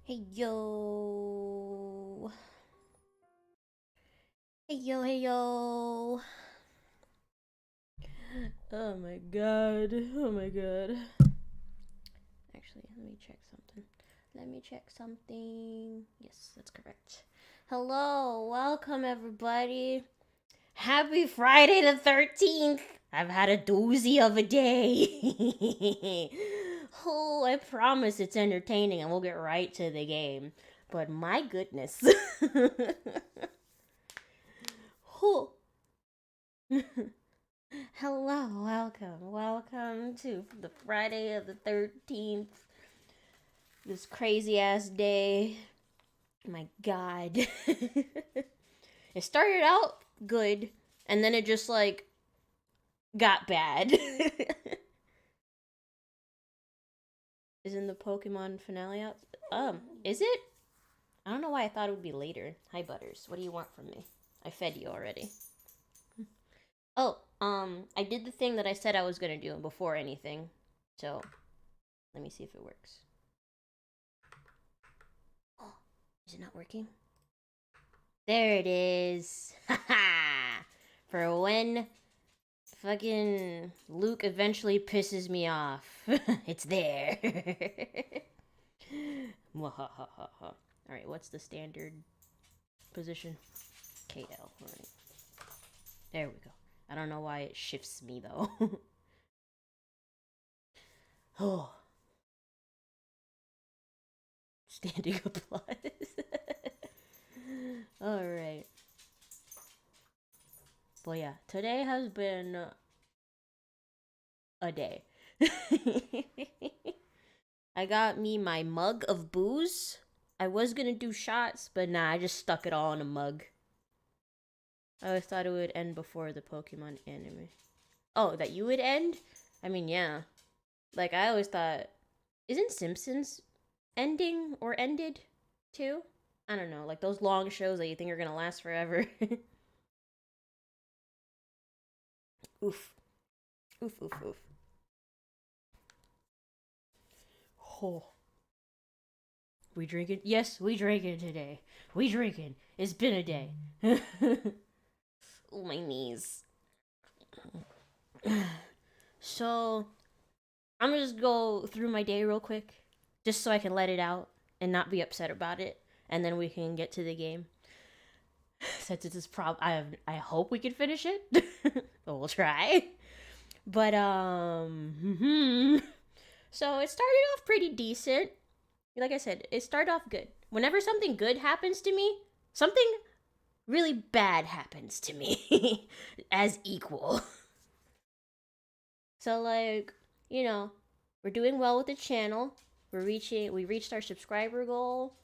Hey yo. Hey yo, hey yo. Oh my god. Oh my god. Actually, Let me check something. Yes, that's correct. Hello, welcome everybody. Happy Friday the 13th. I've had a doozy of a day. Oh, I promise it's entertaining and we'll get right to the game. But my goodness. Oh. Hello, welcome to the Friday of the 13th. This crazy ass day. My god. It started out good, and then it just like got bad. Isn't the Pokemon finale out? Is it? I don't know why I thought it would be later. Hi, Butters. What do you want from me? I fed you already. Oh, I did the thing that I said I was gonna do before anything. So, let me see if it works. Oh, is it not working? There it is. Haha. For when fucking Luke eventually pisses me off. It's there. Alright, what's the standard position? KL. Alright. There we go. I don't know why it shifts me though. Oh. Standing applause. Alright. But yeah, today has been a day. I got me my mug of booze. I was gonna do shots, but nah, I just stuck it all in a mug. I always thought it would end before the Pokemon anime. Oh, that you would end? I mean, yeah. Like, I always thought. Isn't Simpsons ending or ended too? I don't know. Like, those long shows that you think are gonna last forever. Oof. Oof, oof, oof. Oh. We drinking? Yes, we drinking today. We drinking. It's been a day. Oh, my knees. So, I'm gonna just go through my day real quick, just so I can let it out and not be upset about it, and then we can get to the game. Since it's this I hope we can finish it. But we'll try. But so it started off pretty decent. Like I said, it started off good. Whenever something good happens to me, something really bad happens to me as equal. So like, you know, we're doing well with the channel. We reached our subscriber goal,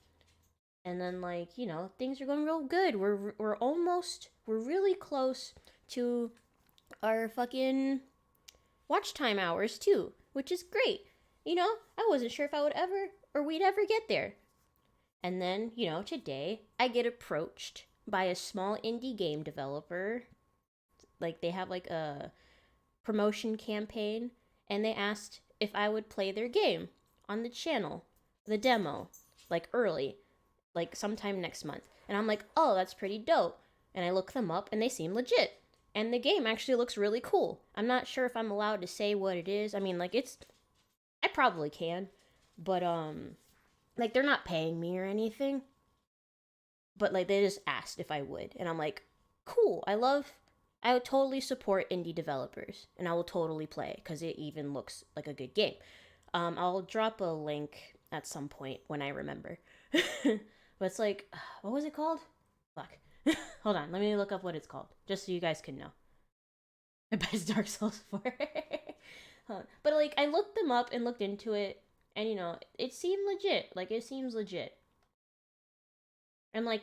and then like, things are going real good. We're really close to our fucking watch time hours too, which is great. I wasn't sure if I would ever or we'd ever get there. And then, today I get approached by a small indie game developer. Like they have like a promotion campaign, and they asked if I would play their game on the channel, the demo, like early, like sometime next month. And I'm like, oh, that's pretty dope. And I look them up and they seem legit. And the game actually looks really cool. I'm not sure if I'm allowed to say what it is. I mean, like I probably can, but like they're not paying me or anything. But like they just asked if I would, and I'm like, cool. I would totally support indie developers, and I will totally play because it even looks like a good game. I'll drop a link at some point when I remember. But it's like, what was it called? Fuck. Hold on, let me look up what it's called, just so you guys can know. I bet it's Dark Souls 4. But like, I looked them up and looked into it, and it seemed legit. Like, it seems legit. And like,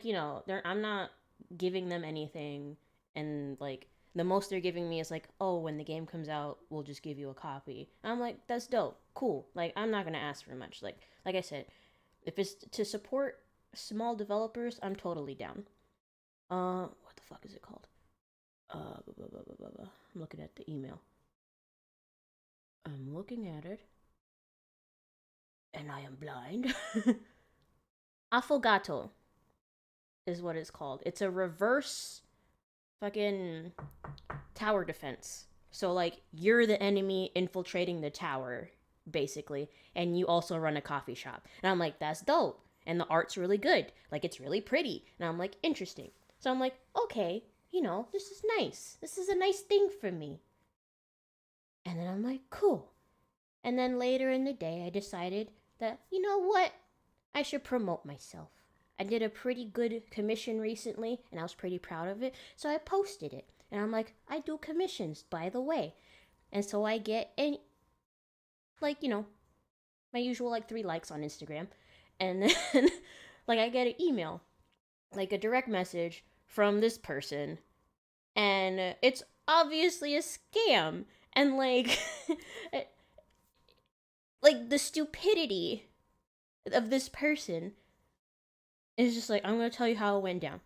I'm not giving them anything, and like the most they're giving me is like, oh, when the game comes out, we'll just give you a copy. And I'm like, that's dope, cool. Like, I'm not gonna ask for much. Like I said, if it's to support small developers, I'm totally down. What the fuck is it called? Blah, blah, blah, blah, blah. I'm looking at the email. I'm looking at it, and I am blind. Affogato is what it's called. It's a reverse fucking tower defense. So like you're the enemy infiltrating the tower, basically, and you also run a coffee shop. And I'm like, that's dope. And the art's really good. Like it's really pretty. And I'm like, interesting. So I'm like, okay, this is nice. This is a nice thing for me. And then I'm like, cool. And then later in the day, I decided that, you know what? I should promote myself. I did a pretty good commission recently, and I was pretty proud of it. So I posted it. And I'm like, I do commissions, by the way. And so I get, like, my usual, like, 3 likes on Instagram. And then, like, I get an email, like, a direct message from this person. And it's obviously a scam. And, like, like, the stupidity of this person is just like, I'm going to tell you how it went down.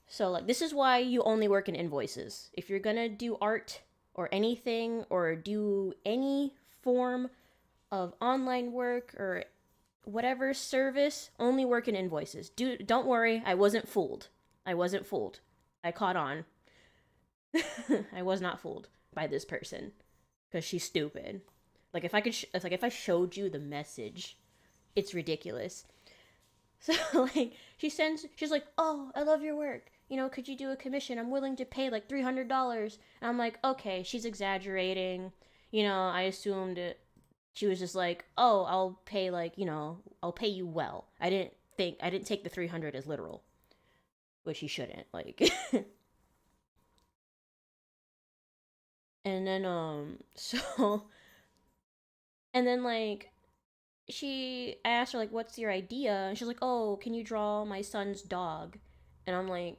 So, like, this is why you only work in invoices. If you're going to do art or anything or do any form of online work or whatever service, only work in invoices. Don't worry, I wasn't fooled. I caught on. I was not fooled by this person because she's stupid. Like if I showed you the message, it's ridiculous. So like she's like, oh, I love your work. Could you do a commission? I'm willing to pay like $300. And I'm like, okay, she's exaggerating. I assumed she was just like, oh, I'll pay like, I'll pay you well. I didn't take the 300 as literal, which he shouldn't. Like, and then so, and then like I asked her like, what's your idea? And she's like, oh, can you draw my son's dog? And I'm like,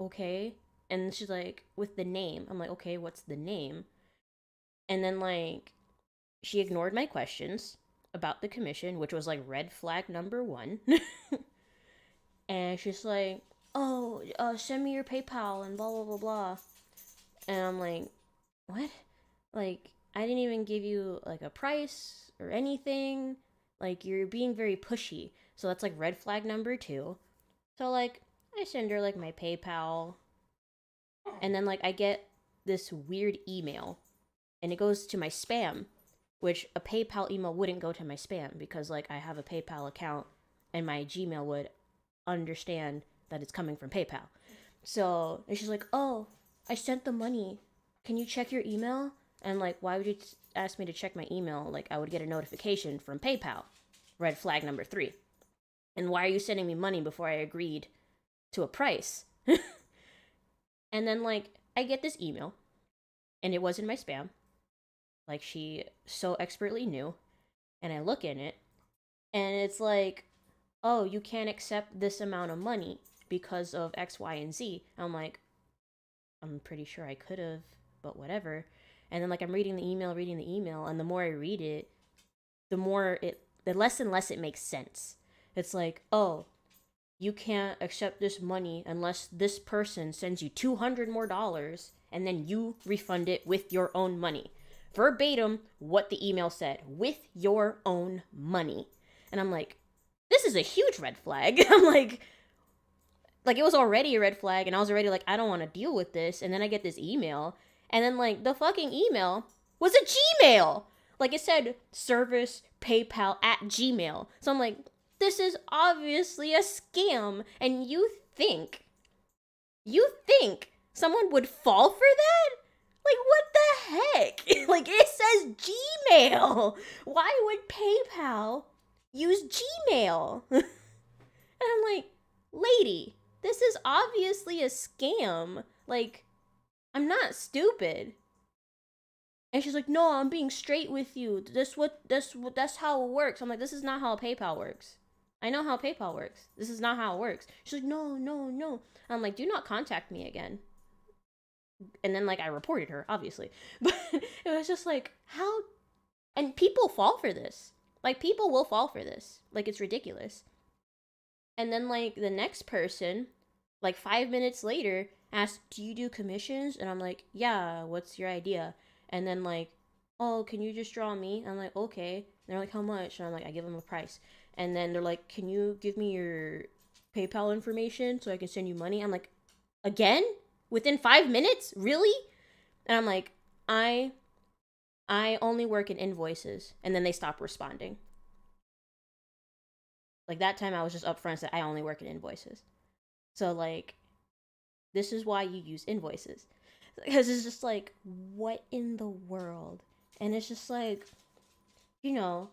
okay. And she's like, with the name. I'm like, okay, what's the name? And then like she ignored my questions about the commission, which was like red flag number 1. And she's like, oh, send me your PayPal and blah blah blah blah. And I'm like, what? Like, I didn't even give you like a price or anything. Like, you're being very pushy. So that's like red flag number 2. So like I send her like my PayPal, and then like I get this weird email, and it goes to my spam, which a PayPal email wouldn't go to my spam because like I have a PayPal account and my Gmail would understand that it's coming from PayPal. So, and she's like, oh, I sent the money. Can you check your email? And like, why would you ask me to check my email? Like, I would get a notification from PayPal. Red flag number 3. And why are you sending me money before I agreed to a price? And then like, I get this email, and it was in my spam. Like, she so expertly knew. And I look in it, and it's like, oh, you can't accept this amount of money because of X, Y, and Z. I'm like, I'm pretty sure I could have, but whatever. And then like I'm reading the email, and the more I read it, the less and less it makes sense. It's like, oh, you can't accept this money unless this person sends you $200 more, and then you refund it with your own money. Verbatim what the email said, with your own money. And I'm like, this is a huge red flag. I'm like it was already a red flag, and I was already like, I don't want to deal with this. And then I get this email, and then like the fucking email was a Gmail. Like it said service PayPal at Gmail. So I'm like, this is obviously a scam. And you think someone would fall for that? Like, what the heck? Like, it says Gmail. Why would PayPal use Gmail? And I'm like, lady, this is obviously a scam. Like, I'm not stupid. And she's like, no, I'm being straight with you. That's how it works. I'm like, this is not how PayPal works. I know how PayPal works. This is not how it works. She's like, no. I'm like, do not contact me again. And then like I reported her, obviously. But it was just like, how? And people fall for this. Like, people will fall for this. Like, it's ridiculous. And then like the next person, like 5 minutes later, asked, do you do commissions? And I'm like, yeah, what's your idea? And then like, oh, can you just draw me? I'm like, okay. And they're like, how much? And I'm like, I give them a price. And then they're like, can you give me your PayPal information so I can send you money? I'm like, again? Within 5 minutes? Really? And I'm like, I only work in invoices. And then they stop responding. Like, that time I was just upfront and said, I only work in invoices. So, like, this is why you use invoices. Because it's just like, what in the world? And it's just like, you know,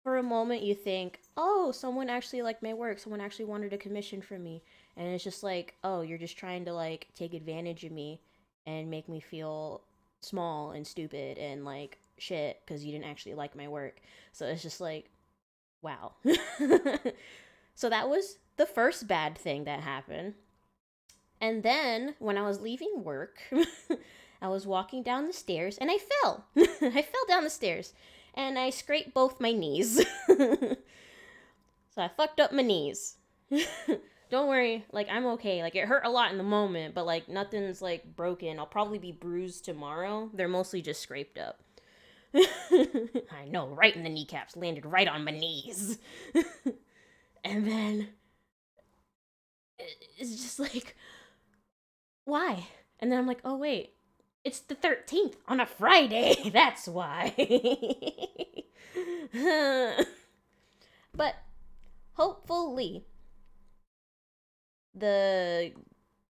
for a moment you think, oh, someone actually liked my work. Someone actually wanted a commission from me. And it's just like, oh, you're just trying to, like, take advantage of me and make me feel small and stupid and, like, shit because you didn't actually like my work. So it's just like, wow. So that was the first bad thing that happened. And then when I was leaving work, I was walking down the stairs and I fell. I fell down the stairs and I scraped both my knees. So I fucked up my knees. Don't worry, like, I'm okay. Like, it hurt a lot in the moment, but, like, nothing's, like, broken. I'll probably be bruised tomorrow. They're mostly just scraped up. I know, right in the kneecaps. Landed right on my knees. And then it's just like, why? And then I'm like, oh, wait. It's the 13th on a Friday. That's why. But hopefully, the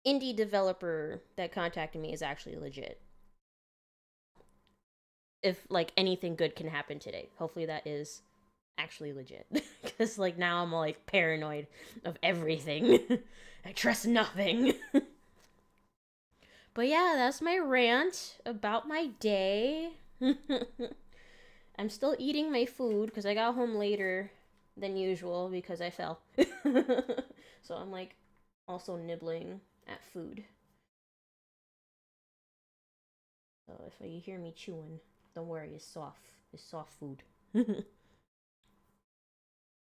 indie developer that contacted me is actually legit. If, like, anything good can happen today, hopefully that is actually legit. Because, like, now I'm, like, paranoid of everything. I trust nothing. But yeah, that's my rant about my day. I'm still eating my food because I got home later than usual because I fell. So I'm, like, also nibbling at food. So if you hear me chewing, don't worry, it's soft. It's soft food.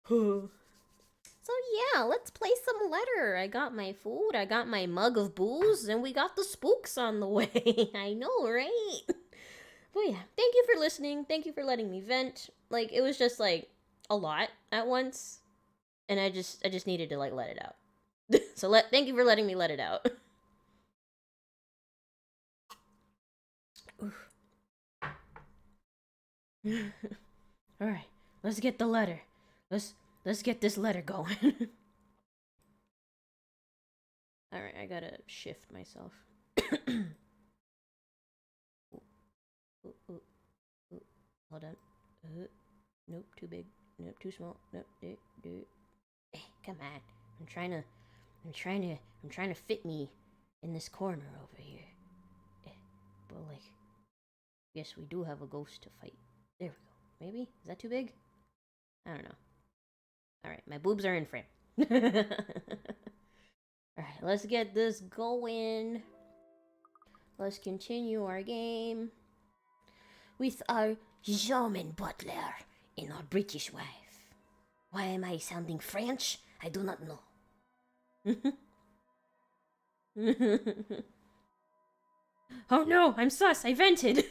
So yeah, let's play some letter. I got my food, I got my mug of booze, and we got the spooks on the way. I know, right? But yeah, thank you for listening. Thank you for letting me vent. Like, it was just, like, a lot at once, and I just needed to, like, let it out. So thank you for letting me let it out. All right, let's get the letter. Let's get this letter going. All right, I gotta shift myself. Hold on. Nope, too big. Nope, too small. Nope, come on. I'm trying to fit me in this corner over here. But, like, guess we do have a ghost to fight. There we go. Maybe? Is that too big? I don't know. Alright, my boobs are in frame. Alright, let's get this going. Let's continue our game with our German butler and our British wife. Why am I sounding French? I do not know. Oh no, I'm sus, I vented.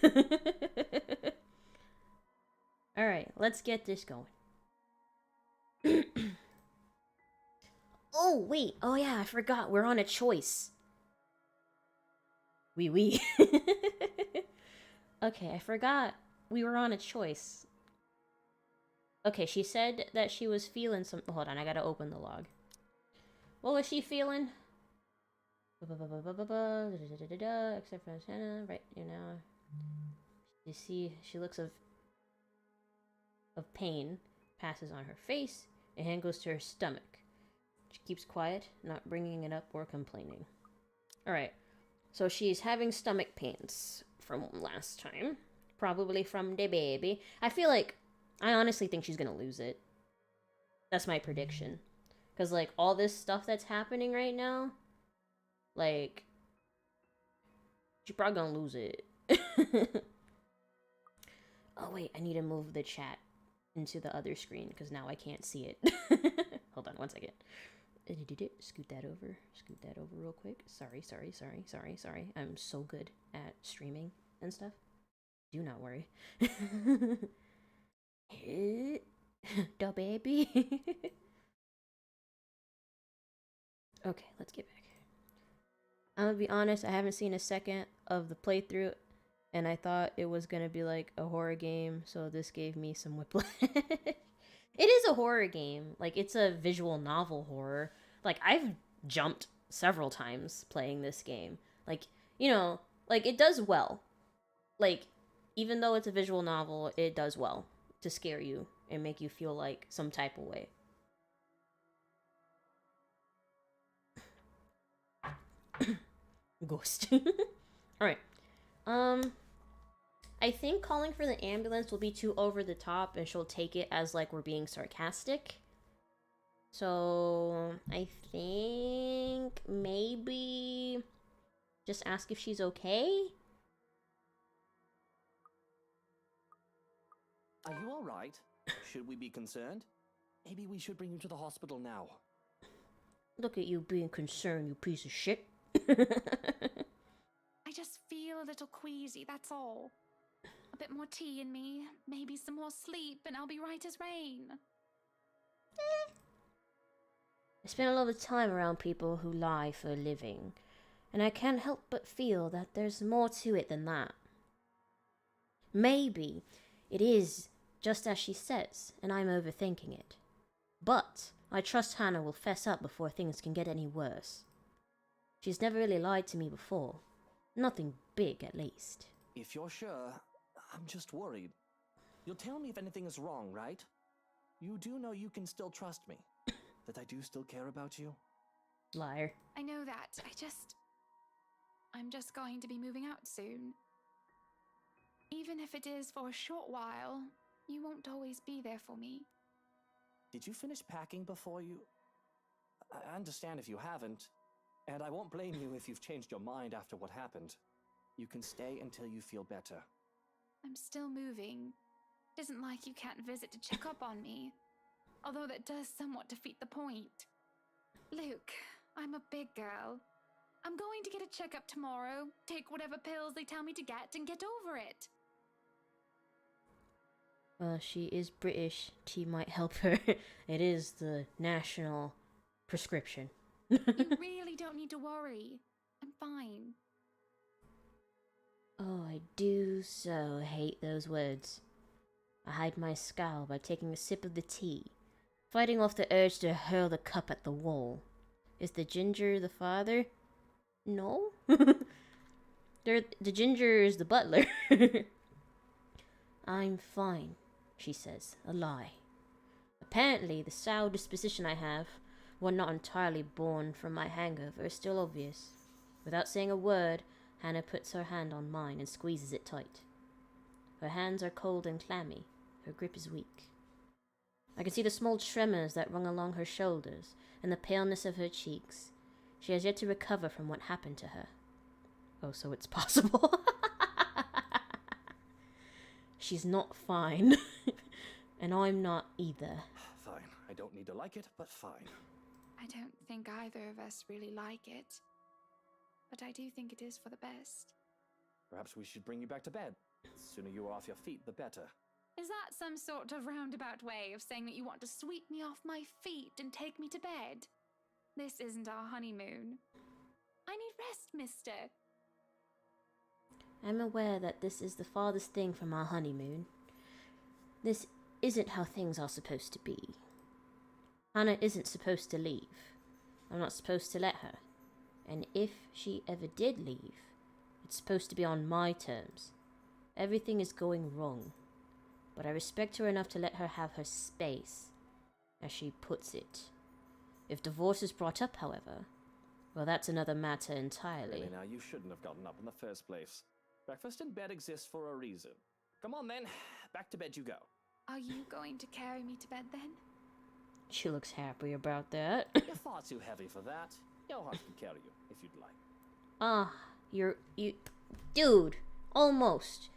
Alright, let's get this going. Oh, wait. Oh, yeah, I forgot. We're on a choice. Oui. Okay, I forgot. We were on a choice. Okay, she said that she was feeling some... Hold on, I gotta open the log. What was she feeling? Except for antenna, right, you know. You see, she looks of pain, passes on her face, and hand goes to her stomach. She keeps quiet, not bringing it up or complaining. Alright, so she's having stomach pains from last time. Probably from the baby. I honestly think she's gonna lose it. That's my prediction. Because, like, all this stuff that's happening right now, like, she's probably gonna lose it. Oh, wait, I need to move the chat into the other screen, because now I can't see it. Hold on, 1 second. Scoot that over real quick. Sorry. I'm so good at streaming and stuff. Do not worry. Duh, baby. Okay, let's get back. I'm gonna be honest, I haven't seen a second of the playthrough, and I thought it was gonna be like a horror game, so this gave me some whiplash. It is a horror game. Like, it's a visual novel horror. Like, I've jumped several times playing this game. Like, you know, like, it does well. Like, even though it's a visual novel, it does well to scare you and make you feel like some type of way. Ghost. Alright. I think calling for the ambulance will be too over the top and she'll take it as like we're being sarcastic. So I think maybe just ask if she's okay. Are you alright? Should we be concerned? Maybe we should bring you to the hospital now. Look at you being concerned, you piece of shit. I just feel a little queasy, that's all. A bit more tea in me, maybe some more sleep, and I'll be right as rain. I spend a lot of time around people who lie for a living, and I can't help but feel that there's more to it than that. Maybe it is just as she says, and I'm overthinking it. But I trust Hannah will fess up before things can get any worse. She's never really lied to me before. Nothing big, at least. If you're sure, I'm just worried. You'll tell me if anything is wrong, right? You do know you can still trust me. That I do still care about you? Liar. I know that. I'm just going to be moving out soon. Even if it is for a short while, you won't always be there for me. Did you finish packing before you... I understand if you haven't, and I won't blame you if you've changed your mind after what happened. You can stay until you feel better. I'm still moving. It isn't like you can't visit to check up on me. Although that does somewhat defeat the point. Luke, I'm a big girl. I'm going to get a checkup tomorrow, take whatever pills they tell me to get, and get over it. She is British. Tea might help her. It is the national prescription. You really don't need to worry. I'm fine. Oh, I do so hate those words. I hide my scowl by taking a sip of the tea, fighting off the urge to hurl the cup at the wall. Is the ginger the father? No? The ginger is the butler. I'm fine, she says, a lie. Apparently, the sour disposition I have, one not entirely born from my hangover, is still obvious. Without saying a word, Hannah puts her hand on mine and squeezes it tight. Her hands are cold and clammy. Her grip is weak. I can see the small tremors that run along her shoulders and the paleness of her cheeks. She has yet to recover from what happened to her. Oh, so it's possible. She's not fine. And I'm not either. Fine. I don't need to like it, but fine. I don't think either of us really like it. But I do think it is for the best. Perhaps we should bring you back to bed. The sooner you are off your feet, the better. Is that some sort of roundabout way of saying that you want to sweep me off my feet and take me to bed? This isn't our honeymoon. I need rest, mister. I'm aware that this is the farthest thing from our honeymoon. This isn't how things are supposed to be. Hannah isn't supposed to leave. I'm not supposed to let her. And if she ever did leave, it's supposed to be on my terms. Everything is going wrong. But I respect her enough to let her have her space, as she puts it. If divorce is brought up, however, well, that's another matter entirely. Really now, you shouldn't have gotten up in the first place. Breakfast in bed exists for a reason. Come on then, back to bed you go. Are you going to carry me to bed then? She looks happy about that. You're far too heavy for that. Johan can carry you, if you'd like. Dude, almost.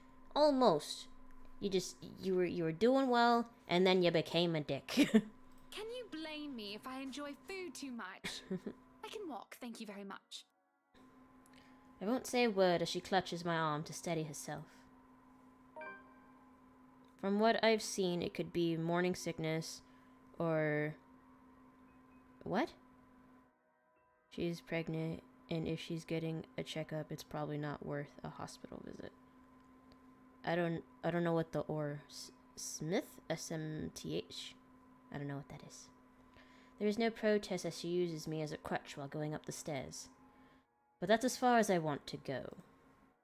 You were doing well, and then you became a dick. Can you blame me if I enjoy food too much? I can walk, thank you very much. I won't say a word as she clutches my arm to steady herself. From what I've seen, it could be morning sickness or... What? She's pregnant, and if she's getting a checkup, it's probably not worth a hospital visit. I don't know what the Smith? SMTH? I don't know what that is. There is no protest as she uses me as a crutch while going up the stairs. But that's as far as I want to go.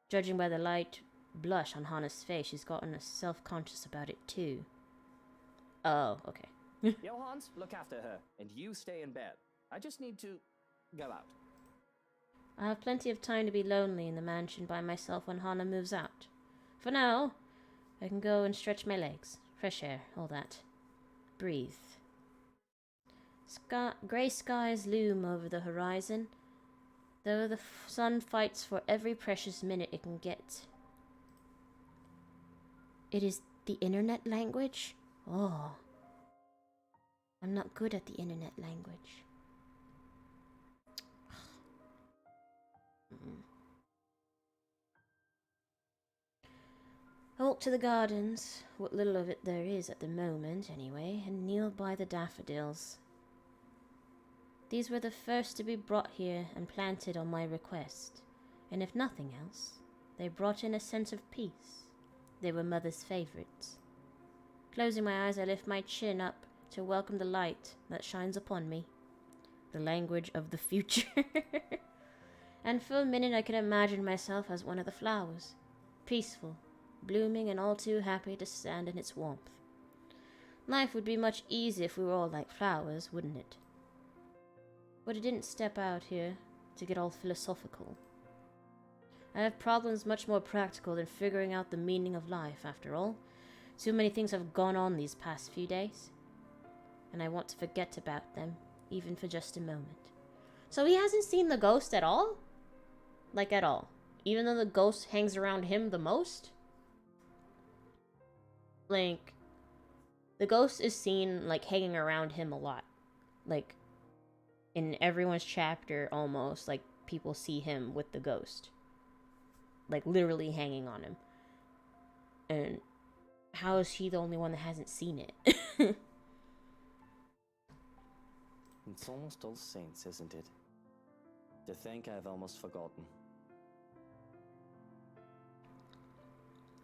Judging by the light blush on Hana's face, she's gotten self-conscious about it too. Oh, okay. Johans, look after her, and you stay in bed. I just need to go out. I have plenty of time to be lonely in the mansion by myself when Hana moves out. For now, I can go and stretch my legs. Fresh air, all that. Breathe. Grey skies loom over the horizon, though the sun fights for every precious minute it can get. It is the internet language? Oh. I'm not good at the internet language. I walk to the gardens, what little of it there is at the moment anyway, and kneel by the daffodils. These were the first to be brought here and planted on my request, and if nothing else, they brought in a sense of peace. They were Mother's favorites. Closing my eyes, I lift my chin up to welcome the light that shines upon me, the language of the future. And for a minute I could imagine myself as one of the flowers, peaceful, blooming and all too happy to stand in its warmth. Life would be much easier if we were all like flowers, wouldn't it? But I didn't step out here to get all philosophical. I have problems much more practical than figuring out the meaning of life, after all. Too many things have gone on these past few days, and I want to forget about them, even for just a moment. So he hasn't seen the ghost at all? Like, at all. Even though the ghost hangs around him the most? Like, the ghost is seen, like, hanging around him a lot. Like, in everyone's chapter, almost, like, people see him with the ghost. Like, literally hanging on him. And how is he the only one that hasn't seen it? It's almost All Saints, isn't it? To think I've almost forgotten.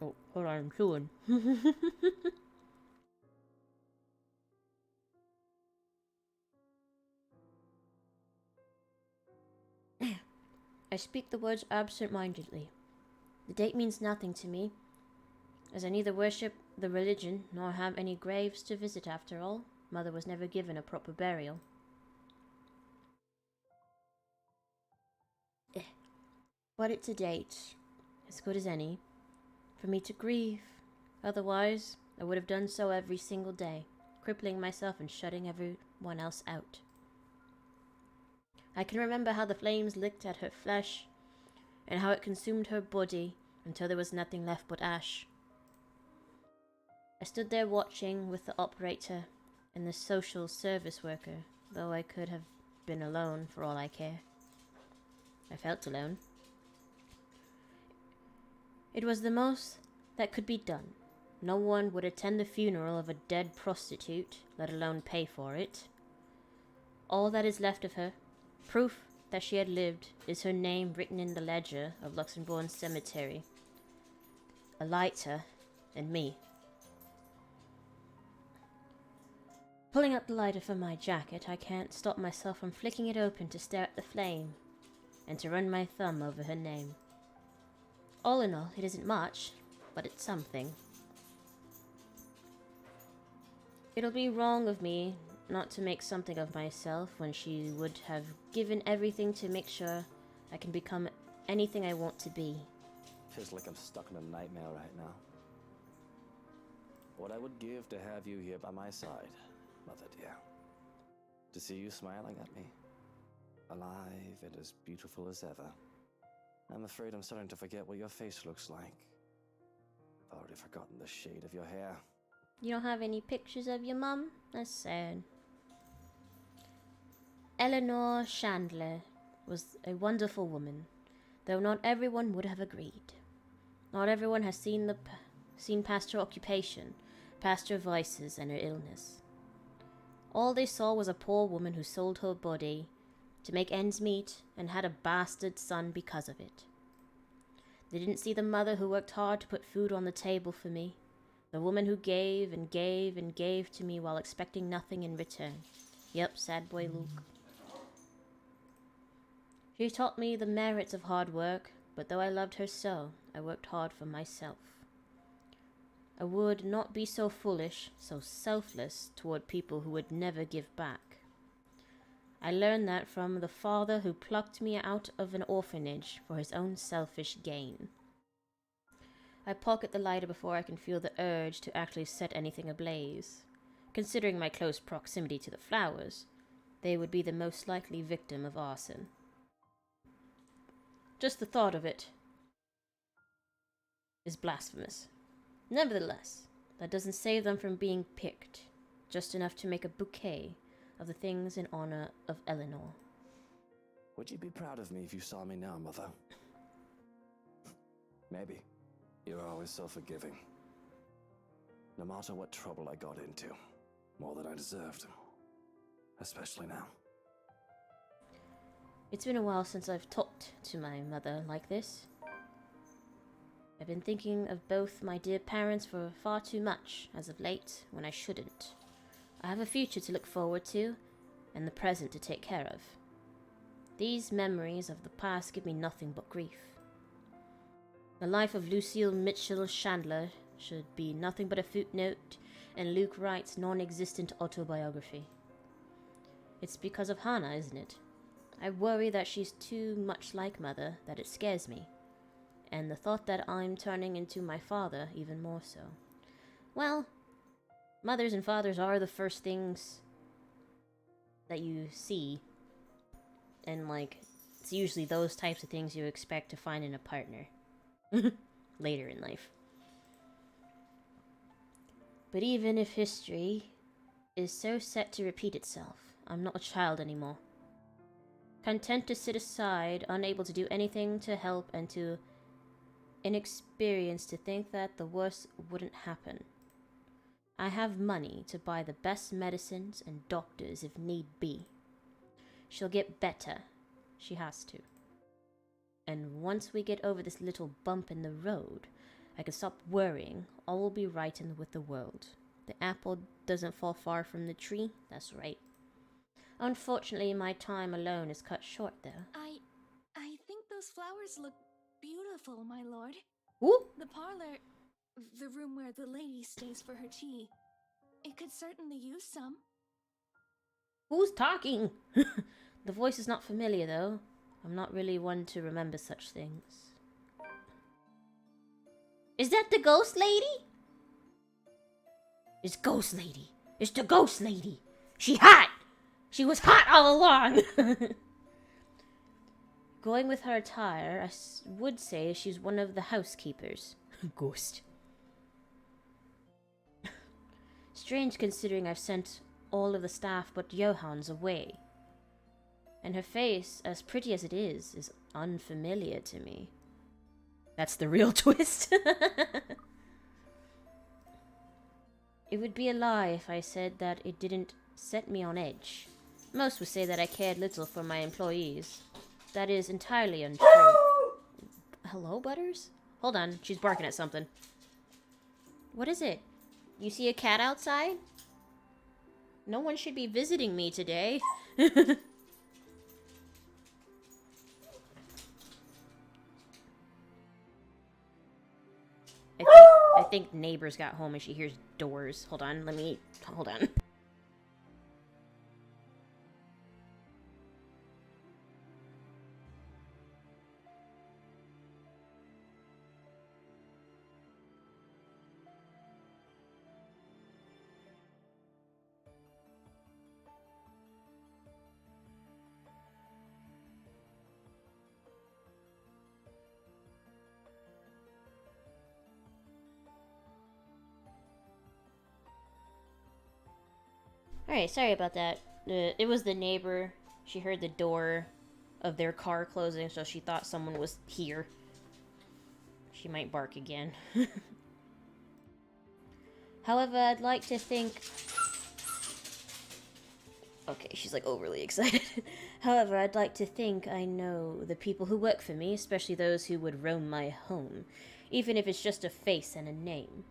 Oh, hold on, I'm chewing. I speak the words absent-mindedly. The date means nothing to me, as I neither worship the religion nor have any graves to visit after all. Mother was never given a proper burial. But it's a date, as good as any, for me to grieve. Otherwise, I would have done so every single day, crippling myself and shutting everyone else out. I can remember how the flames licked at her flesh, and how it consumed her body until there was nothing left but ash. I stood there watching with the operator and the social service worker, though I could have been alone for all I care. I felt alone. It was the most that could be done. No one would attend the funeral of a dead prostitute, let alone pay for it. All that is left of her, proof that she had lived, is her name written in the ledger of Luxembourg Cemetery. A lighter and me. Pulling up the lighter from my jacket, I can't stop myself from flicking it open to stare at the flame, and to run my thumb over her name. All in all, it isn't much, but it's something. It'll be wrong of me not to make something of myself when she would have given everything to make sure I can become anything I want to be. Feels like I'm stuck in a nightmare right now. What I would give to have you here by my side, Mother dear. To see you smiling at me. Alive and as beautiful as ever. I'm afraid I'm starting to forget what your face looks like. I've already forgotten the shade of your hair. You don't have any pictures of your mum? That's sad. Eleanor Chandler was a wonderful woman, though not everyone would have agreed. Not everyone has seen past her occupation, past her vices and her illness. All they saw was a poor woman who sold her body to make ends meet and had a bastard son because of it. They didn't see the mother who worked hard to put food on the table for me, the woman who gave and gave and gave to me while expecting nothing in return. Yep, sad boy Luke. She taught me the merits of hard work, but though I loved her so, I worked hard for myself. I would not be so foolish, so selfless toward people who would never give back. I learned that from the father who plucked me out of an orphanage for his own selfish gain. I pocket the lighter before I can feel the urge to actually set anything ablaze. Considering my close proximity to the flowers, they would be the most likely victim of arson. Just the thought of it is blasphemous. Nevertheless, that doesn't save them from being picked, just enough to make a bouquet of the things in honor of Eleanor. Would you be proud of me if you saw me now, Mother? Maybe. You're always so forgiving. No matter what trouble I got into, more than I deserved. Especially now. It's been a while since I've talked to my mother like this. I've been thinking of both my dear parents for far too much as of late, when I shouldn't. I have a future to look forward to, and the present to take care of. These memories of the past give me nothing but grief. The life of Lucille Mitchell Chandler should be nothing but a footnote in Luke Wright's non-existent autobiography. It's because of Hannah, isn't it? I worry that she's too much like Mother, that it scares me. And the thought that I'm turning into my father even more so. Well, mothers and fathers are the first things that you see. And, like, it's usually those types of things you expect to find in a partner. Later in life. But even if history is so set to repeat itself, I'm not a child anymore. Content to sit aside, unable to do anything to help, and too inexperienced to think that the worst wouldn't happen. I have money to buy the best medicines and doctors if need be. She'll get better. She has to. And once we get over this little bump in the road, I can stop worrying. All will be right with the world. The apple doesn't fall far from the tree, that's right. Unfortunately, my time alone is cut short, though. I think those flowers look beautiful, my lord. Ooh! The parlor, the room where the lady stays for her tea, it could certainly use some. Who's talking? The voice is not familiar, though. I'm not really one to remember such things. Is that the ghost lady? It's ghost lady. It's the ghost lady. She hot! She was hot all along! Going with her attire, I would say she's one of the housekeepers. Ghost. Strange considering I've sent all of the staff but Johann's away. And her face, as pretty as it is unfamiliar to me. That's the real twist. It would be a lie if I said that it didn't set me on edge. Most would say that I cared little for my employees. That is entirely untrue. Hello, Butters? Hold on, she's barking at something. What is it? You see a cat outside? No one should be visiting me today. I think neighbors got home and she hears doors. Hold on. Alright, sorry about that. It was the neighbor. She heard the door of their car closing, so she thought someone was here. She might bark again. However, I'd like to think... Okay, she's like overly excited. However, I'd like to think I know the people who work for me, especially those who would roam my home, even if it's just a face and a name.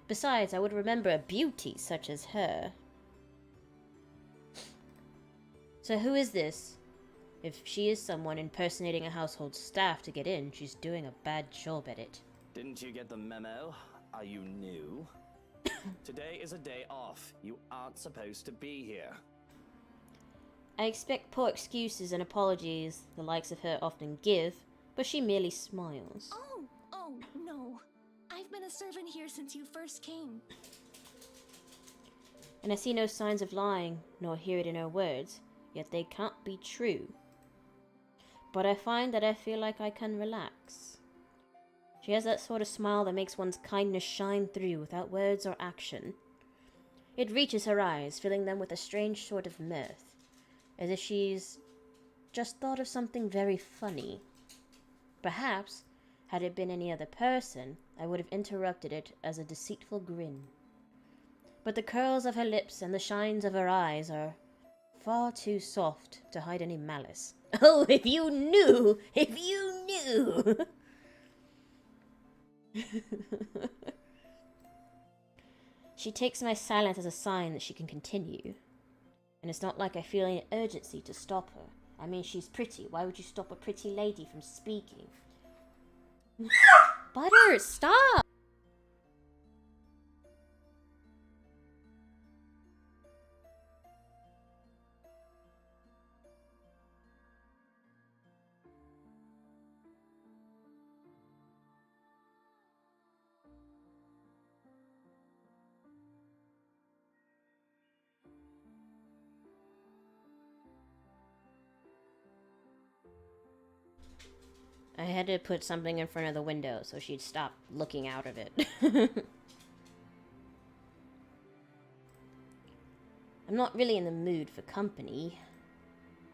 Besides, I would remember a beauty such as her. So who is this? If she is someone impersonating a household staff to get in, she's doing a bad job at it. Didn't you get the memo? Are you new? Today is a day off. You aren't supposed to be here. I expect poor excuses and apologies the likes of her often give, but she merely smiles. Oh, no. I've been a servant here since you first came. And I see no signs of lying, nor hear it in her words, yet they can't be true. But I find that I feel like I can relax. She has that sort of smile that makes one's kindness shine through without words or action. It reaches her eyes, filling them with a strange sort of mirth, as if she's just thought of something very funny. Perhaps, had it been any other person, I would have interrupted it as a deceitful grin. But the curls of her lips and the shines of her eyes are far too soft to hide any malice. Oh, if you knew! If you knew! She takes my silence as a sign that she can continue. And it's not like I feel any urgency to stop her. I mean, she's pretty. Why would you stop a pretty lady from speaking? Butter, stop! I had to put something in front of the window so she'd stop looking out of it. I'm not really in the mood for company,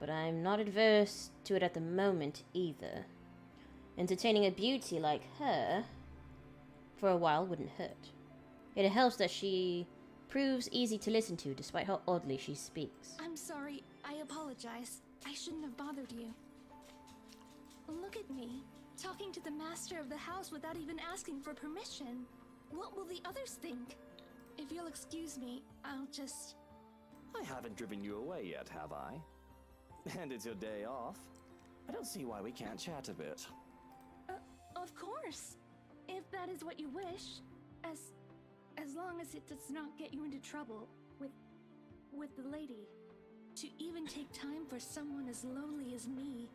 but I'm not adverse to it at the moment either. Entertaining a beauty like her for a while wouldn't hurt. It helps that she proves easy to listen to despite how oddly she speaks. I'm sorry. I apologize. I shouldn't have bothered you. Look at me, talking to the master of the house without even asking for permission. What will the others think? If you'll excuse me, I'll just... I haven't driven you away yet, have I? And it's your day off. I don't see why we can't chat a bit. Of course. If that is what you wish. As long as it does not get you into trouble with the lady. To even take time for someone as lowly as me.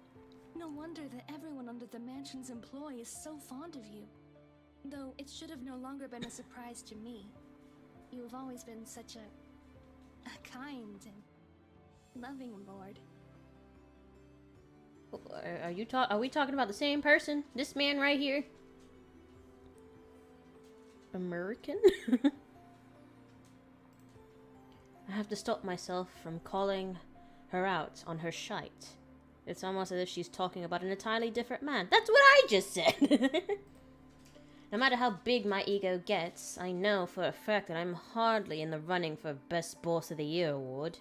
No wonder that everyone under the mansion's employ is so fond of you. Though it should have no longer been a surprise to me. You have always been such a kind and loving lord. Are we talking about the same person? This man right here? American? I have to stop myself from calling her out on her shite. It's almost as if she's talking about an entirely different man. That's what I just said! No matter how big my ego gets, I know for a fact that I'm hardly in the running for Best Boss of the Year award.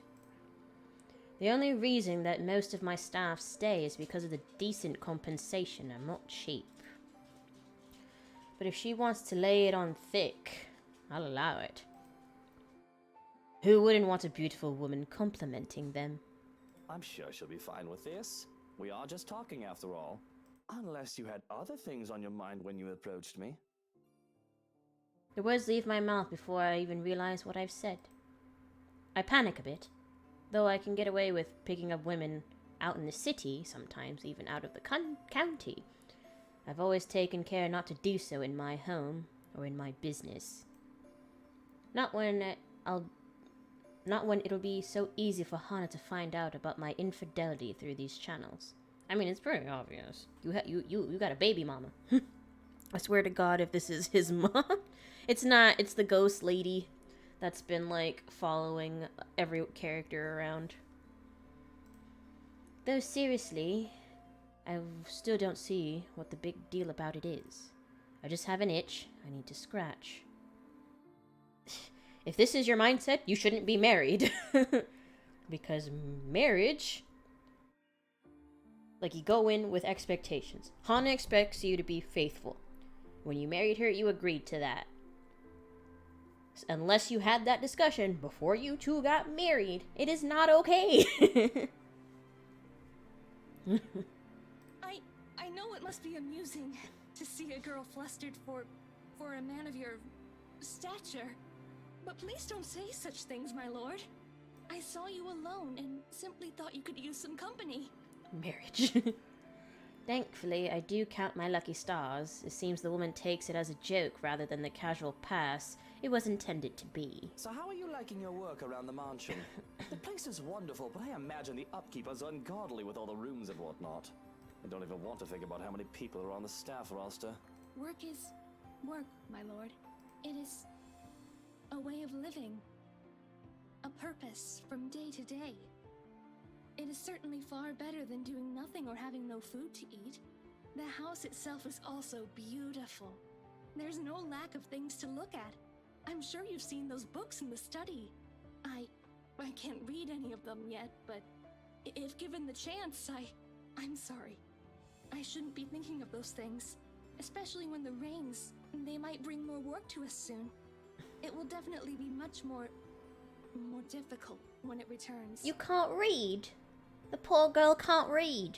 The only reason that most of my staff stay is because of the decent compensation. I'm not cheap. But if she wants to lay it on thick, I'll allow it. Who wouldn't want a beautiful woman complimenting them? I'm sure she'll be fine with this. We are just talking after all. Unless you had other things on your mind when you approached me. The words leave my mouth before I even realize what I've said. I panic a bit, though I can get away with picking up women out in the city, sometimes even out of the county. I've always taken care not to do so in my home or in my business. Not when it'll be so easy for Hana to find out about my infidelity through these channels. I mean, it's pretty obvious. You got a baby mama. I swear to God, if this is his mom. It's not. It's the ghost lady that's been, like, following every character around. Though, seriously, I still don't see what the big deal about it is. I just have an itch I need to scratch. if this is your mindset, you shouldn't be married. Because marriage, like, you go in with expectations. Hana expects you to be faithful. When you married her, you agreed to that. Unless you had that discussion before you two got married, it is not okay. I know it must be amusing to see a girl flustered for a man of your stature. But please don't say such things, my lord. I saw you alone and simply thought you could use some company. Marriage. Thankfully, I do count my lucky stars. It seems the woman takes it as a joke rather than the casual pass it was intended to be. So how are you liking your work around the mansion? The place is wonderful, but I imagine the upkeep is ungodly with all the rooms and whatnot. I don't even want to think about how many people are on the staff roster. Work is work, my lord. It is a way of living. A purpose from day to day. It is certainly far better than doing nothing or having no food to eat. The house itself is also beautiful. There's no lack of things to look at. I'm sure you've seen those books in the study. I can't read any of them yet, but if given the chance, I'm sorry. I shouldn't be thinking of those things. Especially when the rains, they might bring more work to us soon. It will definitely be much more difficult when it returns. You can't read. The poor girl can't read.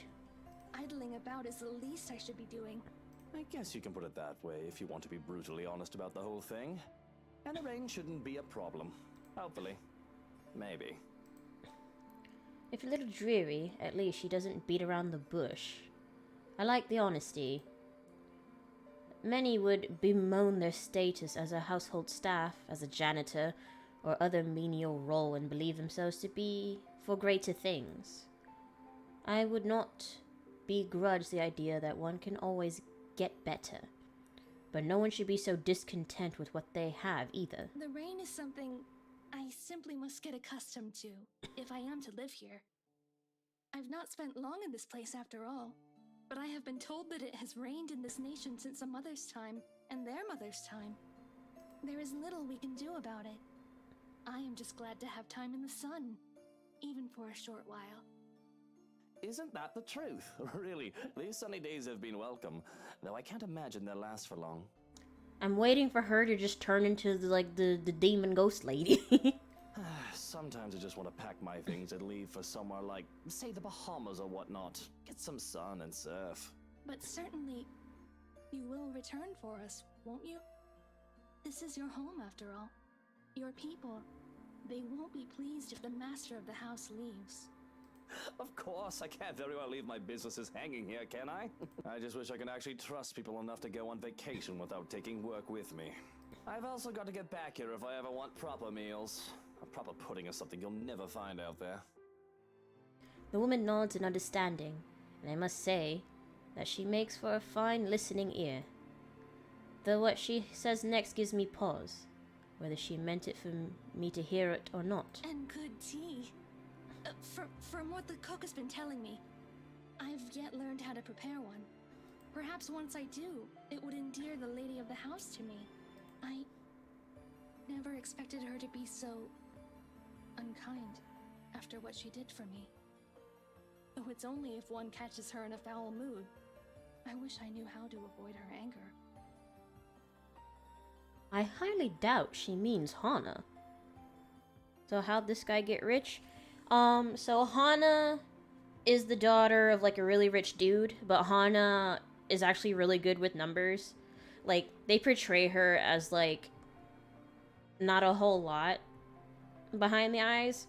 Idling about is the least I should be doing. I guess you can put it that way if you want to be brutally honest about the whole thing. And the rain shouldn't be a problem. Hopefully. Maybe. If a little dreary, at least she doesn't beat around the bush. I like the honesty. Many would bemoan their status as a household staff, as a janitor, or other menial role and believe themselves to be for greater things. I would not begrudge the idea that one can always get better, but no one should be so discontent with what they have either. The rain is something I simply must get accustomed to if I am to live here. I've not spent long in this place after all, but I have been told that it has rained in this nation since a mother's time and their mother's time. There is little we can do about it. I am just glad to have time in the sun, even for a short while. Isn't that the truth? Really, these sunny days have been welcome, though I can't imagine they'll last for long. I'm waiting for her to just turn into the demon ghost lady. Sometimes I just want to pack my things and leave for somewhere like, say, the Bahamas or whatnot. Get some sun and surf. But certainly, you will return for us, won't you? This is your home, after all. Your people, they won't be pleased if the master of the house leaves. Of course, I can't very well leave my businesses hanging here, can I? I just wish I could actually trust people enough to go on vacation without taking work with me. I've also got to get back here if I ever want proper meals. A proper pudding is something you'll never find out there. The woman nods in understanding, and I must say that she makes for a fine listening ear. Though what she says next gives me pause, whether she meant it for me to hear it or not. And good tea. From what the cook has been telling me, I've yet learned how to prepare one. Perhaps once I do, it would endear the lady of the house to me. I never expected her to be so unkind after what she did for me. Though it's only if one catches her in a foul mood. I wish I knew how to avoid her anger. I highly doubt she means Hana. So how'd this guy get rich? So Hana is the daughter of like a really rich dude, but Hana is actually really good with numbers. Like, they portray her as like not a whole lot behind the eyes,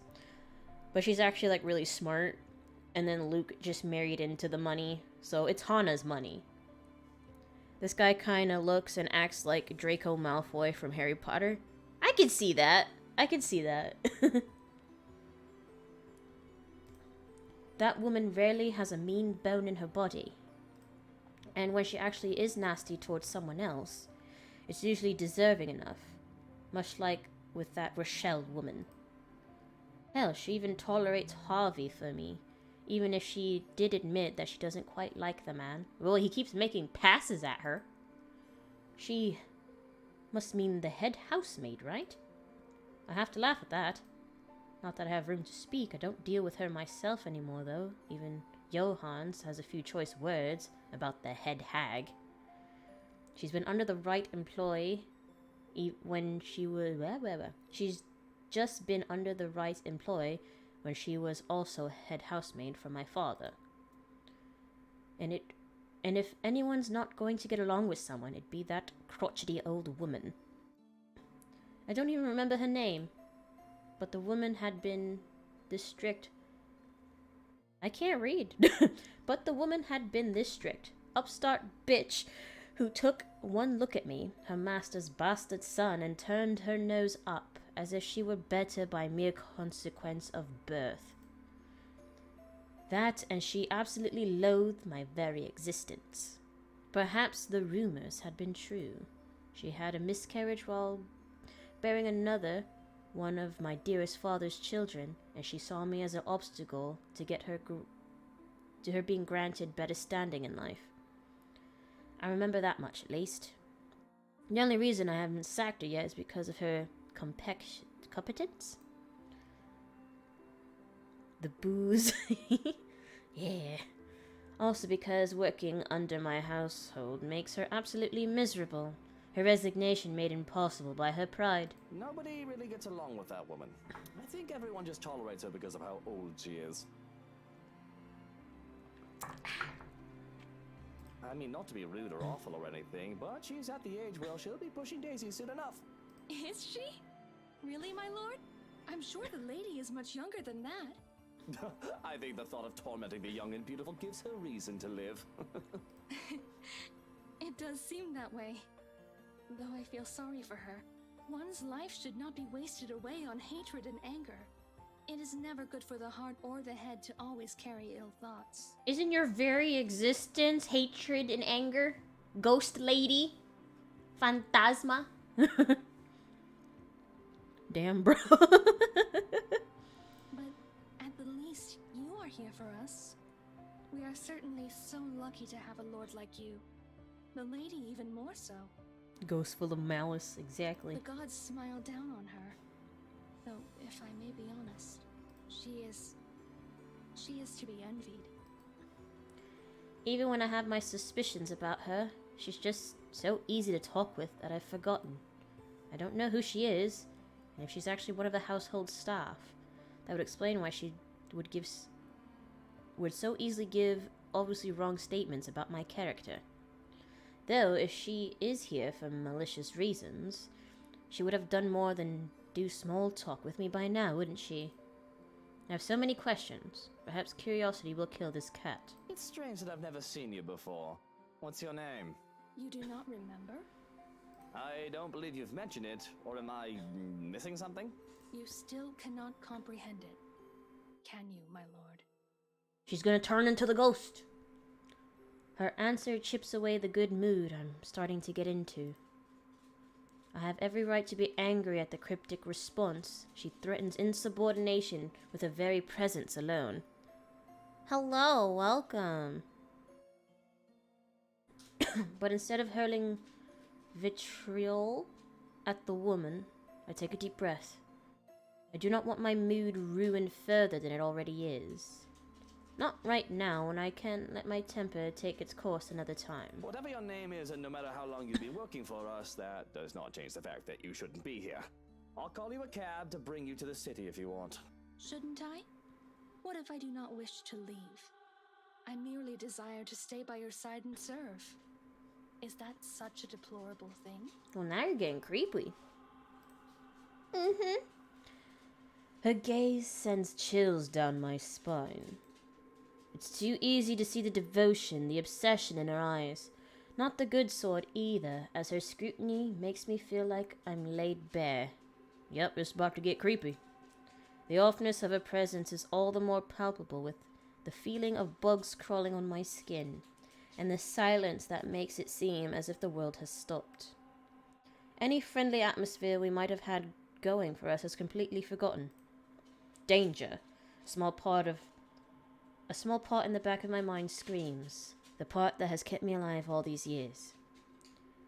but she's actually like really smart. And then Luke just married into the money, so it's Hana's money. This guy kind of looks and acts like Draco Malfoy from Harry Potter. I can see that. I can see that. That woman rarely has a mean bone in her body. And when she actually is nasty towards someone else, it's usually deserving enough. Much like with that Rochelle woman. Hell, she even tolerates Harvey for me. Even if she did admit that she doesn't quite like the man. Well, he keeps making passes at her. She must mean the head housemaid, right? I have to laugh at that. Not that I have room to speak. I don't deal with her myself anymore, though. Even Johans has a few choice words about the head hag. She's been under the right employ when she was... She's just been under the right employ when she was also head housemaid for my father. And if anyone's not going to get along with someone, it'd be that crotchety old woman. I don't even remember her name, but the woman had been this strict. I can't read. But the woman had been this strict. Upstart bitch who took one look at me, her master's bastard son, and turned her nose up as if she were better by mere consequence of birth. That, and she absolutely loathed my very existence. Perhaps the rumors had been true. She had a miscarriage while bearing another one of my dearest father's children, and she saw me as an obstacle to her being granted better standing in life. I remember that much, at least. The only reason I haven't sacked her yet is because of her competence? The booze. Yeah. Also because working under my household makes her absolutely miserable. Her resignation made impossible by her pride. Nobody really gets along with that woman. I think everyone just tolerates her because of how old she is. I mean, not to be rude or awful or anything, but she's at the age where she'll be pushing daisies soon enough. Is she? Really, my lord? I'm sure the lady is much younger than that. I think the thought of tormenting the young and beautiful gives her reason to live. It does seem that way. Though I feel sorry for her. One's life should not be wasted away on hatred and anger. It is never good for the heart or the head to always carry ill thoughts. Isn't your very existence hatred and anger? Ghost lady? Phantasma? Damn, bro. But at the least, you are here for us. We are certainly so lucky to have a lord like you. The lady even more so. Ghost full of malice, exactly. The gods smile down on her. Though, if I may be honest, she is to be envied. Even when I have my suspicions about her, she's just so easy to talk with that I've forgotten. I don't know who she is, and if she's actually one of the household staff. That would explain why she would so easily give obviously wrong statements about my character. Though, if she is here for malicious reasons, she would have done more than do small talk with me by now, wouldn't she? I have so many questions. Perhaps curiosity will kill this cat. It's strange that I've never seen you before. What's your name? You do not remember? I don't believe you've mentioned it, or am I missing something? You still cannot comprehend it. Can you, my lord? She's gonna turn into the ghost. Her answer chips away the good mood I'm starting to get into. I have every right to be angry at the cryptic response. She threatens insubordination with her very presence alone. Hello, welcome. But instead of hurling vitriol at the woman, I take a deep breath. I do not want my mood ruined further than it already is. Not right now, and I can let my temper take its course another time. Whatever your name is, and no matter how long you've been working for us, that does not change the fact that you shouldn't be here. I'll call you a cab to bring you to the city if you want. Shouldn't I? What if I do not wish to leave? I merely desire to stay by your side and serve. Is that such a deplorable thing? Well, now you're getting creepy. Her gaze sends chills down my spine. It's too easy to see the devotion, the obsession in her eyes. Not the good sort either, as her scrutiny makes me feel like I'm laid bare. Yep, it's about to get creepy. The awfulness of her presence is all the more palpable with the feeling of bugs crawling on my skin, and the silence that makes it seem as if the world has stopped. Any friendly atmosphere we might have had going for us is completely forgotten. Danger, a small part in the back of my mind screams, the part that has kept me alive all these years.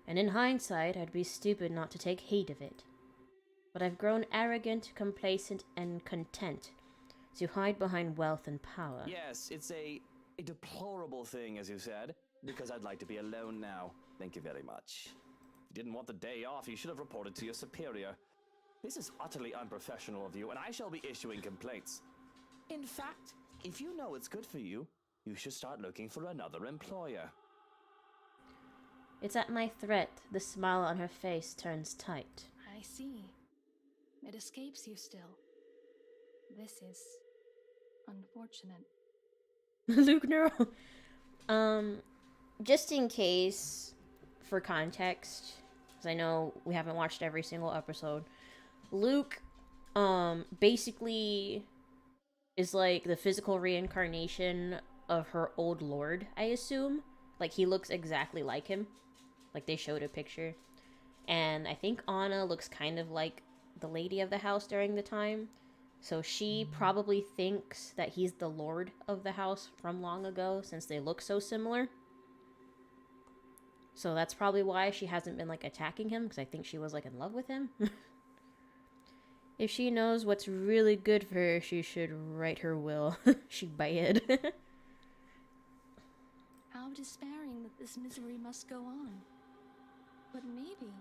And in hindsight, I'd be stupid not to take heed of it. but I've grown arrogant, complacent, and content to hide behind wealth and power. Yes, it's a deplorable thing, as you said, because I'd like to be alone now. Thank you very much. If you didn't want the day off, you should have reported to your superior. This is utterly unprofessional of you, and I shall be issuing complaints. In fact, if you know it's good for you, you should start looking for another employer. It's at my threat, the smile on her face turns tight. I see. It escapes you still. This is unfortunate. Luke Neural. Just in case, for context, because I know we haven't watched every single episode, Luke, basically is like the physical reincarnation of her old lord, I assume. Like, he looks exactly like him. Like, they showed a picture. And I think Anna looks kind of like the lady of the house during the time. So she probably thinks that he's the lord of the house from long ago, since they look so similar. So that's probably why she hasn't been, like, attacking him, because I think she was, like, in love with him. If she knows what's really good for her, she should write her will. She bad. How despairing that this misery must go on. But maybe,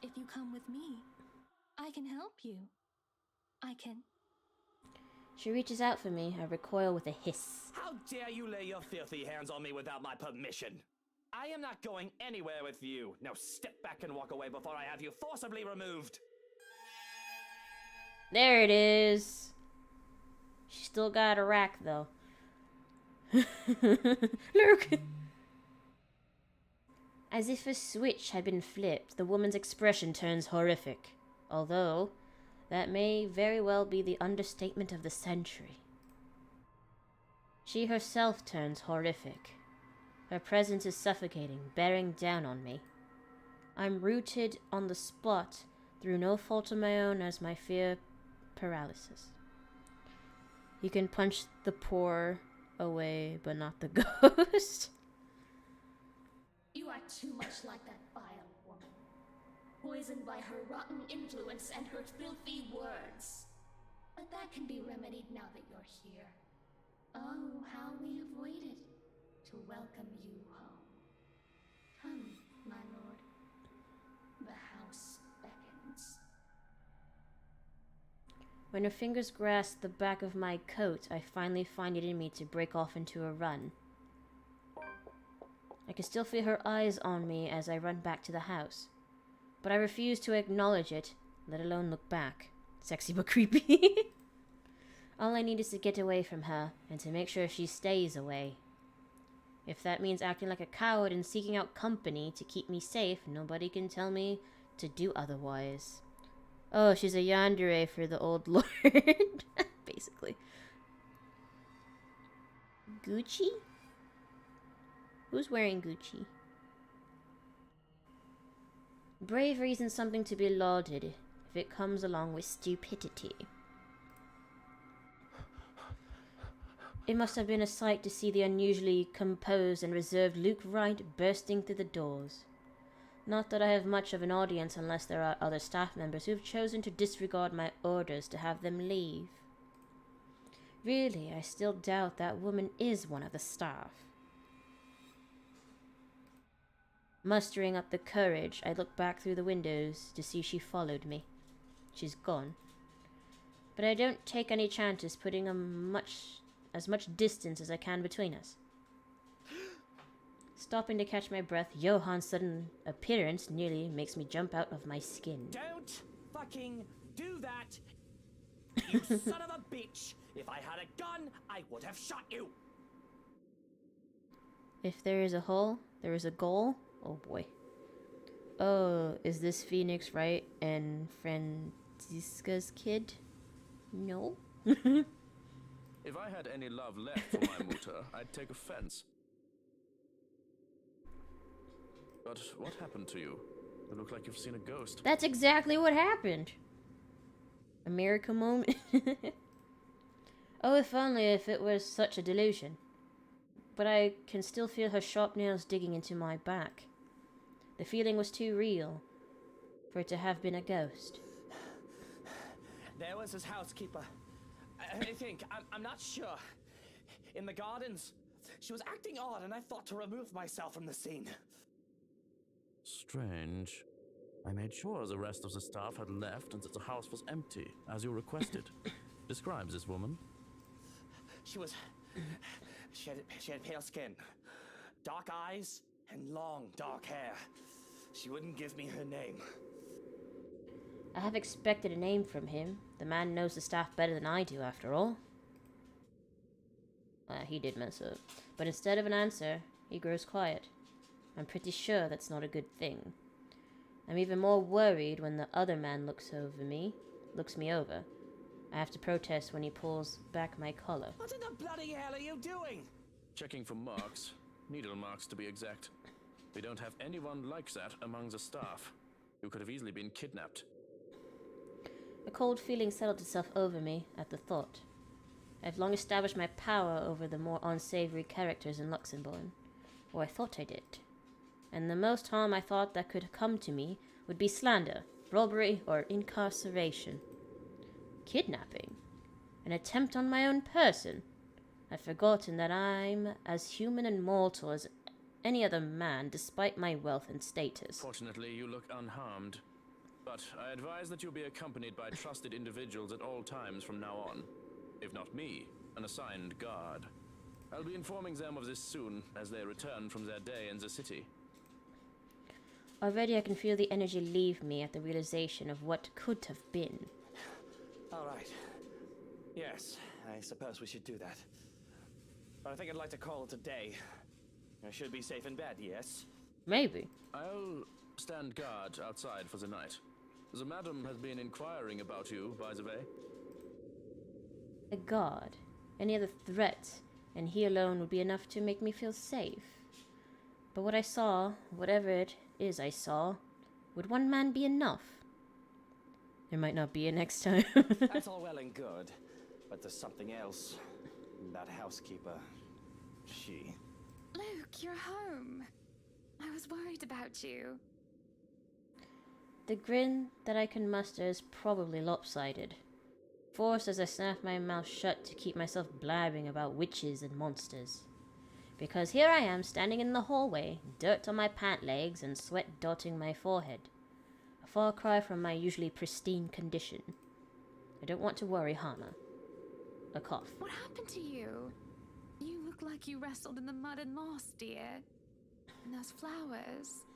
if you come with me, I can help you. I can... She reaches out for me. I recoil with a hiss. How dare you lay your filthy hands on me without my permission? I am not going anywhere with you. Now step back and walk away before I have you forcibly removed. There it is. She still got a rack, though. Look! As if a switch had been flipped, the woman's expression turns horrific. Although, that may very well be the understatement of the century. She herself turns horrific. Her presence is suffocating, bearing down on me. I'm rooted on the spot through no fault of my own as my fear paralysis. You can punch the poor away, but not the ghost. You are too much like that vile woman, poisoned by her rotten influence and her filthy words. But that can be remedied now that you're here. Oh, how we have waited to welcome you home. Come, my lord. The house beckons. When her fingers grasp the back of my coat, I finally find it in me to break off into a run. I can still feel her eyes on me as I run back to the house. But I refuse to acknowledge it, let alone look back. Sexy but creepy. All I need is to get away from her, and to make sure she stays away. If that means acting like a coward and seeking out company to keep me safe, nobody can tell me to do otherwise. Oh, she's a yandere for the old lord. Basically. Gucci? Who's wearing Gucci? Bravery isn't something to be lauded if it comes along with stupidity. It must have been a sight to see the unusually composed and reserved Luke Wright bursting through the doors. Not that I have much of an audience unless there are other staff members who have chosen to disregard my orders to have them leave. Really, I still doubt that woman is one of the staff. Mustering up the courage, I look back through the windows to see she followed me. She's gone. But I don't take any chances putting as much distance as I can between us. Stopping to catch my breath, Johan's sudden appearance nearly makes me jump out of my skin. Don't fucking do that! You son of a bitch! If I had a gun, I would have shot you! If there is a hole, there is a goal. Oh boy. Oh, is this Phoenix Wright and Franziska's kid? No. If I had any love left for my mutter, I'd take offense. But what happened to you? You look like you've seen a ghost. That's exactly what happened. America moment. Oh, if only if it was such a delusion. But I can still feel her sharp nails digging into my back. The feeling was too real for it to have been a ghost. There was his housekeeper. I think, I'm not sure. In the gardens, she was acting odd, and I thought to remove myself from the scene. Strange. I made sure the rest of the staff had left and that the house was empty, as you requested. Describe this woman. She had pale skin, dark eyes, and long, dark hair. She wouldn't give me her name. I have expected a name from him. The man knows the staff better than I do, after all. He did mess up. But instead of an answer, he grows quiet. I'm pretty sure that's not a good thing. I'm even more worried when the other man looks me over. I have to protest when he pulls back my collar. What in the bloody hell are you doing? Checking for marks. Needle marks, to be exact. We don't have anyone like that among the staff. You could have easily been kidnapped. A cold feeling settled itself over me at the thought. I've long established my power over the more unsavory characters in Luxembourg. Or I thought I did. And the most harm I thought that could come to me would be slander, robbery, or incarceration. Kidnapping? An attempt on my own person? I've forgotten that I'm as human and mortal as any other man, despite my wealth and status. Fortunately, you look unharmed. But I advise that you be accompanied by trusted individuals at all times from now on. If not me, an assigned guard. I'll be informing them of this soon, as they return from their day in the city. Already I can feel the energy leave me at the realization of what could have been. All right. Yes, I suppose we should do that. But I think I'd like to call it a day. I should be safe in bed, yes? Maybe. I'll stand guard outside for the night. The madam has been inquiring about you, by the way. A guard. Any other threat, and he alone would be enough to make me feel safe. But what I saw, whatever it is I saw, would one man be enough? There might not be a next time. That's all well and good, but there's something else. That housekeeper, she... Luke, you're home. I was worried about you. The grin that I can muster is probably lopsided. Forced as I snap my mouth shut to keep myself blabbing about witches and monsters. Because here I am standing in the hallway, dirt on my pant legs and sweat dotting my forehead. A far cry from my usually pristine condition. I don't want to worry Hana. A cough. What happened to you? You look like you wrestled in the mud and moss, dear. And those flowers.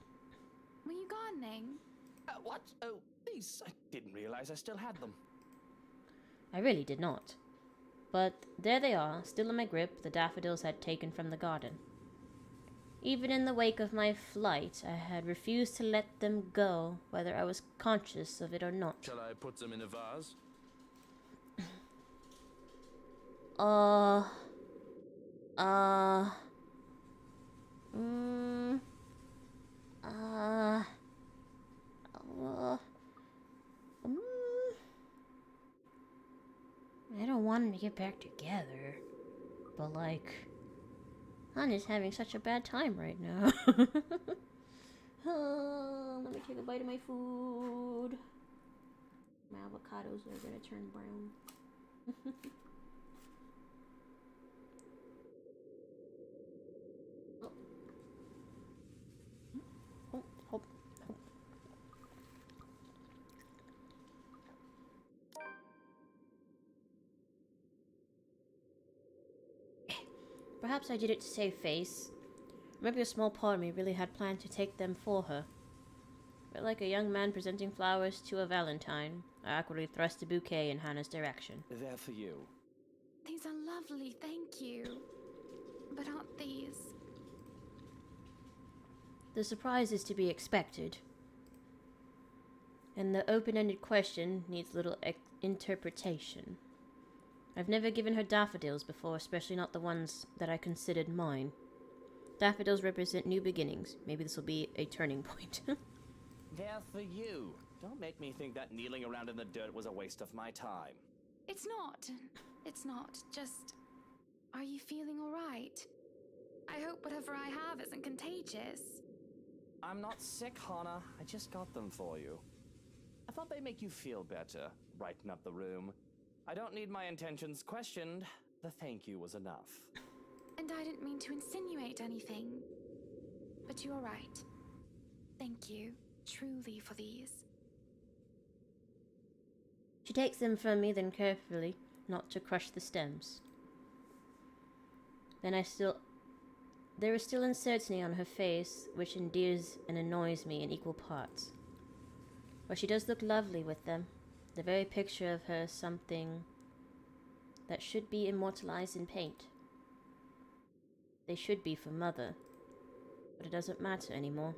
Were you gardening? What? Oh, these. I didn't realize I still had them. I really did not. But there they are, still in my grip, the daffodils had taken from the garden. Even in the wake of my flight, I had refused to let them go, whether I was conscious of it or not. Shall I put them in a vase? I don't want them to get back together. But like, Hana's having such a bad time right now. Let me take a bite of my food. My avocados are gonna turn brown. Oh. Perhaps I did it to save face. Maybe a small part of me really had planned to take them for her. But like a young man presenting flowers to a valentine, I awkwardly thrust a bouquet in Hannah's direction. They're for you. These are lovely, thank you. But aren't these... The surprise is to be expected. And the open-ended question needs little interpretation. I've never given her daffodils before, especially not the ones that I considered mine. Daffodils represent new beginnings. Maybe this will be a turning point. They're for you. Don't make me think that kneeling around in the dirt was a waste of my time. It's not. It's not. Just... Are you feeling alright? I hope whatever I have isn't contagious. I'm not sick, Hana. I just got them for you. I thought they'd make you feel better. brighten up the room. I don't need my intentions questioned. The thank you was enough. And I didn't mean to insinuate anything. But you're right. Thank you, truly, for these. She takes them from me, then carefully, not to crush the stems. There is still uncertainty on her face, which endears and annoys me in equal parts. But she does look lovely with them. The very picture of her is something that should be immortalized in paint. They should be for Mother, but it doesn't matter anymore.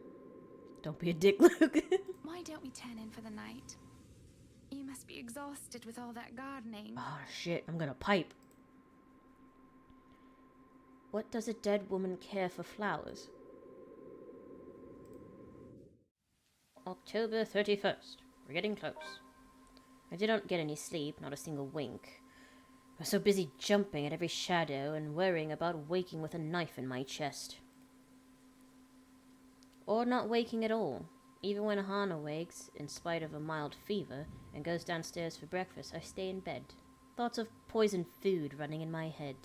Don't be a dick, Luke. Why don't we turn in for the night? You must be exhausted with all that gardening. Oh shit, I'm gonna pipe. What does a dead woman care for flowers? October 31st. We're getting close. I didn't get any sleep, not a single wink. I was so busy jumping at every shadow and worrying about waking with a knife in my chest. Or not waking at all. Even when Hana wakes, in spite of a mild fever, and goes downstairs for breakfast, I stay in bed. Thoughts of poisoned food running in my head.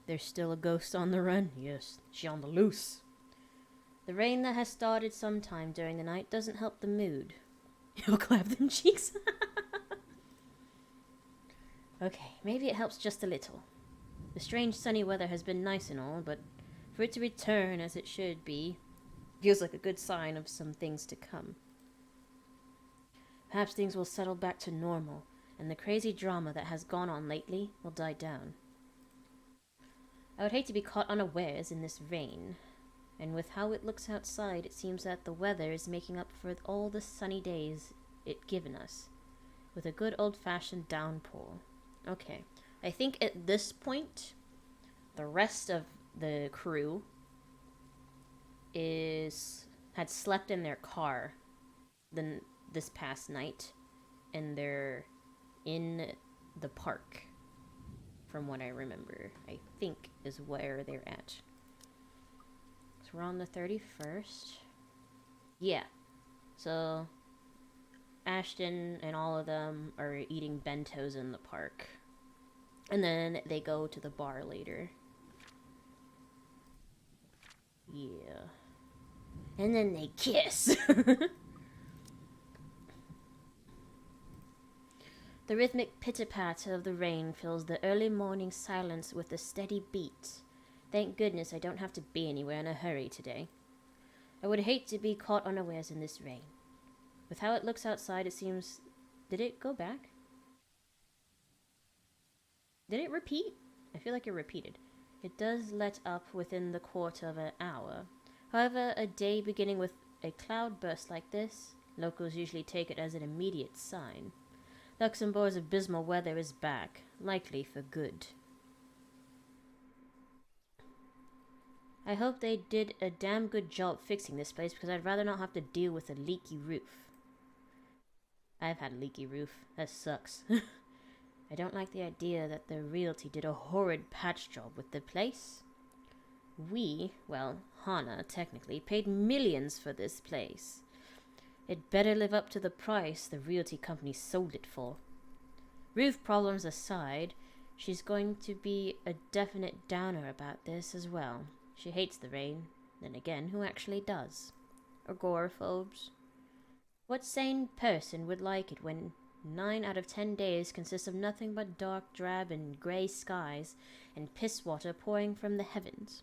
There's still a ghost on the run? Yes, she on the loose. The rain that has started sometime during the night doesn't help the mood. You'll clap them cheeks. Okay, maybe it helps just a little. The strange sunny weather has been nice and all, but for it to return as it should be feels like a good sign of some things to come. Perhaps things will settle back to normal, and the crazy drama that has gone on lately will die down. I would hate to be caught unawares in this rain, and with how it looks outside, it seems that the weather is making up for all the sunny days it given us, with a good old-fashioned downpour. Okay, I think at this point, the rest of the crew had slept in their car this past night, and they're in the park, from what I remember. I think is where they're at. So we're on the 31st. Yeah. So Ashton and all of them are eating bentos in the park. And then they go to the bar later. Yeah. And then they kiss. The rhythmic pitter-patter of the rain fills the early morning silence with a steady beat. Thank goodness I don't have to be anywhere in a hurry today. I would hate to be caught unawares in this rain. With how it looks outside, it seems... Did it go back? Did it repeat? I feel like it repeated. It does let up within the quarter of an hour. However, a day beginning with a cloud burst like this, locals usually take it as an immediate sign. Luxembourg's abysmal weather is back, likely for good. I hope they did a damn good job fixing this place, because I'd rather not have to deal with a leaky roof. I've had a leaky roof. That sucks. I don't like the idea that the realty did a horrid patch job with the place. We, well, Hana, technically, paid millions for this place. It better live up to the price the realty company sold it for. Roof problems aside, she's going to be a definite downer about this as well. She hates the rain. Then again, who actually does? Agoraphobes? What sane person would like it when 9 out of 10 days consist of nothing but dark, drab, and grey skies and piss water pouring from the heavens?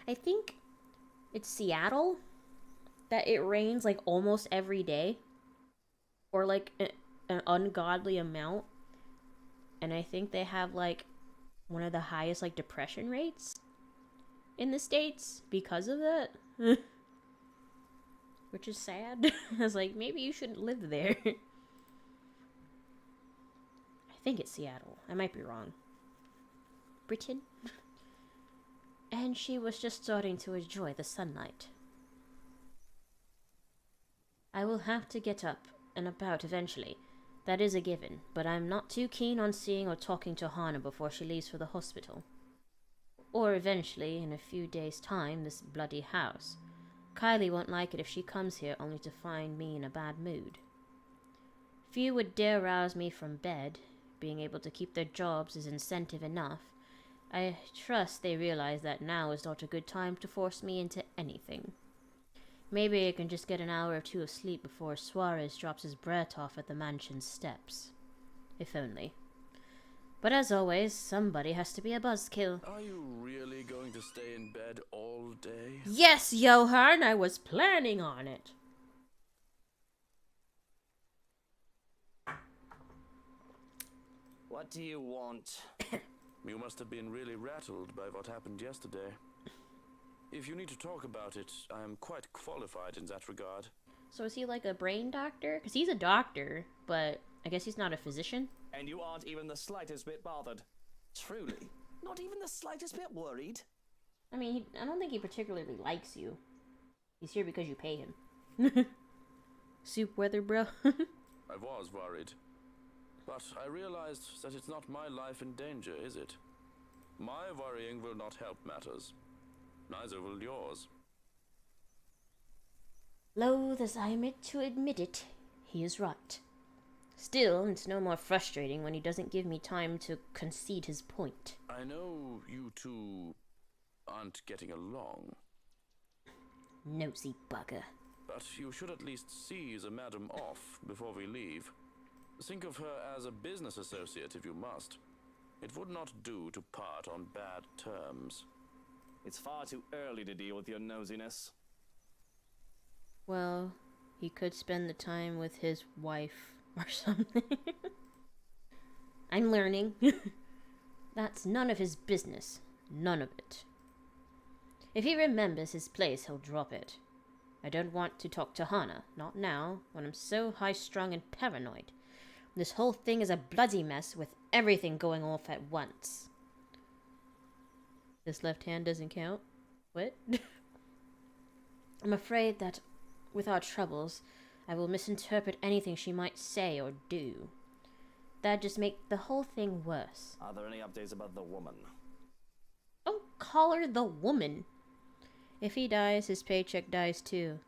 I think it's Seattle that it rains like almost every day, or like an ungodly amount, and I think they have like one of the highest like depression rates in the States because of it. Which is sad. I was like, maybe you shouldn't live there. I think it's Seattle. I might be wrong. Britain? And she was just starting to enjoy the sunlight. I will have to get up and about eventually. That is a given, but I'm not too keen on seeing or talking to Hana before she leaves for the hospital. Or eventually, in a few days' time, this bloody house. Kylie won't like it if she comes here only to find me in a bad mood. Few would dare rouse me from bed. Being able to keep their jobs is incentive enough. I trust they realize that now is not a good time to force me into anything. Maybe I can just get an hour or two of sleep before Suarez drops his brat off at the mansion's steps. If only. But as always, somebody has to be a buzzkill. Are you really going to stay in bed all day? Yes, Johan, I was planning on it. What do you want? You must have been really rattled by what happened yesterday. If you need to talk about it, I am quite qualified in that regard. So is he like a brain doctor? Because he's a doctor, but I guess he's not a physician. And you aren't even the slightest bit bothered. Truly, not even the slightest bit worried? I mean, I don't think he particularly likes you. He's here because you pay him. Soup weather, bro. I was worried. But I realized that it's not my life in danger, is it? My worrying will not help matters. Neither will yours. Loath as I am to admit it, he is right. Still, it's no more frustrating when he doesn't give me time to concede his point. I know you two aren't getting along. Nosy bugger. But you should at least see the madam off before we leave. Think of her as a business associate if you must. It would not do to part on bad terms. It's far too early to deal with your nosiness. Well, he could spend the time with his wife or something. I'm learning. That's none of his business. None of it. If he remembers his place, he'll drop it. I don't want to talk to Hana. Not now, when I'm so high-strung and paranoid. This whole thing is a bloody mess with everything going off at once. This left hand doesn't count? What? I'm afraid that with our troubles, I will misinterpret anything she might say or do. That'd just make the whole thing worse. Are there any updates about the woman? Don't call her the woman. If he dies, his paycheck dies too.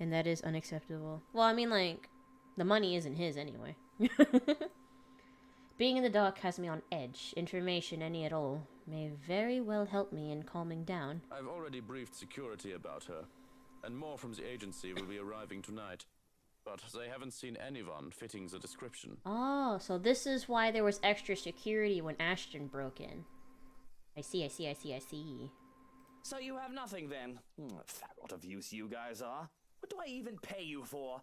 And that is unacceptable. Well, I mean, like, the money isn't his anyway. Being in the dark has me on edge. Information, any at all, may very well help me in calming down. I've already briefed security about her, and more from the agency will be arriving tonight. But they haven't seen anyone fitting the description. Oh, so this is why there was extra security when Ashton broke in. I see. So you have nothing then? Fat lot of use you guys are. What do I even pay you for?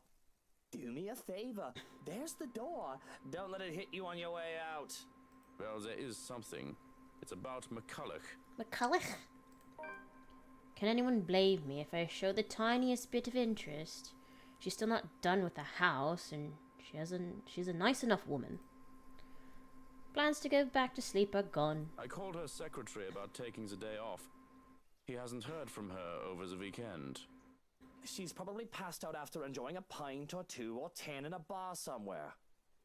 Do me a favor. There's the door. Don't let it hit you on your way out. Well, there is something. It's about McCulloch. McCulloch? Can anyone blame me if I show the tiniest bit of interest? She's still not done with the house, and she's a nice enough woman. Plans to go back to sleep are gone. I called her secretary about taking the day off. He hasn't heard from her over the weekend. She's probably passed out after enjoying a pint or two or 10 in a bar somewhere.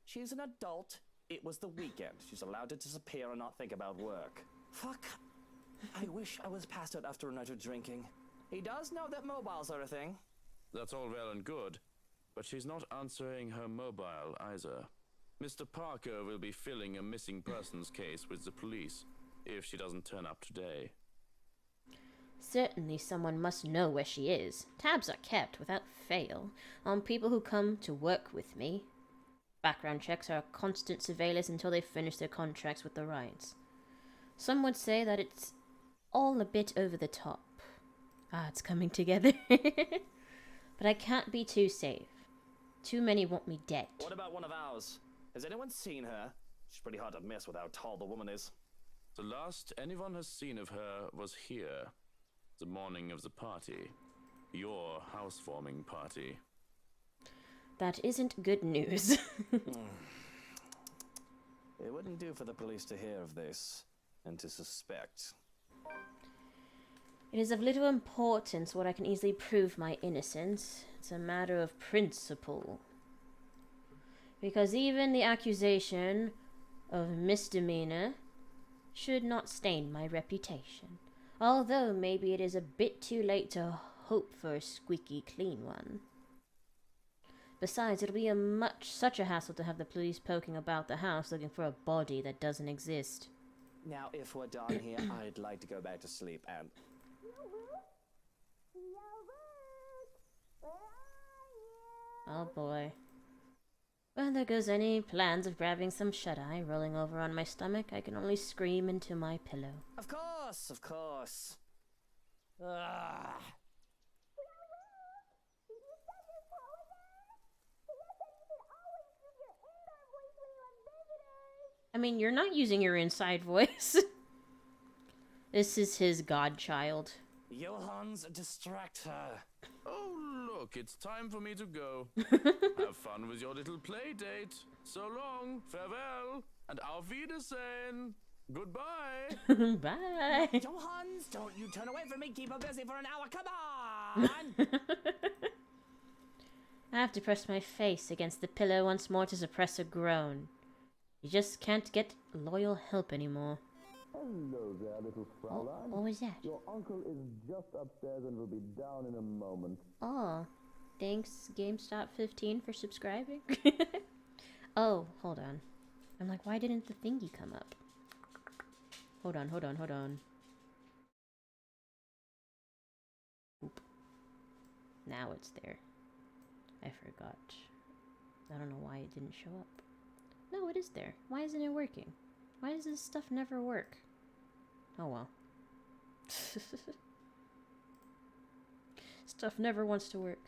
She's an adult. It was the weekend. She's allowed to disappear and not think about work. Fuck. I wish I was passed out after a night of drinking. He does know that mobiles are a thing. That's all well and good, but she's not answering her mobile either. Mr. Parker will be filling a missing persons case with the police if she doesn't turn up today. Certainly someone must know where she is. Tabs are kept, without fail, on people who come to work with me. Background checks are a constant surveillance until they finish their contracts with the Ryans. Some would say that it's all a bit over the top. It's coming together. But I can't be too safe. Too many want me dead. What about one of ours? Has anyone seen her? She's pretty hard to miss with how tall the woman is. The last anyone has seen of her was here, the morning of the party. Your housewarming party. That isn't good news. It wouldn't do for the police to hear of this, and to suspect. It is of little importance what I can easily prove my innocence. It's a matter of principle. Because even the accusation of misdemeanor should not stain my reputation. Although maybe it is a bit too late to hope for a squeaky clean one. Besides, it'll be such a hassle to have the police poking about the house looking for a body that doesn't exist. Now, if we're done here, I'd like to go back to sleep and... Oh boy. Well, there goes any plans of grabbing some shut-eye. Rolling over on my stomach, I can only scream into my pillow. Of course, of course. Ugh. I mean, you're not using your inside voice. This is his godchild. Johans, distract her. Oh, look, it's time for me to go. Have fun with your little play date. So long, farewell, and auf Wiedersehen. Goodbye. Bye. Johans, don't you turn away from me. Keep her busy for an hour. Come on. I have to press my face against the pillow once more to suppress a groan. You just can't get loyal help anymore. Hello there, little Fraulein. What was that? Your uncle is just upstairs and will be down in a moment. Oh, thanks GameStop 15 for subscribing. Oh, hold on. I'm like, why didn't the thingy come up? Hold on. Oop. Now it's there. I forgot. I don't know why it didn't show up. No, it is there. Why isn't it working? Why does this stuff never work? Oh well. Stuff never wants to work.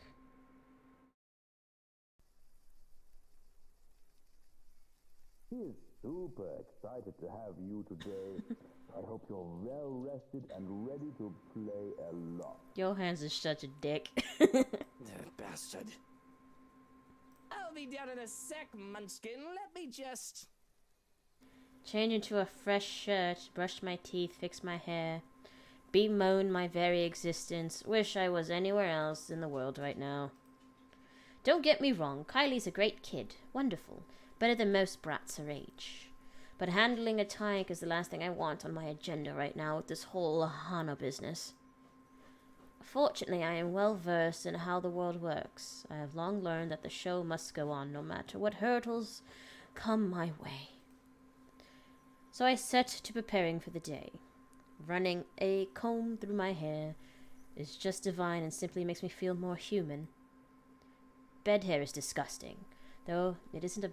He is super excited to have you today. I hope you're well rested and ready to play a lot. Johans is such a dick. That bastard. I'll be down in a sec, Munchkin. Let me just... Change into a fresh shirt, brush my teeth, fix my hair, bemoan my very existence, wish I was anywhere else in the world right now. Don't get me wrong, Kylie's a great kid, wonderful, better than most brats her age. But handling a tyke is the last thing I want on my agenda right now with this whole Hana business. Fortunately, I am well versed in how the world works. I have long learned that the show must go on no matter what hurdles come my way. So I set to preparing for the day. Running a comb through my hair is just divine and simply makes me feel more human. Bed hair is disgusting, though it isn't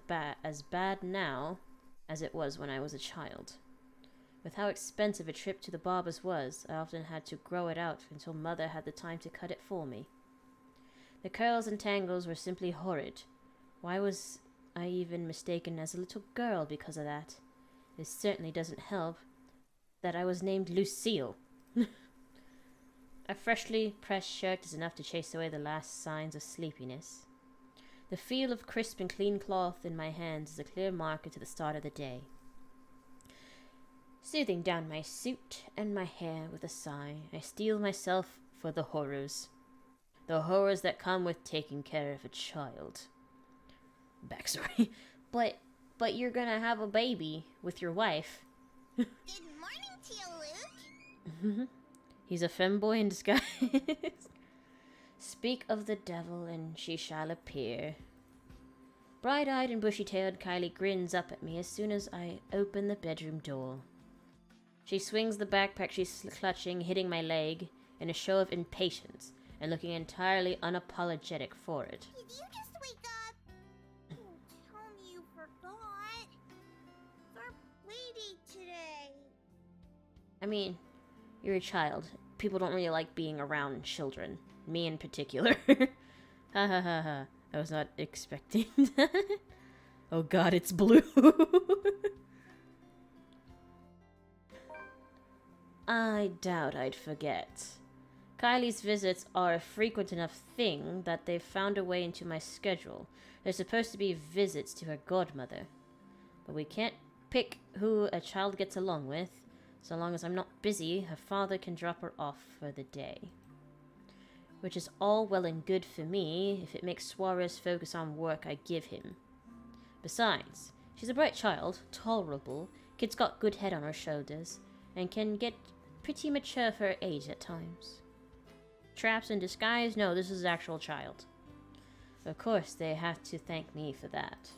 as bad now as it was when I was a child. With how expensive a trip to the barber's was, I often had to grow it out until Mother had the time to cut it for me. The curls and tangles were simply horrid. Why was I even mistaken as a little girl because of that? It certainly doesn't help that I was named Lucille. A freshly pressed shirt is enough to chase away the last signs of sleepiness. The feel of crisp and clean cloth in my hands is a clear marker to the start of the day. Soothing down my suit and my hair with a sigh, I steel myself for the horrors. The horrors that come with taking care of a child. Backstory. But you're gonna have a baby with your wife. Good morning to you, Luke. He's a femboy in disguise. Speak of the devil and she shall appear. Bright-eyed and bushy-tailed, Kylie grins up at me as soon as I open the bedroom door. She swings the backpack she's clutching, hitting my leg, in a show of impatience, and looking entirely unapologetic for it. Did you just wake up? Tell me you forgot. It's our playdate today. I mean, you're a child. People don't really like being around children. Me in particular. Ha ha ha ha. I was not expecting that. Oh god, it's blue. I doubt I'd forget. Kylie's visits are a frequent enough thing that they've found a way into my schedule. They're supposed to be visits to her godmother. But we can't pick who a child gets along with. So long as I'm not busy, her father can drop her off for the day. Which is all well and good for me if it makes Suarez focus on work I give him. Besides, she's a bright child, tolerable, kid's got good head on her shoulders, and can get pretty mature for her age at times. Traps in disguise? No, this is an actual child. Of course, they have to thank me for that.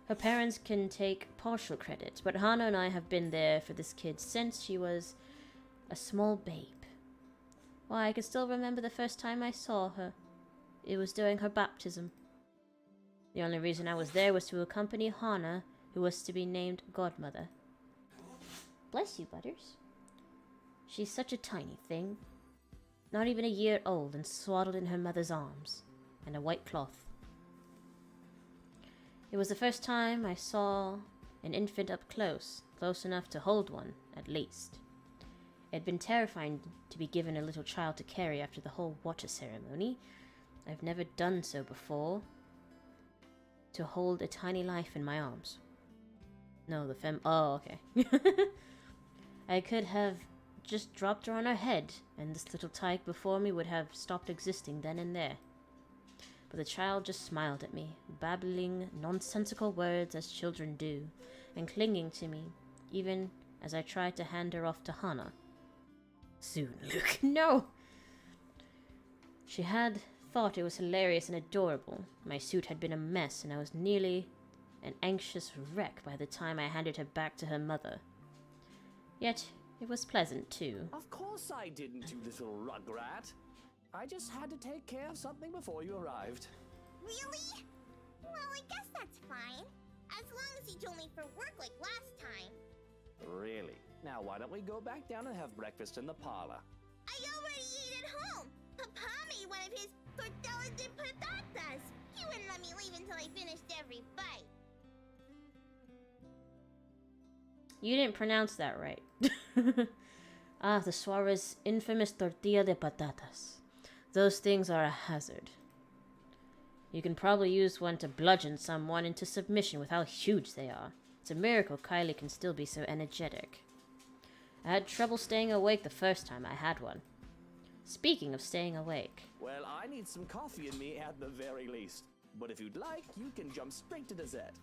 Her parents can take partial credit, but Hana and I have been there for this kid since she was a small babe. Why, I can still remember the first time I saw her. It was during her baptism. The only reason I was there was to accompany Hana, who was to be named godmother. Bless you, Butters. She's such a tiny thing. Not even a year old and swaddled in her mother's arms, and a white cloth. It was the first time I saw an infant up close enough to hold one, at least. It had been terrifying to be given a little child to carry after the whole water ceremony. I've never done so before. To hold a tiny life in my arms. No, oh, okay. I could have just dropped her on her head, and this little tyke before me would have stopped existing then and there. But the child just smiled at me, babbling nonsensical words as children do, and clinging to me, even as I tried to hand her off to Hana. Soon, Luke, no! She had thought it was hilarious and adorable. My suit had been a mess, and I was nearly an anxious wreck by the time I handed her back to her mother. Yet, it was pleasant, too. Of course I didn't, you little rugrat. I just had to take care of something before you arrived. Really? Well, I guess that's fine. As long as he told me for work like last time. Really? Now why don't we go back down and have breakfast in the parlor? I already ate at home. Papa made one of his tortillas de patatas. He wouldn't let me leave until I finished every bite. You didn't pronounce that right. The Suarez infamous tortilla de patatas. Those things are a hazard. You can probably use one to bludgeon someone into submission with how huge they are. It's a miracle Kylie can still be so energetic. I had trouble staying awake the first time I had one. Speaking of staying awake. Well, I need some coffee in me at the very least. But if you'd like, you can jump straight to dessert.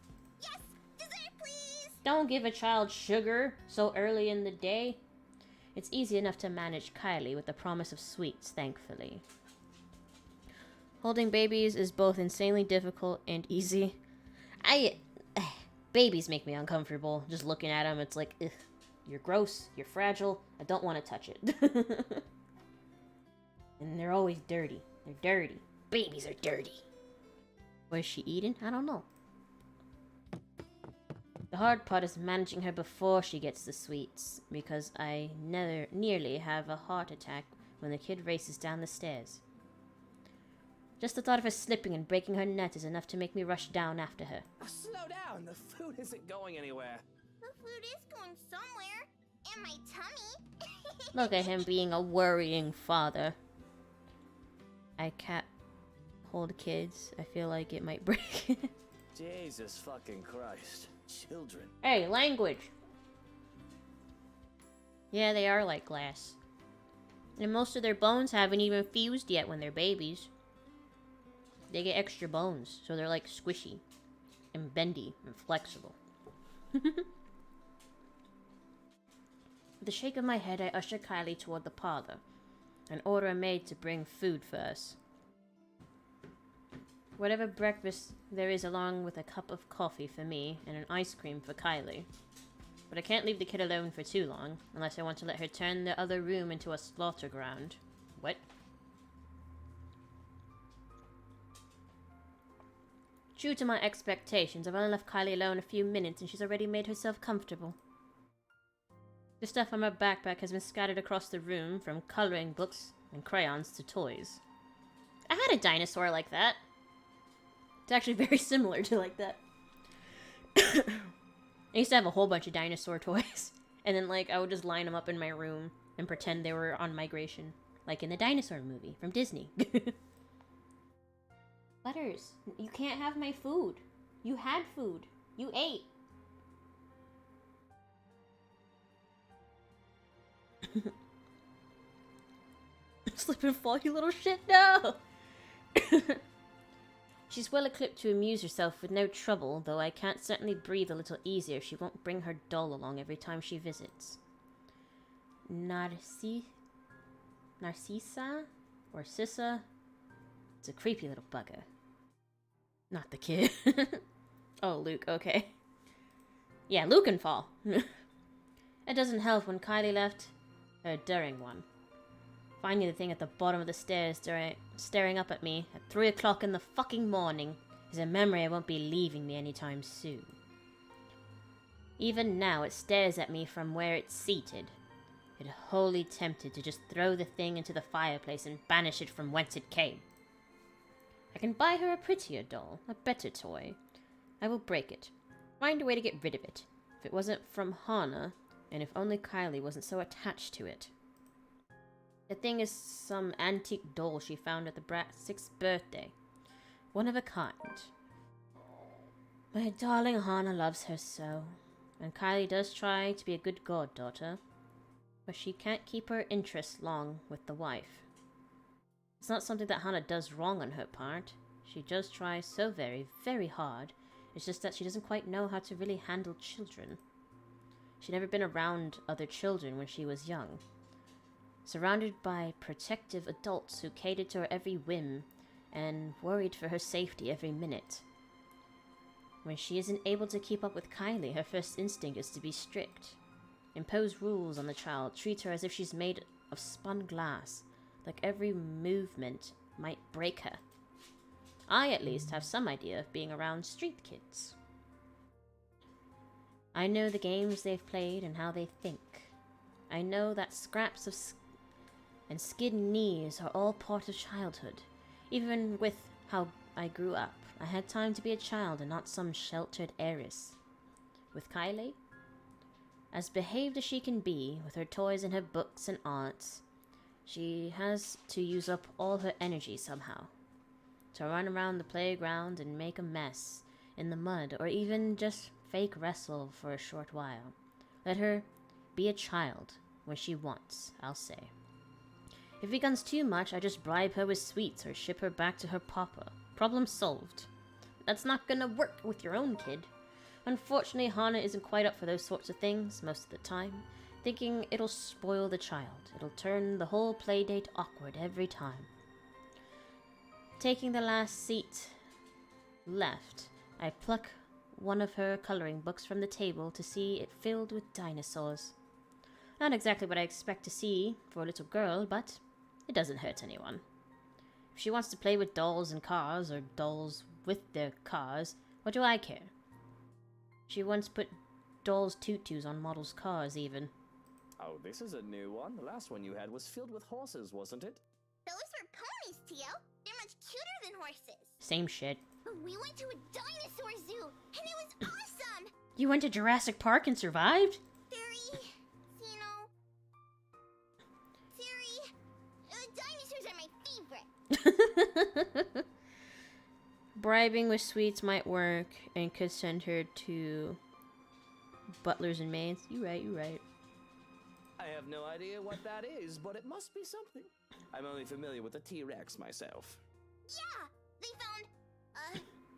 Yes! Dessert, please! Don't give a child sugar so early in the day. It's easy enough to manage Kylie with the promise of sweets, thankfully. Holding babies is both insanely difficult and easy. Babies make me uncomfortable. Just looking at them, it's like, ugh, you're gross, you're fragile, I don't want to touch it. And they're always dirty. They're dirty. Babies are dirty. What is she eating? I don't know. The hard part is managing her before she gets the sweets, because I nearly have a heart attack when the kid races down the stairs. Just the thought of her slipping and breaking her nut is enough to make me rush down after her. Slow down, the food isn't going anywhere. The food is going somewhere. In my tummy. Look at him being a worrying father. I can't hold kids. I feel like it might break. Jesus fucking Christ. Children. Hey, language! Yeah, they are like glass. And most of their bones haven't even fused yet when they're babies. They get extra bones, so they're like squishy and bendy and flexible. With a shake of my head, I usher Kylie toward the parlor and order a maid to bring food for us. Whatever breakfast there is, along with a cup of coffee for me and an ice cream for Kylie. But I can't leave the kid alone for too long, unless I want to let her turn the other room into a slaughter ground. What? True to my expectations, I've only left Kylie alone a few minutes and she's already made herself comfortable. The stuff on my backpack has been scattered across the room, from coloring books and crayons to toys. I had a dinosaur like that. It's actually very similar to like that. I used to have a whole bunch of dinosaur toys. And then, like, I would just line them up in my room and pretend they were on migration. Like in the dinosaur movie from Disney. Butters, you can't have my food. You had food. You ate. Slip and fall, you little shit, no! She's well equipped to amuse herself with no trouble, though I can't certainly breathe a little easier if she won't bring her doll along every time she visits. Narcissa? Or Sissa? It's a creepy little bugger. Not the kid. Oh, Luke, okay. Yeah, Luke can fall. It doesn't help when Kylie left her during one. Finding the thing at the bottom of the stairs staring up at me at 3 o'clock in the fucking morning is a memory I won't be leaving me anytime soon. Even now, it stares at me from where it's seated. It wholly tempted to just throw the thing into the fireplace and banish it from whence it came. I can buy her a prettier doll, a better toy. I will break it. Find a way to get rid of it. If it wasn't from Hana, and if only Kylie wasn't so attached to it. The thing is some antique doll she found at the brat's 6th birthday. One of a kind. My darling Hana loves her so, and Kylie does try to be a good goddaughter, but she can't keep her interest long with the wife. It's not something that Hana does wrong on her part. She does try so very, very hard. It's just that she doesn't quite know how to really handle children. She'd never been around other children when she was young. Surrounded by protective adults who catered to her every whim and worried for her safety every minute. When she isn't able to keep up with Kylie, her first instinct is to be strict. Impose rules on the child, treat her as if she's made of spun glass, like every movement might break her. I, at least, have some idea of being around street kids. I know the games they've played and how they think. I know that scraps of and skinned knees are all part of childhood. Even with how I grew up, I had time to be a child and not some sheltered heiress. With Kylie, as behaved as she can be, with her toys and her books and arts, she has to use up all her energy somehow. To run around the playground and make a mess in the mud, or even just fake wrestle for a short while. Let her be a child when she wants, I'll say. If it becomes too much, I just bribe her with sweets or ship her back to her papa. Problem solved. That's not gonna work with your own kid. Unfortunately, Hana isn't quite up for those sorts of things most of the time, thinking it'll spoil the child. It'll turn the whole playdate awkward every time. Taking the last seat left, I pluck one of her coloring books from the table to see it filled with dinosaurs. Not exactly what I expect to see for a little girl, but it doesn't hurt anyone. If she wants to play with dolls and cars, or dolls with their cars, what do I care? She once put dolls' tutus on models' cars, even. Oh, this is a new one. The last one you had was filled with horses, wasn't it? Those were ponies, Tio. They're much cuter than horses. Same shit. But we went to a dinosaur zoo, and it was awesome! You went to Jurassic Park and survived? Very, Siri, dinosaurs are my favorite. Bribing with sweets might work and could send her to butlers and maids. You right. I have no idea what that is, but it must be something. I'm only familiar with the T-Rex myself. Yeah, they found,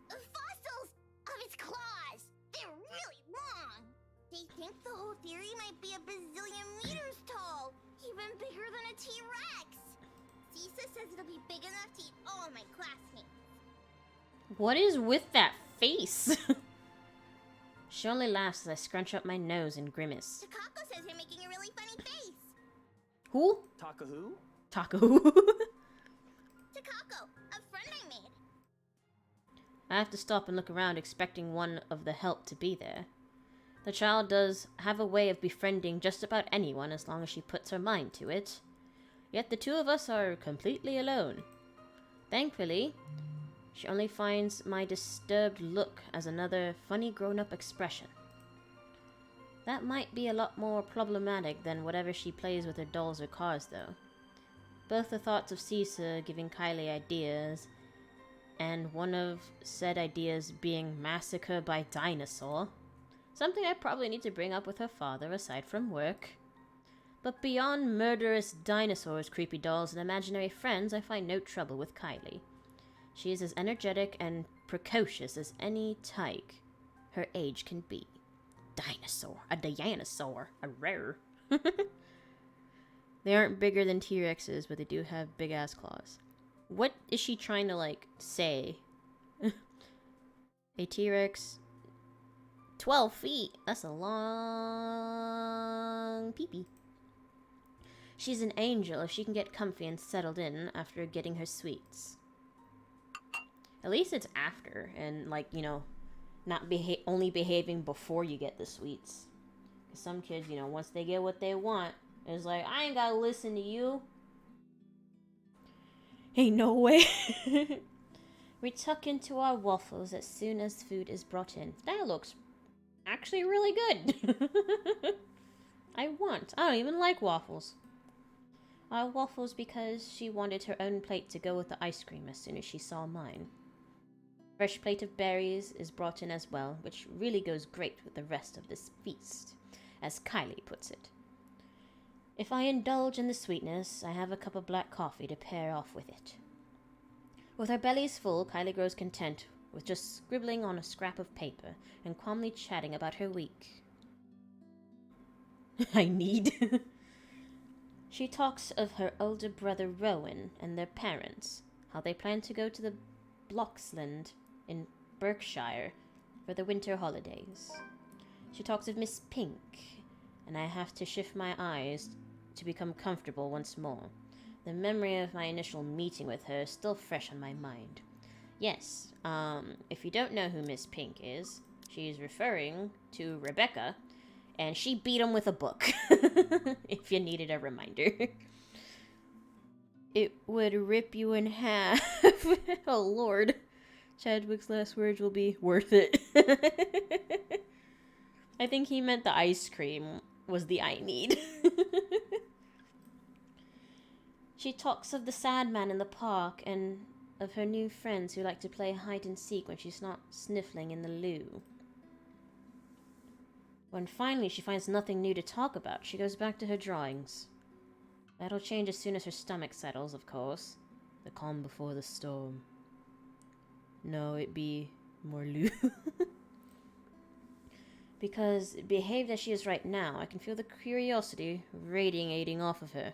fossils of its claws. They're really long. They think the whole theory might be a bazillion meters tall, even bigger than a T-Rex. Cisa says it'll be big enough to eat all my classmates. What is with that face? She only laughs as I scrunch up my nose and grimace. Takako says you're making a really funny face. Who? Taka who? Taco. Takako, a friend I made. I have to stop and look around, expecting one of the help to be there. The child does have a way of befriending just about anyone as long as she puts her mind to it. Yet the two of us are completely alone. Thankfully, she only finds my disturbed look as another funny grown-up expression. That might be a lot more problematic than whatever she plays with her dolls or cars, though. Both the thoughts of Cisa giving Kylie ideas, and one of said ideas being massacre by dinosaur, something I probably need to bring up with her father aside from work. But beyond murderous dinosaurs, creepy dolls, and imaginary friends, I find no trouble with Kylie. She is as energetic and precocious as any tyke her age can be. Dinosaur. A dinosaur. A rare. They aren't bigger than T-Rexes, but they do have big-ass claws. What is she trying to, say? A T-Rex. 12 feet. That's a long peepee. She's an angel if she can get comfy and settled in after getting her sweets. At least it's after, and like, you know, not only behaving before you get the sweets. 'Cause some kids, you know, once they get what they want, it's like, I ain't gotta listen to you. Ain't no way. We tuck into our waffles as soon as food is brought in. That looks actually really good. I don't even like waffles. Our waffles because she wanted her own plate to go with the ice cream as soon as she saw mine. Fresh plate of berries is brought in as well, which really goes great with the rest of this feast, as Kylie puts it. If I indulge in the sweetness, I have a cup of black coffee to pair off with it. With her bellies full, Kylie grows content with just scribbling on a scrap of paper and calmly chatting about her week. I need. She talks of her older brother Rowan and their parents, how they plan to go to the Bloxland in Berkshire for the winter holidays. She talks of Miss Pink, and I have to shift my eyes to become comfortable once more. The memory of my initial meeting with her is still fresh on my mind. Yes, if you don't know who Miss Pink is, she's referring to Rebecca, and she beat him with a book, if you needed a reminder. It would rip you in half. Oh, Lord. Chadwick's last words will be worth it. I think he meant the ice cream was the I need. She talks of the sad man in the park and of her new friends who like to play hide and seek when she's not sniffling in the loo. When finally she finds nothing new to talk about, she goes back to her drawings. That'll change as soon as her stomach settles, of course. The calm before the storm. No, it be more loo. Because, behaved as she is right now, I can feel the curiosity radiating off of her.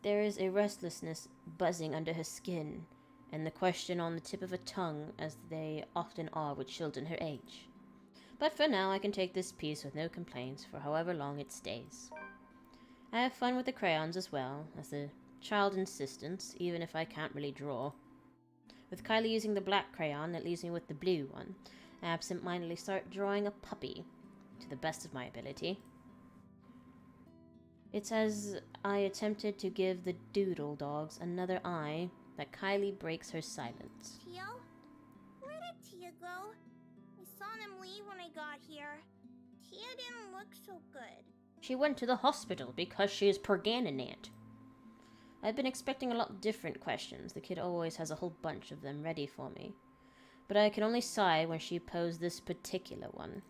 There is a restlessness buzzing under her skin, and the question on the tip of her tongue, as they often are with children her age. But for now, I can take this piece with no complaints for however long it stays. I have fun with the crayons as well, as the child insistence, even if I can't really draw. With Kylie using the black crayon, it leaves me with the blue one. I absent-mindedly start drawing a puppy, to the best of my ability. It's as I attempted to give the doodle dogs another eye that Kylie breaks her silence. Tio? Where did Tia go? I saw them leave when I got here. Tia didn't look so good. She went to the hospital because she is Pergananant. I've been expecting a lot different questions. The kid always has a whole bunch of them ready for me. But I can only sigh when she posed this particular one.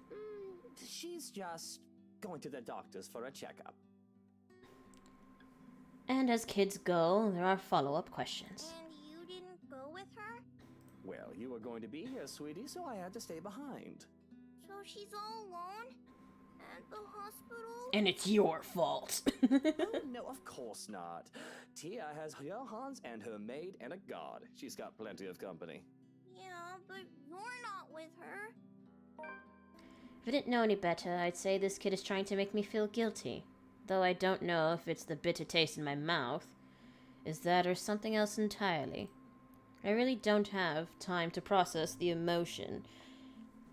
She's just going to the doctor's for a checkup. And as kids go, there are follow-up questions. And you didn't go with her? Well, you were going to be here, sweetie, so I had to stay behind. So she's all alone? At the hospital? And it's your fault. Oh, no, of course not. Tia has Johannes and her maid and a guard. She's got plenty of company. Yeah, but you're not with her. If I didn't know any better, I'd say this kid is trying to make me feel guilty. Though I don't know if it's the bitter taste in my mouth. Is that or something else entirely? I really don't have time to process the emotion.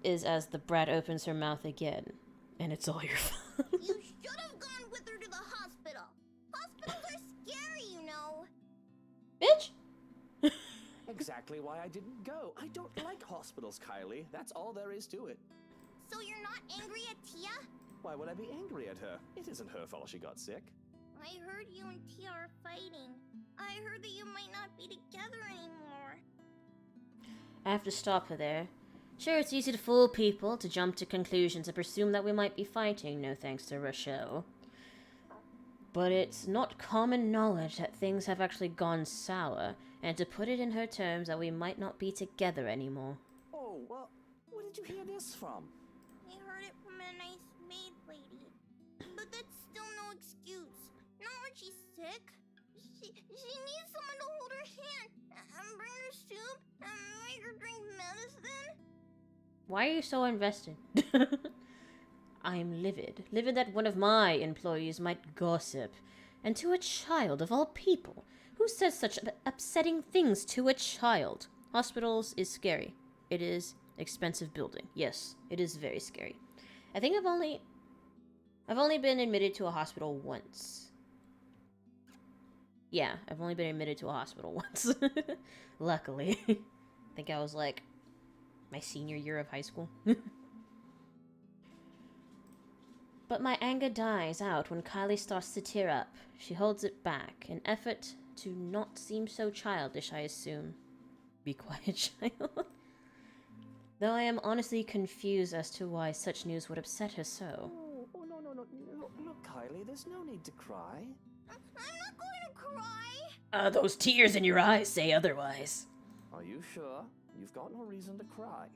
Is as the brat opens her mouth again. And it's all your fault. You should have gone with her to the hospital. Hospitals are scary, you know. Bitch! Exactly why I didn't go. I don't like hospitals, Kylie. That's all there is to it. So you're not angry at Tia? Why would I be angry at her? It isn't her fault she got sick. I heard you and Tia are fighting. I heard that you might not be together anymore. I have to stop her there. Sure, it's easy to fool people, to jump to conclusions and presume that we might be fighting, no thanks to Rochelle. But it's not common knowledge that things have actually gone sour, and to put it in her terms that we might not be together anymore. Oh, well, where did you hear this from? I heard it from a nice maid lady. But that's still no excuse. Not when she's sick. She needs someone to hold her hand and bring her soup make her drink medicine? Why are you so invested? I'm livid. Livid that one of my employees might gossip. And to a child of all people. Who says such upsetting things to a child? Hospitals is scary. It is expensive building. Yes, it is very scary. I think I've only been admitted to a hospital once. Yeah, I've only been admitted to a hospital once. Luckily. I think I was like my senior year of high school. But my anger dies out when Kylie starts to tear up. She holds it back, an effort to not seem so childish, I assume. Be quiet, child. Though I am honestly confused as to why such news would upset her so. Oh, no. Look, Kylie, there's no need to cry. I'm not going to cry. Those tears in your eyes say otherwise. Are you sure? You've got no reason to cry.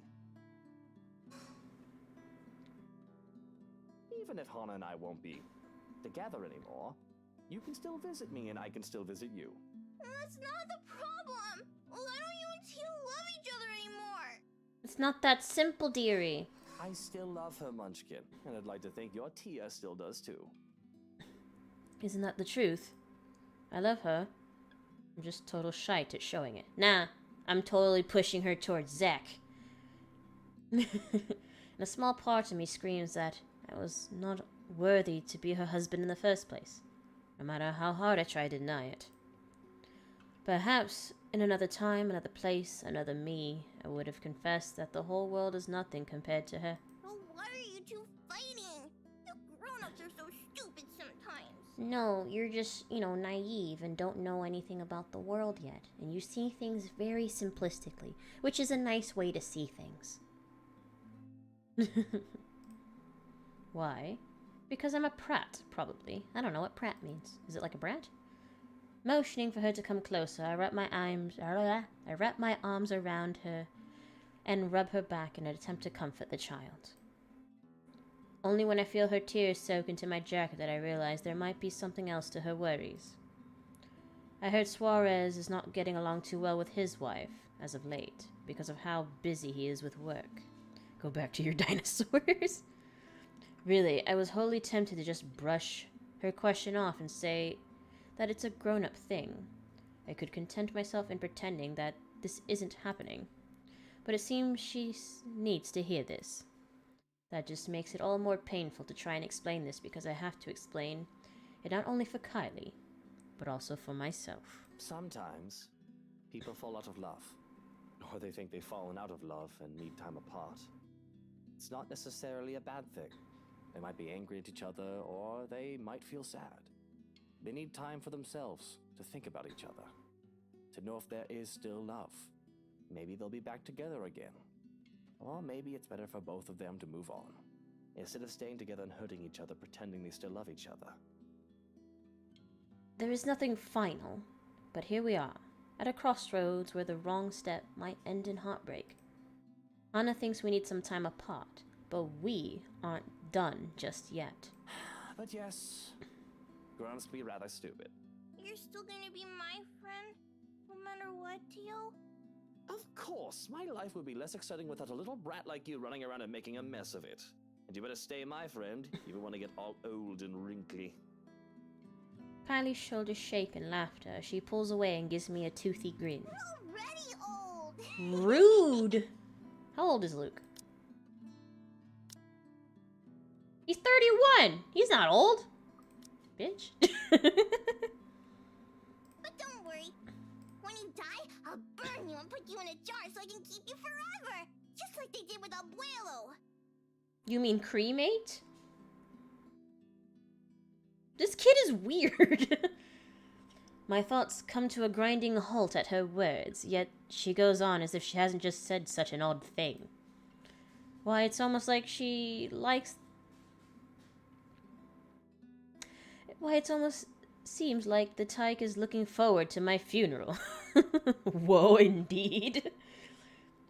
Even if Hana and I won't be together anymore, you can still visit me and I can still visit you. That's not the problem. Why don't you and Tia love each other anymore? It's not that simple, dearie. I still love her, Munchkin, and I'd like to think your Tia still does too. Isn't that the truth? I love her. I'm just total shite at showing it. Nah, I'm totally pushing her towards Zack. And a small part of me screams that I was not worthy to be her husband in the first place, no matter how hard I try to deny it. Perhaps in another time, another place, another me, I would have confessed that the whole world is nothing compared to her. Well, why are you two fighting? You grown-ups are so stupid sometimes. No, you're just, naive and don't know anything about the world yet, and you see things very simplistically, which is a nice way to see things. Why? Because I'm a prat, probably. I don't know what prat means. Is it like a brat? Motioning for her to come closer, I wrap my arms around her and rub her back in an attempt to comfort the child. Only when I feel her tears soak into my jacket that I realize there might be something else to her worries. I heard Suarez is not getting along too well with his wife, as of late, because of how busy he is with work. Go back to your dinosaurs. Really, I was wholly tempted to just brush her question off and say that it's a grown-up thing. I could content myself in pretending that this isn't happening. But it seems she needs to hear this. That just makes it all more painful to try and explain this because I have to explain it not only for Kylie, but also for myself. Sometimes, people fall out of love. Or they think they've fallen out of love and need time apart. It's not necessarily a bad thing. They might be angry at each other, or they might feel sad. They need time for themselves to think about each other, to know if there is still love. Maybe they'll be back together again. Or maybe it's better for both of them to move on, instead of staying together and hurting each other pretending they still love each other. There is nothing final, but here we are, at a crossroads where the wrong step might end in heartbreak. Anna thinks we need some time apart, but we aren't done just yet. But yes, grown-ups can be rather stupid. You're still gonna be my friend, no matter what, Teal? Of course, my life would be less exciting without a little brat like you running around and making a mess of it. And you better stay my friend, even when I get all old and wrinkly. Kylie's shoulders shake in laughter as she pulls away and gives me a toothy grin. You're already old. Rude! How old is Luke? He's 31! He's not old! Bitch. But don't worry. When you die, I'll burn you and put you in a jar so I can keep you forever. Just like they did with Abuelo. You mean cremate? This kid is weird. My thoughts come to a grinding halt at her words, yet she goes on as if she hasn't just said such an odd thing. Why, it's almost like she likes... Why, it almost seems like the tyke is looking forward to my funeral. Whoa, indeed.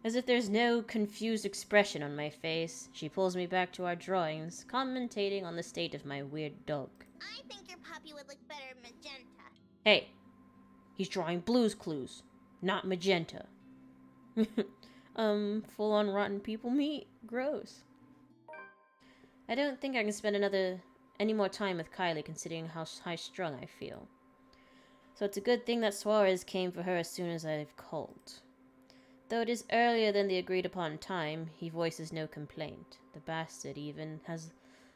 As if there's no confused expression on my face, she pulls me back to our drawings, commentating on the state of my weird dog. I think your puppy would look better magenta. Hey, he's drawing Blue's Clues, not magenta. Full on rotten people meat? Gross. I don't think I can spend any more time with Kylie considering how high strung I feel. So it's a good thing that Suarez came for her as soon as I've called. Though it is earlier than the agreed upon time, he voices no complaint. The bastard even has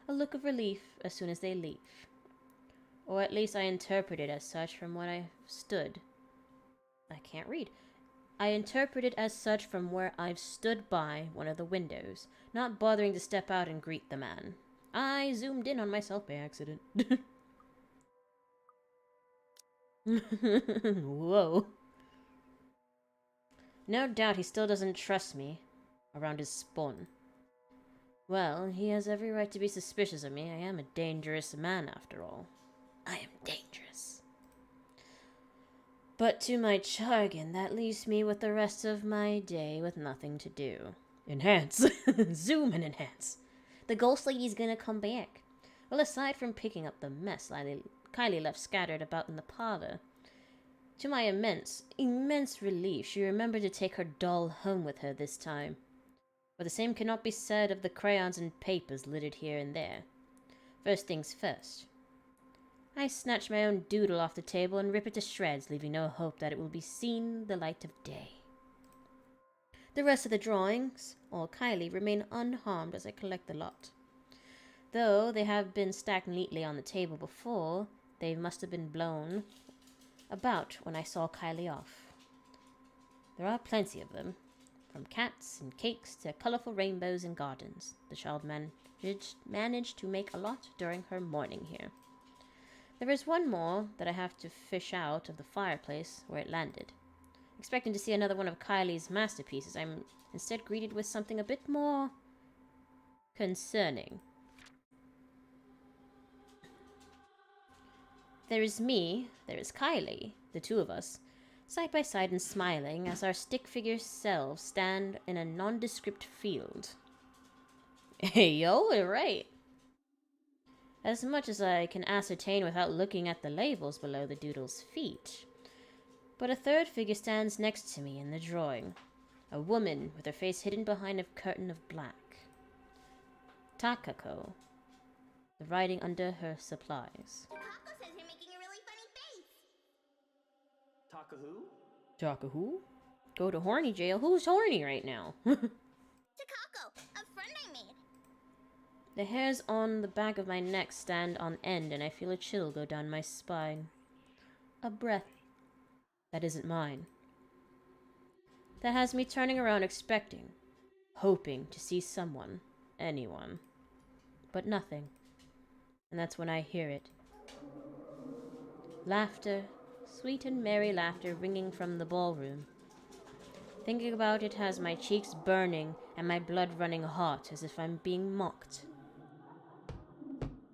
a look of relief as soon as they leave. Or at least I interpret it as such from what I stood. I can't read. I interpret it as such from where I've stood by one of the windows, not bothering to step out and greet the man. I zoomed in on myself by accident. Whoa. No doubt he still doesn't trust me around his spawn. Well, he has every right to be suspicious of me. I am a dangerous man after all. I am dangerous. But to my jargon, that leaves me with the rest of my day with nothing to do. Enhance. Zoom and enhance. The ghost lady's gonna come back. Well, aside from picking up the mess Kylie left scattered about in the parlor, to my immense relief, she remembered to take her doll home with her this time. But the same cannot be said of the crayons and papers littered here and there. First things first. I snatch my own doodle off the table and rip it to shreds, leaving no hope that it will be seen the light of day. The rest of the drawings, all Kylie, remain unharmed as I collect the lot. Though they have been stacked neatly on the table before, they must have been blown about when I saw Kylie off. There are plenty of them, from cats and cakes to colorful rainbows and gardens. The child managed to make a lot during her morning here. There is one more that I have to fish out of the fireplace where it landed. Expecting to see another one of Kylie's masterpieces, I'm instead greeted with something a bit more concerning. There is me, there is Kylie, the two of us, side by side and smiling as our stick figure selves stand in a nondescript field. Hey yo, we're right. As much as I can ascertain without looking at the labels below the doodle's feet. But a third figure stands next to me in the drawing. A woman with her face hidden behind a curtain of black. Takako. The writing under her supplies. Takako says you're making a really funny face. Taka who? Taka who? Go to horny jail. Who's horny right now? Takako, a friend I made. The hairs on the back of my neck stand on end and I feel a chill go down my spine. A breath that isn't mine. That has me turning around expecting, hoping to see someone, anyone. But nothing. And that's when I hear it. Laughter, sweet and merry laughter ringing from the ballroom. Thinking about it has my cheeks burning and my blood running hot as if I'm being mocked.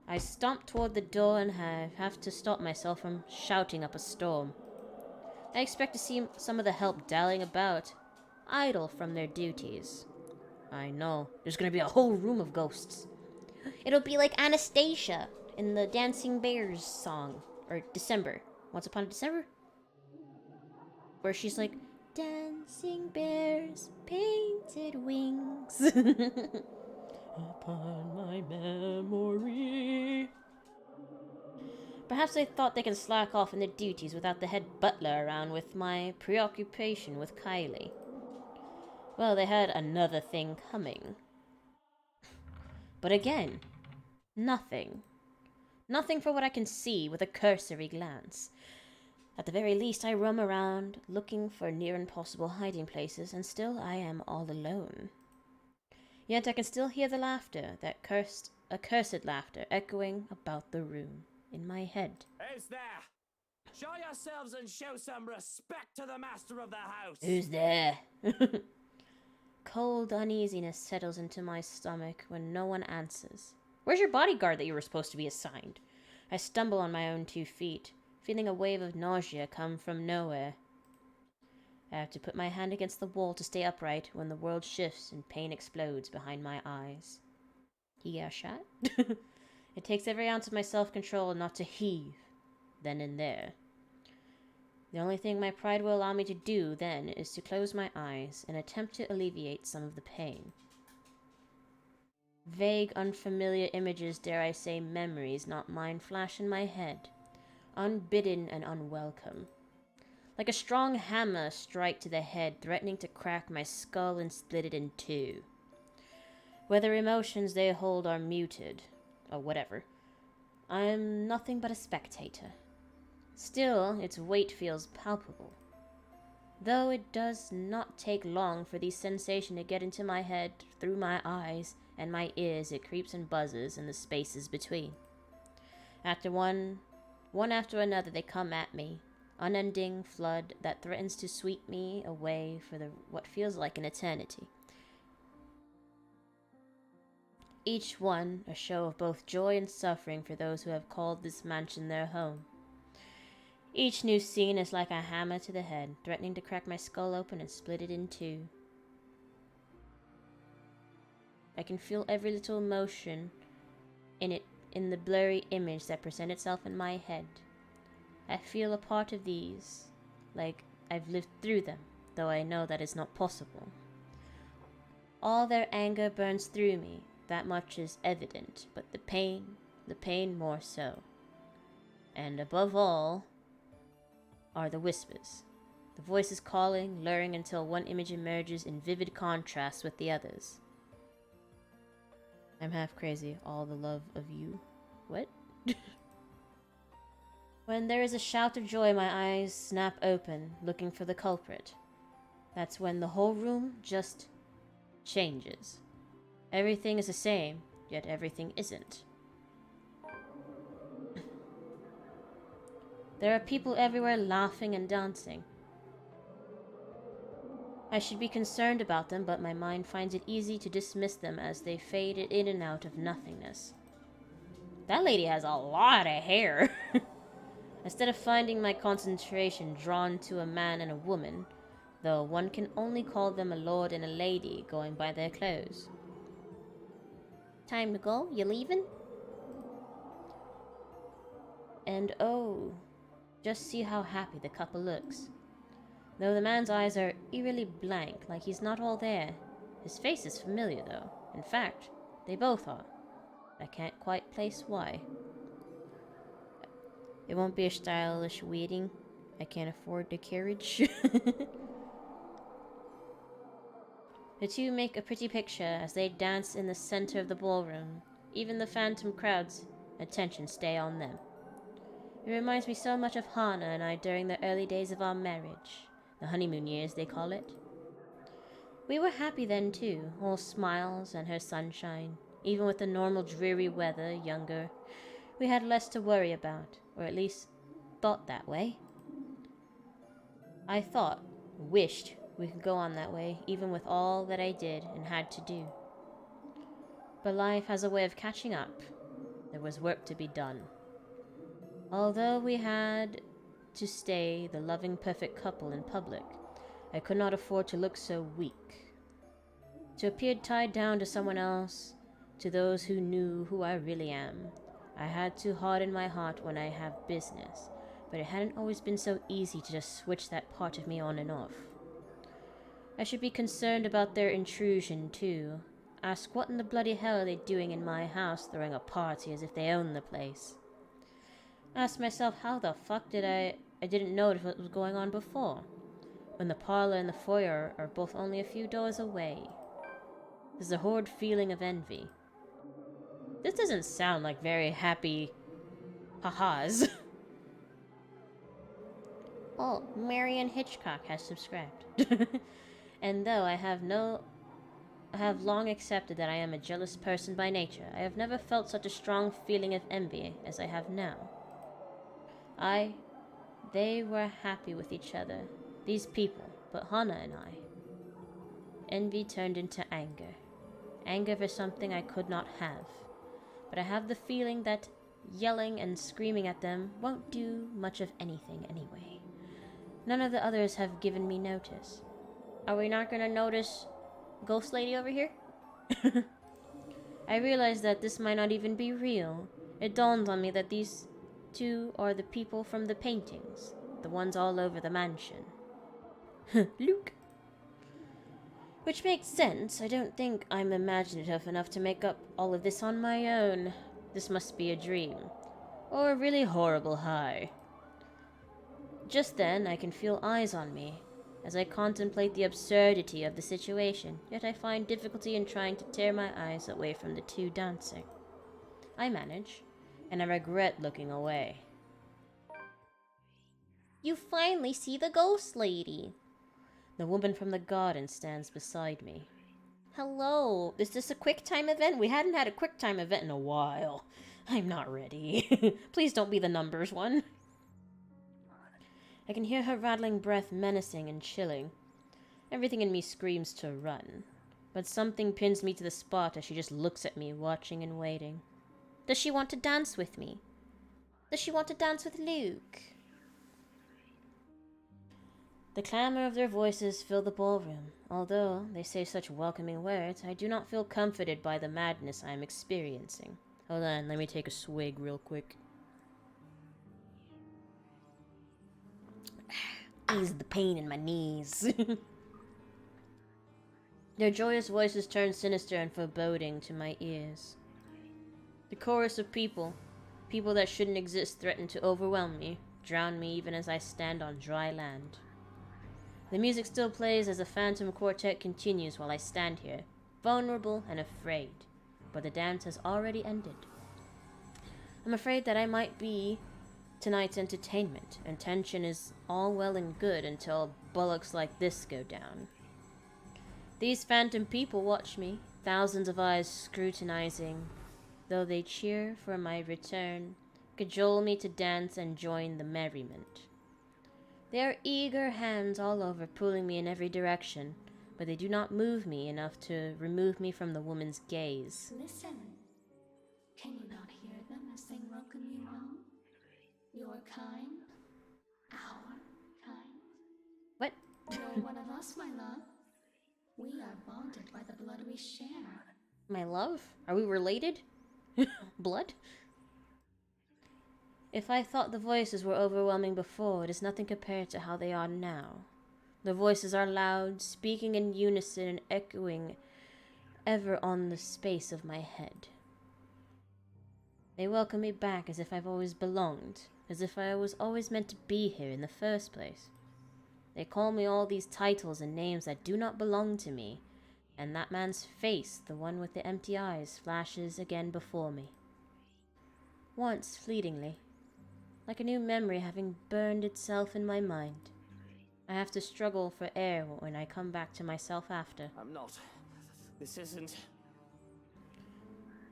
I stomp toward the door and have to stop myself from shouting up a storm. I expect to see some of the help dallying about, idle from their duties. I know, there's gonna be a whole room of ghosts. It'll be like Anastasia in the Dancing Bears song, or December. Once Upon a December? Where she's like, dancing bears, painted wings. Upon my memory. Perhaps they thought they can slack off in their duties without the head butler around with my preoccupation with Kylie. Well, they had another thing coming. But again, nothing. Nothing for what I can see with a cursory glance. At the very least, I roam around looking for near impossible hiding places, and still I am all alone. Yet I can still hear the laughter, that accursed laughter, echoing about the room, in my head. Who's there? Show yourselves and show some respect to the master of the house. Who's there? Cold uneasiness settles into my stomach when no one answers. Where's your bodyguard that you were supposed to be assigned? I stumble on my own 2 feet, feeling a wave of nausea come from nowhere. I have to put my hand against the wall to stay upright when the world shifts and pain explodes behind my eyes. He got shot? It takes every ounce of my self-control not to heave, then and there. The only thing my pride will allow me to do then is to close my eyes and attempt to alleviate some of the pain. Vague, unfamiliar images, dare I say memories, not mine, flash in my head, unbidden and unwelcome. Like a strong hammer strike to the head, threatening to crack my skull and split it in two. Whether emotions they hold are muted, or whatever, I am nothing but a spectator. Still, its weight feels palpable. Though it does not take long for the sensation to get into my head, through my eyes and my ears, it creeps and buzzes in the spaces between. After one after another, they come at me, unending flood that threatens to sweep me away for what feels like an eternity. Each one a show of both joy and suffering for those who have called this mansion their home. Each new scene is like a hammer to the head, threatening to crack my skull open and split it in two. I can feel every little emotion in the blurry image that presents itself in my head. I feel a part of these, like I've lived through them, though I know that is not possible. All their anger burns through me, that much is evident, but the pain more so. And above all are the whispers, the voices calling, luring until one image emerges in vivid contrast with the others. I'm half crazy, all the love of you. What? When there is a shout of joy, my eyes snap open, looking for the culprit. That's when the whole room just changes. Everything is the same, yet everything isn't. There are people everywhere laughing and dancing. I should be concerned about them, but my mind finds it easy to dismiss them as they fade in and out of nothingness. That lady has a lot of hair. Instead of finding my concentration drawn to a man and a woman, though one can only call them a lord and a lady going by their clothes. Time to go? You leaving? And oh, just see how happy the couple looks. Though the man's eyes are eerily blank, like he's not all there. His face is familiar, though. In fact, they both are. I can't quite place why. It won't be a stylish wedding. I can't afford the carriage. The two make a pretty picture as they dance in the center of the ballroom. Even the phantom crowd's attention stay on them. It reminds me so much of Hannah and I during the early days of our marriage. The honeymoon years, they call it. We were happy then, too, all smiles and her sunshine. Even with the normal dreary weather, younger, we had less to worry about, or at least thought that way. I wished we could go on that way, even with all that I did and had to do. But life has a way of catching up. There was work to be done. Although we had to stay the loving, perfect couple in public, I could not afford to look so weak. To appear tied down to someone else, to those who knew who I really am, I had to harden my heart when I have business, but it hadn't always been so easy to just switch that part of me on and off. I should be concerned about their intrusion, too. Ask what in the bloody hell are they doing in my house, throwing a party as if they own the place. Ask myself how the fuck I didn't notice what was going on before, when the parlor and the foyer are both only a few doors away. There's a horrid feeling of envy. This doesn't sound like very happy ha-has. Oh, Marion Hitchcock has subscribed. And though I have long accepted that I am a jealous person by nature, I have never felt such a strong feeling of envy as I have now. They were happy with each other, these people, but Hannah and I. Envy turned into anger. Anger for something I could not have. But I have the feeling that yelling and screaming at them won't do much of anything anyway. None of the others have given me notice. Are we not gonna notice Ghost Lady over here? I realize that this might not even be real. It dawns on me that these two are the people from the paintings. the ones all over the mansion. Luke. Which makes sense. I don't think I'm imaginative enough to make up all of this on my own. This must be a dream. Or a really horrible high. Just then, I can feel eyes on me as I contemplate the absurdity of the situation, yet I find difficulty in trying to tear my eyes away from the two dancing. I manage, and I regret looking away. You finally see the ghost lady. The woman from the garden stands beside me. Hello, is this a quick time event? We hadn't had a quick time event in a while. I'm not ready. Please don't be the numbers one. I can hear her rattling breath menacing and chilling. Everything in me screams to run, but something pins me to the spot as she just looks at me, watching and waiting. Does she want to dance with me? Does she want to dance with Luke? The clamor of their voices fill the ballroom. Although they say such welcoming words, I do not feel comforted by the madness I am experiencing. Hold on, let me take a swig real quick. Ease the pain in my knees. Their joyous voices turn sinister and foreboding to my ears. The chorus of people that shouldn't exist, threaten to overwhelm me, drown me even as I stand on dry land. The music still plays as the phantom quartet continues while I stand here, vulnerable and afraid, but the dance has already ended. I'm afraid that I might be tonight's entertainment, and tension is all well and good until bullocks like this go down. These phantom people watch me, thousands of eyes scrutinizing, though they cheer for my return, cajole me to dance and join the merriment. There are eager hands all over, pulling me in every direction, but they do not move me enough to remove me from the woman's gaze. Listen. Can you not hear them as they welcome you home? Your kind, our kind. What? You're one of us, my love. We are bonded by the blood we share. My love? Are we related? Blood? If I thought the voices were overwhelming before, it is nothing compared to how they are now. The voices are loud, speaking in unison and echoing ever on the space of my head. They welcome me back as if I've always belonged, as if I was always meant to be here in the first place. They call me all these titles and names that do not belong to me, and that man's face, the one with the empty eyes, flashes again before me. Once, fleetingly, like a new memory having burned itself in my mind. I have to struggle for air when I come back to myself after. I'm not. This isn't.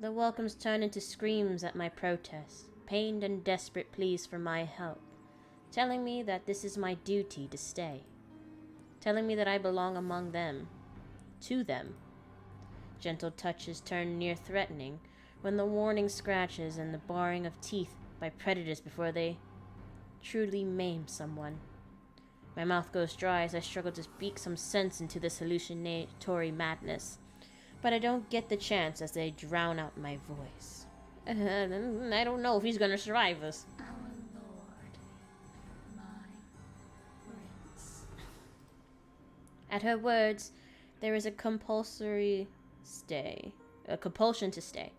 The welcomes turn into screams at my protests, pained and desperate pleas for my help, telling me that this is my duty to stay, telling me that I belong among them, to them. Gentle touches turn near threatening when the warning scratches and the baring of teeth by predators before they truly maim someone. My mouth goes dry as I struggle to speak some sense into this hallucinatory madness, but I don't get the chance as they drown out my voice. I don't know if he's gonna survive this. Our Lord, my Prince. At her words, there is a compulsion to stay.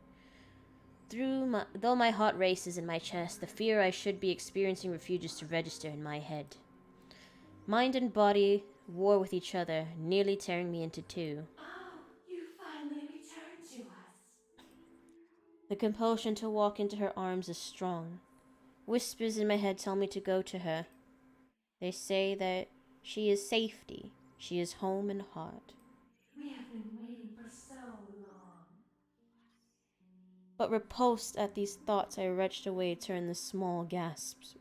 Though my heart races in my chest, the fear I should be experiencing refuses to register in my head. Mind and body war with each other, nearly tearing me into two. Oh, you finally returned to us. The compulsion to walk into her arms is strong. Whispers in my head tell me to go to her. They say that she is safety, she is home and heart. We have been waiting for so long. But repulsed at these thoughts, I retched away, turned with small gasps.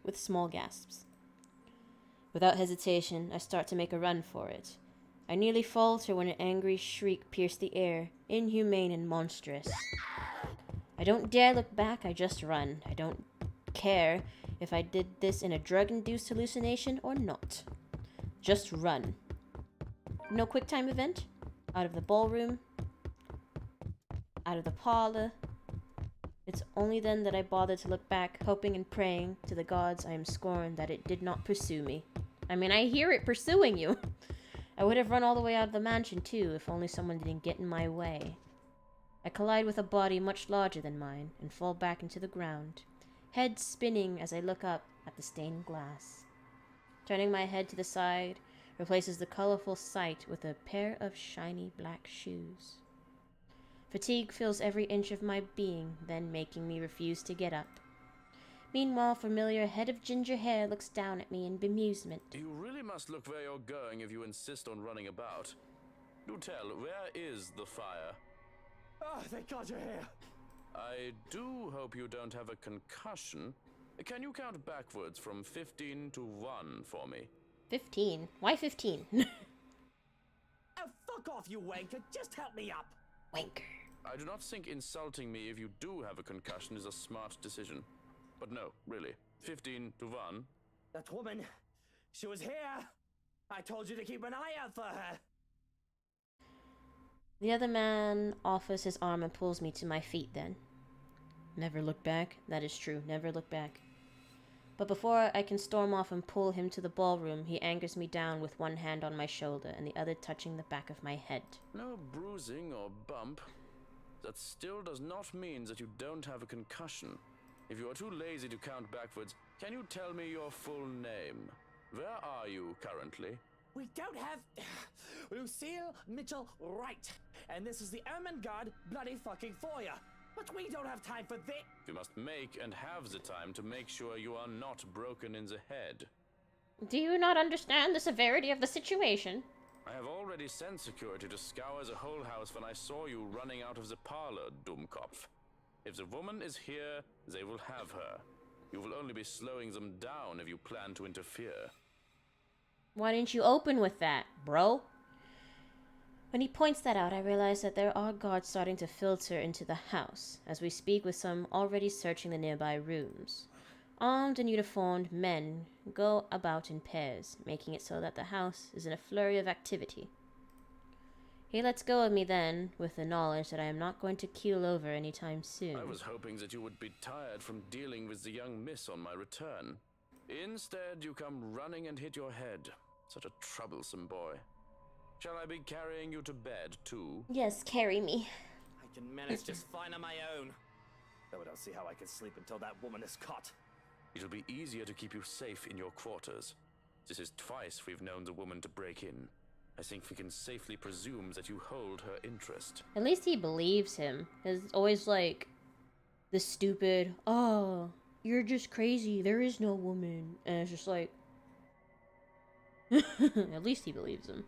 Without hesitation, I start to make a run for it. I nearly falter when an angry shriek pierced the air, inhumane and monstrous. I don't dare look back, I just run. I don't care if I did this in a drug-induced hallucination or not. Just run. No quick time event? Out of the ballroom? Out of the parlor? It's only then that I bothered to look back, hoping and praying to the gods I am scorned that it did not pursue me. I mean, I hear it pursuing you. I would have run all the way out of the mansion, too, if only someone didn't get in my way. I collide with a body much larger than mine and fall back into the ground, head spinning as I look up at the stained glass. Turning my head to the side replaces the colorful sight with a pair of shiny black shoes. Fatigue fills every inch of my being, then making me refuse to get up. Meanwhile, familiar head of ginger hair looks down at me in bemusement. You really must look where you're going if you insist on running about. Do tell, where is the fire? Oh, thank God you're here. I do hope you don't have a concussion. Can you count backwards from 15 to 1 for me? 15? Why 15? Oh, fuck off, you wanker. Just help me up. Wanker. I do not think insulting me if you do have a concussion is a smart decision. But no, really. 15 to 1. That woman, she was here. I told you to keep an eye out for her. The other man offers his arm and pulls me to my feet then. Never look back. That is true. Never look back. But before I can storm off and pull him to the ballroom, he anchors me down with one hand on my shoulder and the other touching the back of my head. No bruising or bump. That still does not mean that you don't have a concussion. If you are too lazy to count backwards, can you tell me your full name? Where are you currently? We don't have Lucille Mitchell Wright. And this is the Ermengarde bloody fucking foyer. But we don't have time for this. You must make and have the time to make sure you are not broken in the head. Do you not understand the severity of the situation? I have already sent security to scour the whole house when I saw you running out of the parlor, Dummkopf. If the woman is here, they will have her. You will only be slowing them down if you plan to interfere. Why didn't you open with that, bro? When he points that out, I realize that there are guards starting to filter into the house, as we speak with some already searching the nearby rooms. Armed and uniformed men go about in pairs, making it so that the house is in a flurry of activity. He lets go of me then, with the knowledge that I am not going to keel over anytime soon. I was hoping that you would be tired from dealing with the young miss on my return. Instead, you come running and hit your head. Such a troublesome boy. Shall I be carrying you to bed, too? Yes, carry me. I can manage just fine on my own. Though I don't see how I can sleep until that woman is caught. It'll be easier to keep you safe in your quarters. This is twice we've known the woman to break in. I think we can safely presume that you hold her interest. At least he believes him. It's always like the stupid, oh, you're just crazy, there is no woman. And it's just like, at least he believes him.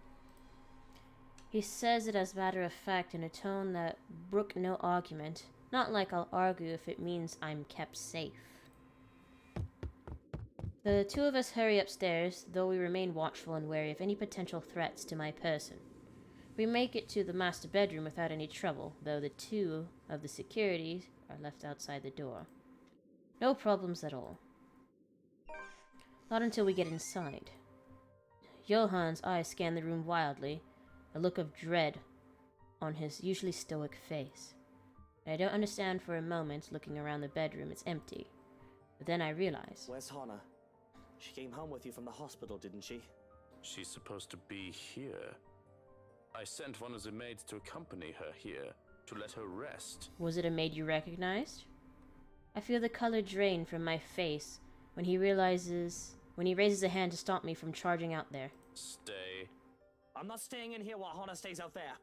He says it as a matter of fact in a tone that brook no argument. Not like I'll argue if it means I'm kept safe. The two of us hurry upstairs, though we remain watchful and wary of any potential threats to my person. We make it to the master bedroom without any trouble, though the two of the security are left outside the door. No problems at all. Not until we get inside. Johann's eyes scan the room wildly, a look of dread on his usually stoic face. I don't understand for a moment, looking around the bedroom, it's empty. But then I realize... Where's Hannah? She came home with you from the hospital, didn't she? She's supposed to be here. I sent one of the maids to accompany her here, to let her rest. Was it a maid you recognized? I feel the color drain from my face when he raises a hand to stop me from charging out there. Stay. I'm not staying in here while Hannah stays out there.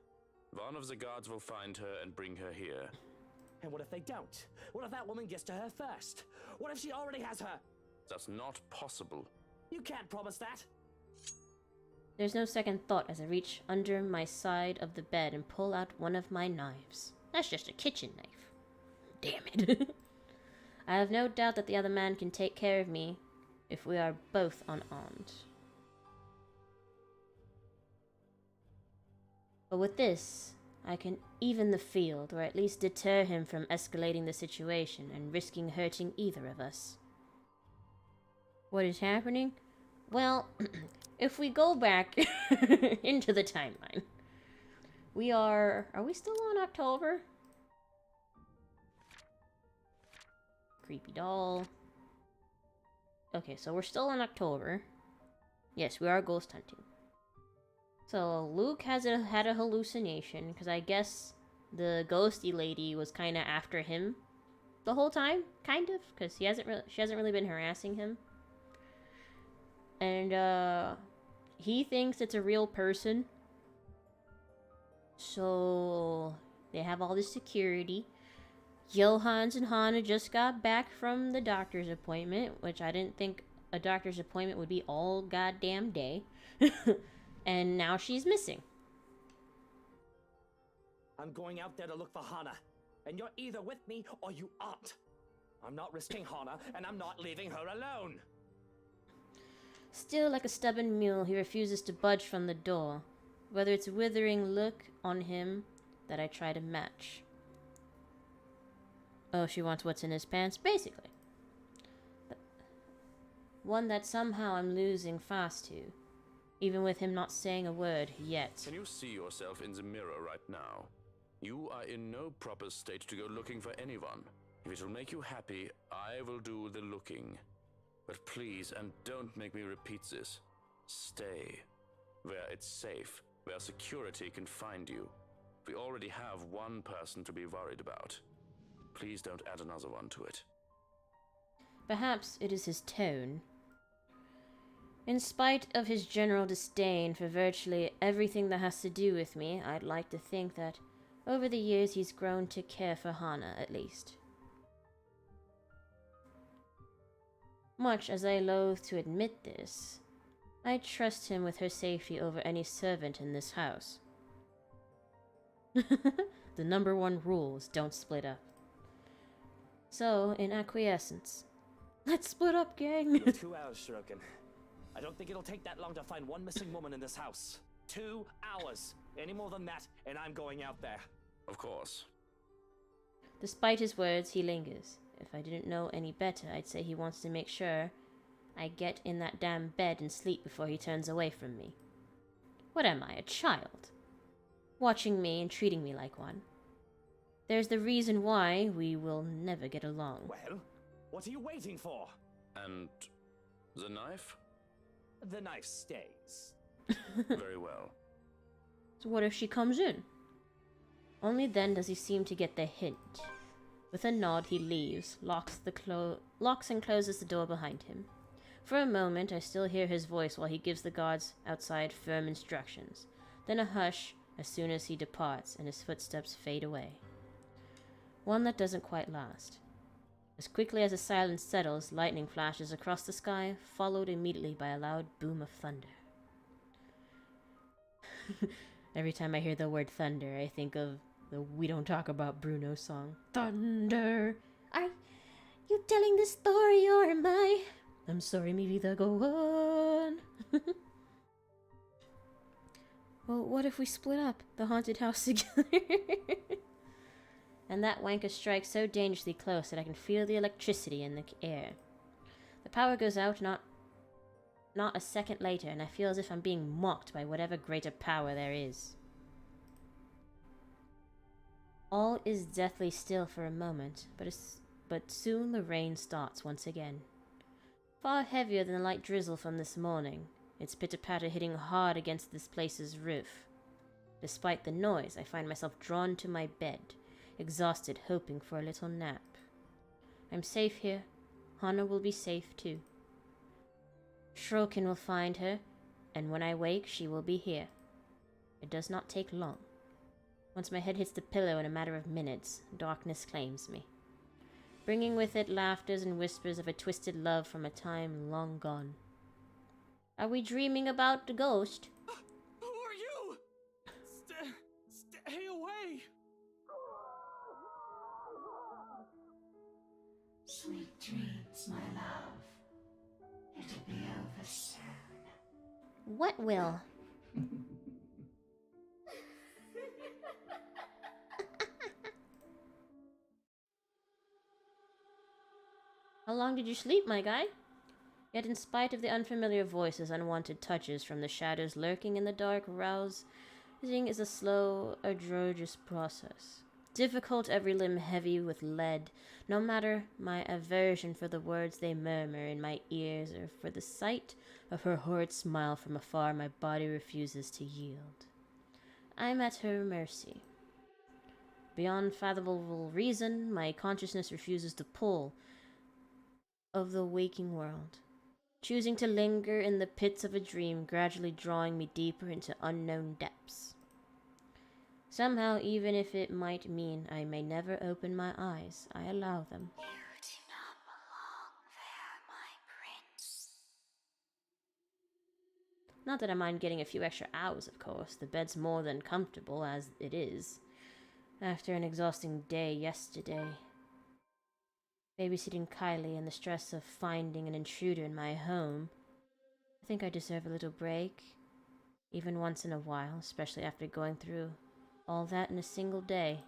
One of the guards will find her and bring her here. And what if they don't? What if that woman gets to her first? What if she already has her? That's not possible. You can't promise that. There's no second thought as I reach under my side of the bed and pull out one of my knives. That's just a kitchen knife. Damn it. I have no doubt that the other man can take care of me if we are both unarmed. But with this, I can even the field, or at least deter him from escalating the situation and risking hurting either of us. What is happening? Well, if we go back into the timeline, are we still on October? Creepy doll. Okay, so we're still in October. Yes, we are ghost hunting. So Luke had a hallucination because I guess the ghosty lady was kind of after him the whole time, kind of, because she hasn't really been harassing him. And he thinks it's a real person. So they have all this security. Johans and Hannah just got back from the doctor's appointment, which I didn't think a doctor's appointment would be all goddamn day. And now she's missing. I'm going out there to look for Hannah, and you're either with me or you aren't. I'm not risking Hannah, and I'm not leaving her alone. Still like a stubborn mule, he refuses to budge from the door, whether it's a withering look on him that I try to match. Oh, she wants what's in his pants, basically. One that somehow I'm losing fast to, even with him not saying a word yet. Can you see yourself in the mirror right now? You are in no proper state to go looking for anyone. If it will make you happy, I will do the looking. But please, and don't make me repeat this, stay where it's safe, where security can find you. We already have one person to be worried about. Please don't add another one to it. Perhaps it is his tone. In spite of his general disdain for virtually everything that has to do with me, I'd like to think that over the years he's grown to care for Hannah, at least. Much as I loathe to admit this, I trust him with her safety over any servant in this house. The number one rule is don't split up. So, in acquiescence, let's split up, gang! 2 hours, Shuriken. I don't think it'll take that long to find one missing woman in this house. 2 hours. Any more than that, and I'm going out there. Of course. Despite his words, he lingers. If I didn't know any better, I'd say he wants to make sure I get in that damn bed and sleep before he turns away from me. What am I, a child? Watching me and treating me like one. There's the reason why we will never get along. Well, what are you waiting for? And the knife? The knife stays. Very well. So what if she comes in? Only then does he seem to get the hint. With a nod, he leaves, locks and closes the door behind him. For a moment, I still hear his voice while he gives the guards outside firm instructions. Then a hush as soon as he departs and his footsteps fade away. One that doesn't quite last. As quickly as the silence settles, lightning flashes across the sky, followed immediately by a loud boom of thunder. Every time I hear the word thunder, I think of the We Don't Talk About Bruno song. Thunder! Are you telling this story or am I? I'm sorry, mi vida, go on. Well, what if we split up the haunted house together? And that wanker strikes so dangerously close that I can feel the electricity in the air. The power goes out not a second later, and I feel as if I'm being mocked by whatever greater power there is. All is deathly still for a moment, but soon the rain starts once again. Far heavier than the light drizzle from this morning, its pitter-patter hitting hard against this place's roof. Despite the noise, I find myself drawn to my bed, exhausted, hoping for a little nap. I'm safe here. Hannah will be safe too. Shuriken will find her, and when I wake, she will be here. It does not take long. Once my head hits the pillow in a matter of minutes, darkness claims me, bringing with it laughters and whispers of a twisted love from a time long gone. Are we dreaming about the ghost? Who are you? Stay away! Sweet dreams, my love. It'll be over soon. What will? How long did you sleep, my guy? Yet in spite of the unfamiliar voices, unwanted touches from the shadows lurking in the dark, rousing is a slow, arduous process. difficult, every limb heavy with lead, no matter my aversion for the words they murmur in my ears or for the sight of her horrid smile from afar, my body refuses to yield. I'm at her mercy. Beyond fathomable reason, my consciousness refuses the pull of the waking world, choosing to linger in the pits of a dream, gradually drawing me deeper into unknown depths. Somehow, even if it might mean I may never open my eyes, I allow them. You do not belong there, my prince. Not that I mind getting a few extra hours, of course. The bed's more than comfortable as it is. After an exhausting day yesterday, babysitting Kylie and the stress of finding an intruder in my home, I think I deserve a little break, even once in a while, especially after going through all that in a single day.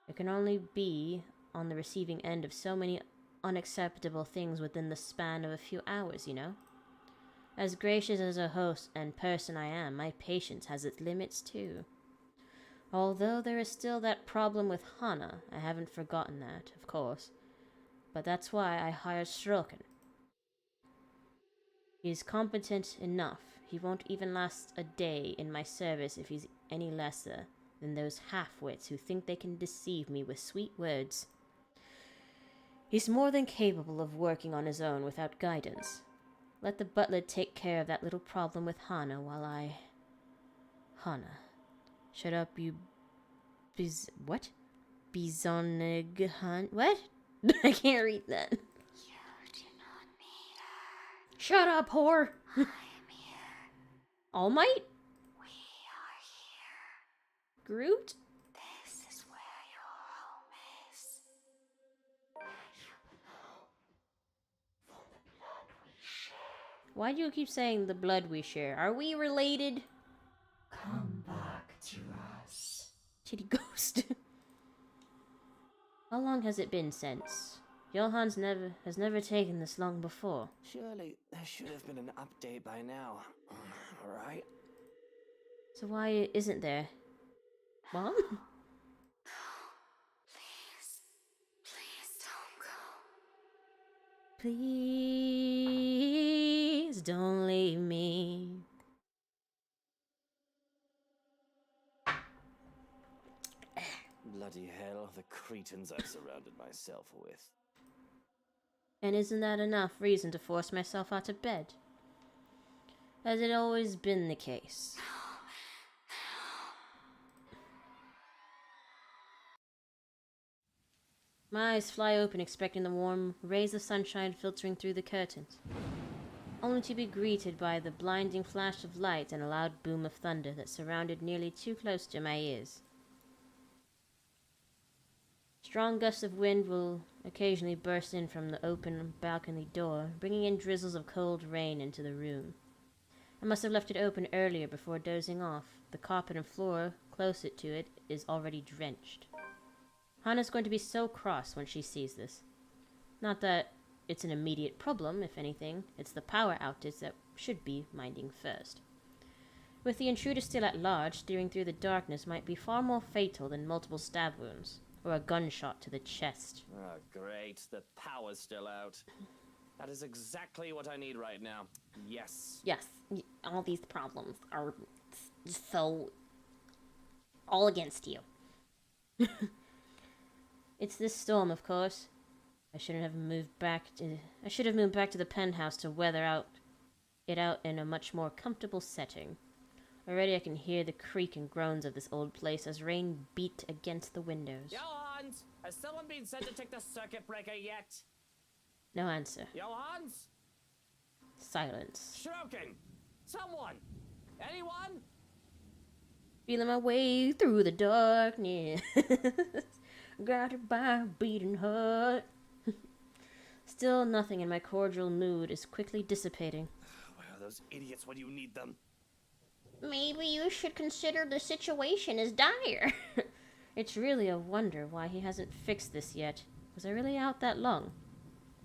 I can only be on the receiving end of so many unacceptable things within the span of a few hours, you know? As gracious as a host and person I am, my patience has its limits too. Although there is still that problem with Hana, I haven't forgotten that, of course. But that's why I hired Stroken. He's competent enough. He won't even last a day in my service if he's any lesser than those half-wits who think they can deceive me with sweet words. He's more than capable of working on his own without guidance. Let the butler take care of that little problem with Hana while I... Hana. Shut up, you... What? Bizoneghan... What? I can't read that. You do not need her. Shut up, whore! I am here. All Might? We are here. Groot? This is where your home is. Where you belong. For the blood we share. Why do you keep saying the blood we share? Are we related? Come back to us. Titty ghost. How long has it been since? Johan's has never taken this long before. Surely there should have been an update by now. Alright? So why isn't there? Mom? Please. Please don't go. Please don't leave me. Bloody hell, the cretins I've surrounded myself with. And isn't that enough reason to force myself out of bed? Has it always been the case? My eyes fly open, expecting the warm rays of sunshine filtering through the curtains, only to be greeted by the blinding flash of light and a loud boom of thunder that surrounded nearly too close to my ears. Strong gusts of wind will occasionally burst in from the open balcony door, bringing in drizzles of cold rain into the room. I must have left it open earlier before dozing off. The carpet and floor closest to it is already drenched. Hana's going to be so cross when she sees this. Not that it's an immediate problem, if anything. It's the power outage that should be minding first. With the intruder still at large, steering through the darkness might be far more fatal than multiple stab wounds, or a gunshot to the chest. Oh, great. The power's still out. That is exactly what I need right now. Yes. Yes, all these problems are so... all against you. It's this storm, of course. I should have moved back to the penthouse to weather it out in a much more comfortable setting. Already I can hear the creak and groans of this old place as rain beat against the windows. Johans! Has someone been sent to take the circuit breaker yet? No answer. Johans? Silence. Stroken! Someone! Anyone? Feeling my way through the darkness. Guided by a beating heart. Still, nothing in my cordial mood is quickly dissipating. Where are those idiots when you need them? Maybe you should consider the situation as dire. It's really a wonder why he hasn't fixed this yet. Was I really out that long?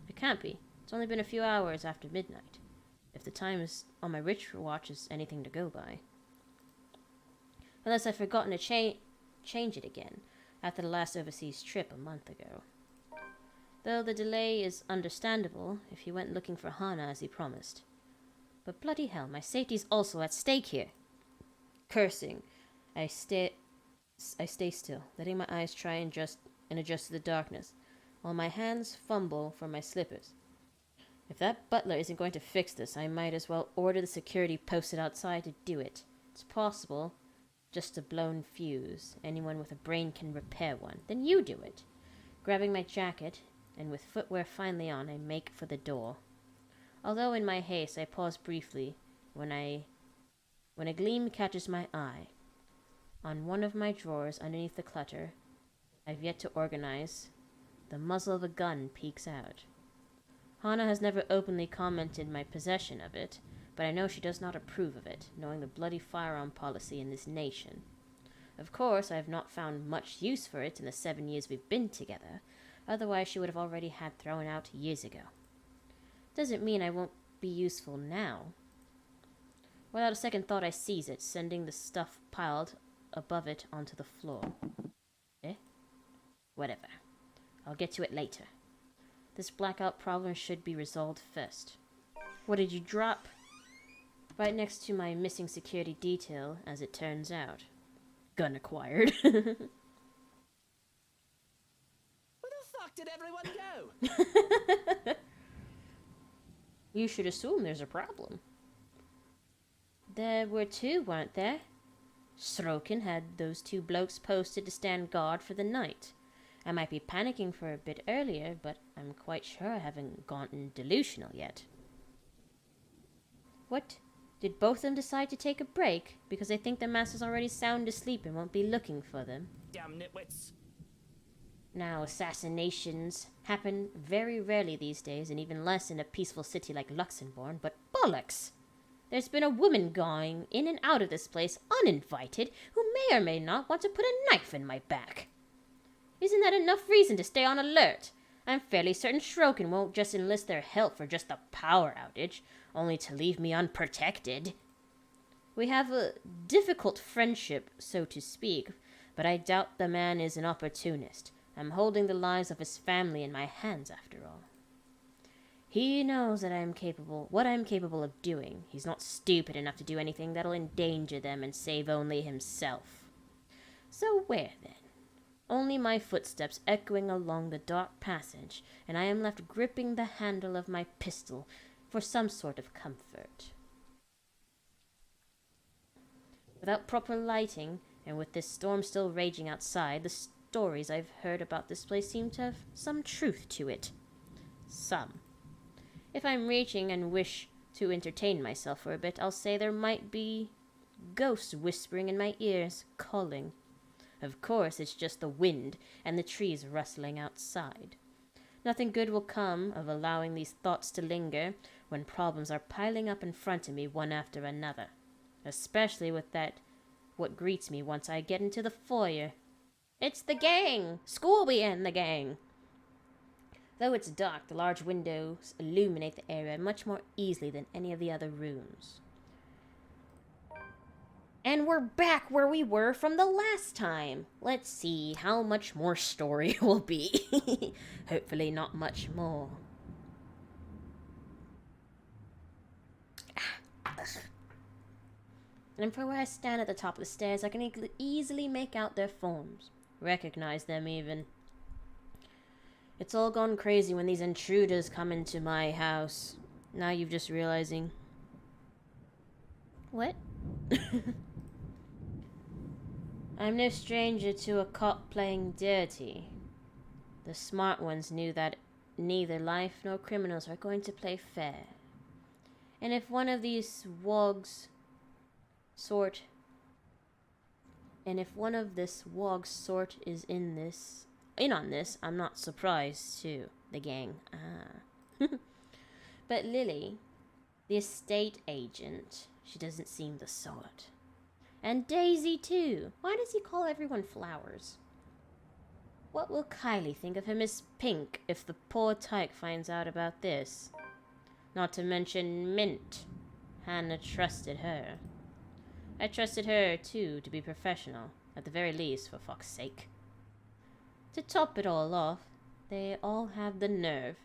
It can't be. It's only been a few hours after midnight. If the time is on my ritual watch is anything to go by. Unless I've forgotten to change it again. after the last overseas trip a month ago. Though the delay is understandable if he went looking for Hana as he promised. But bloody hell, my safety's also at stake here. Cursing, I stay still, letting my eyes try and adjust to the darkness, while my hands fumble for my slippers. If that butler isn't going to fix this, I might as well order the security posted outside to do it. It's possible, just a blown fuse. Anyone with a brain can repair one. Then you do it. Grabbing my jacket, and with footwear finally on, I make for the door. Although in my haste I pause briefly when a gleam catches my eye. On one of my drawers underneath the clutter I've yet to organize, the muzzle of a gun peeks out. Hana has never openly commented my possession of it, but I know she does not approve of it, knowing the bloody firearm policy in this nation. Of course, I have not found much use for it in the 7 years we've been together, otherwise she would have already had thrown out years ago. Doesn't mean I won't be useful now. Without a second thought, I seize it, sending the stuff piled above it onto the floor. Whatever. I'll get to it later. This blackout problem should be resolved first. What did you drop? Right next to my missing security detail, as it turns out. Gun acquired. Where the fuck did everyone go? You should assume there's a problem. There were two, weren't there? Srokin had those two blokes posted to stand guard for the night. I might be panicking for a bit earlier, but I'm quite sure I haven't gone delusional yet. What? Did both of them decide to take a break? Because they think the master's already sound asleep and won't be looking for them. Damn nitwits. Now, assassinations happen very rarely these days, and even less in a peaceful city like Luxembourg, but bollocks! There's been a woman going in and out of this place uninvited who may or may not want to put a knife in my back. Isn't that enough reason to stay on alert? I'm fairly certain Srokin won't just enlist their help for just a power outage, only to leave me unprotected. We have a difficult friendship, so to speak, but I doubt the man is an opportunist. I'm holding the lives of his family in my hands, after all. He knows that what I'm capable of doing. He's not stupid enough to do anything that'll endanger them and save only himself. So where, then? Only my footsteps echoing along the dark passage, and I am left gripping the handle of my pistol for some sort of comfort. Without proper lighting, and with this storm still raging outside, the stories I've heard about this place seem to have some truth to it. Some. If I'm reaching and wish to entertain myself for a bit, I'll say there might be ghosts whispering in my ears, calling. Of course, it's just the wind and the trees rustling outside. Nothing good will come of allowing these thoughts to linger when problems are piling up in front of me one after another. Especially with what greets me once I get into the foyer. It's the gang! Scooby and the gang! Though it's dark, the large windows illuminate the area much more easily than any of the other rooms. And we're back where we were from the last time. Let's see how much more story will be. Hopefully not much more. And from where I stand at the top of the stairs, I can easily make out their forms. Recognize them even. It's all gone crazy when these intruders come into my house. Now you're just realizing. What? I'm no stranger to a cop playing dirty. The smart ones knew that neither life nor criminals are going to play fair. And if one of this wog's sort is in on this, I'm not surprised too. The gang. But Lily, the estate agent, she doesn't seem the sort. And Daisy too. Why does he call everyone flowers? What will Kylie think of him as Pink if the poor tyke finds out about this? Not to mention Mint. Hannah trusted her. I trusted her too to be professional, at the very least, for fuck's sake. To top it all off, they all have the nerve,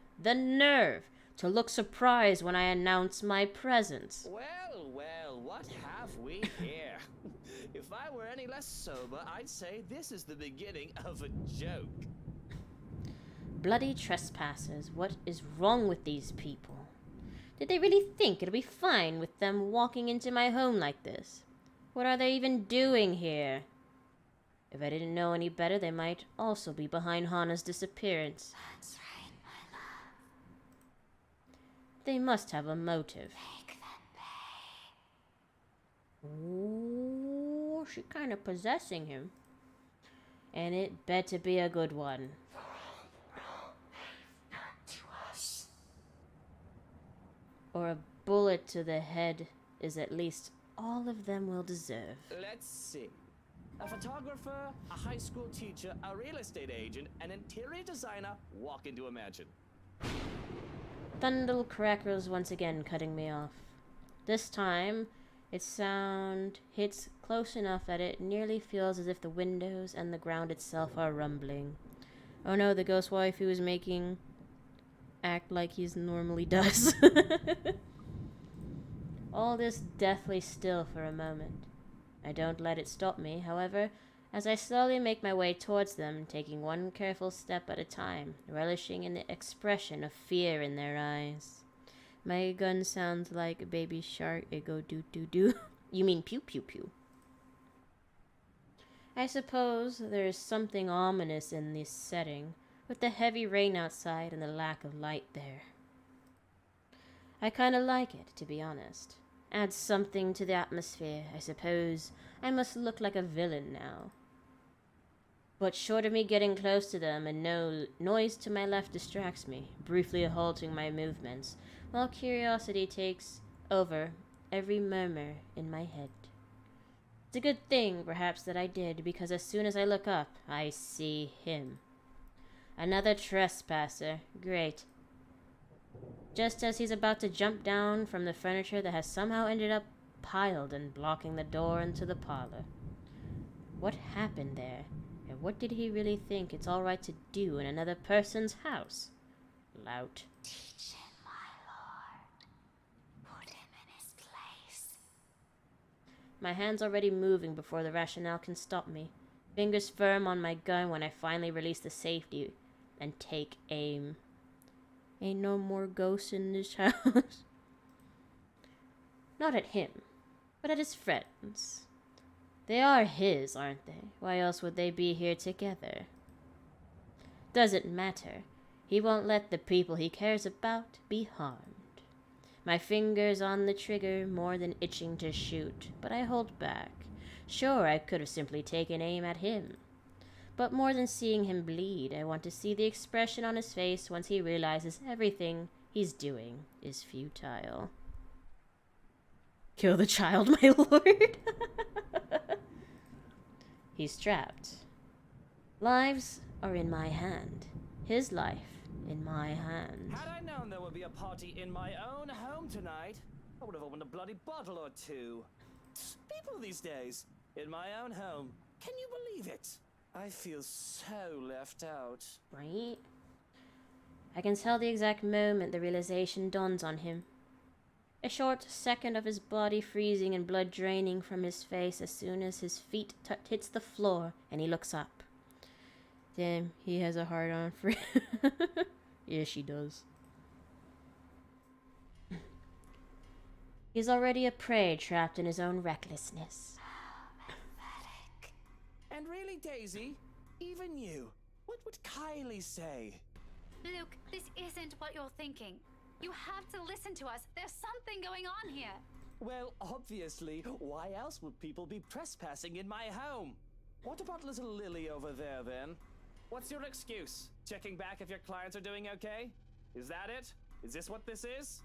to look surprised when I announce my presence. Well, well, what have we here? If I were any less sober, I'd say this is the beginning of a joke. Bloody trespassers, what is wrong with these people? Did they really think it'll be fine with them walking into my home like this? What are they even doing here? If I didn't know any better, they might also be behind Hana's disappearance. That's right, my love. They must have a motive. Make them pay. Ooh, she kind of possessing him. And it better be a good one. For all they've done to us. Or a bullet to the head is at least all of them will deserve. Let's see. A photographer, a high school teacher, a real estate agent, an interior designer walk into a mansion. Thundle crackers once again cutting me off. This time, its sound hits close enough that it nearly feels as if the windows and the ground itself are rumbling. Oh no, the ghost wife who is making act like he normally does. All this deathly still for a moment. I don't let it stop me, however, as I slowly make my way towards them, taking one careful step at a time, relishing in the expression of fear in their eyes. My gun sounds like a baby shark. It go doo-doo-doo. You mean pew-pew-pew. I suppose there is something ominous in this setting, with the heavy rain outside and the lack of light there. I kinda like it, to be honest. Adds something to the atmosphere. I suppose I must look like a villain now. But short of me getting close to them, a noise to my left distracts me, briefly halting my movements, while curiosity takes over every murmur in my head. It's a good thing, perhaps, that I did, because as soon as I look up, I see him. Another trespasser. Great. Just as he's about to jump down from the furniture that has somehow ended up piled and blocking the door into the parlor. What happened there? And what did he really think it's all right to do in another person's house? Lout. Teach him, my lord. Put him in his place. My hand's already moving before the rationale can stop me. Fingers firm on my gun when I finally release the safety and take aim. Ain't no more ghosts in this house. Not at him, but at his friends. They are his, aren't they? Why else would they be here together? Doesn't matter. He won't let the people he cares about be harmed. My fingers on the trigger, more than itching to shoot, but I hold back. Sure, I could have simply taken aim at him. But more than seeing him bleed, I want to see the expression on his face once he realizes everything he's doing is futile. Kill the child, my lord. He's trapped. Lives are in my hand. His life in my hand. Had I known there would be a party in my own home tonight, I would have opened a bloody bottle or two. People these days, in my own home. Can you believe it? I feel so left out. Right? I can tell the exact moment the realization dawns on him. A short second of his body freezing and blood draining from his face as soon as his feet hits the floor and he looks up. Damn, he has a hard on for Yeah, she does. He's already a prey trapped in his own recklessness. Pathetic. And really, Daisy, even you, what would Kylie say? Luke, this isn't what you're thinking. You have to listen to us. There's something going on here. Well, obviously, why else would people be trespassing in my home? What about little Lily over there, then? What's your excuse? Checking back if your clients are doing okay? Is that it? Is this what this is?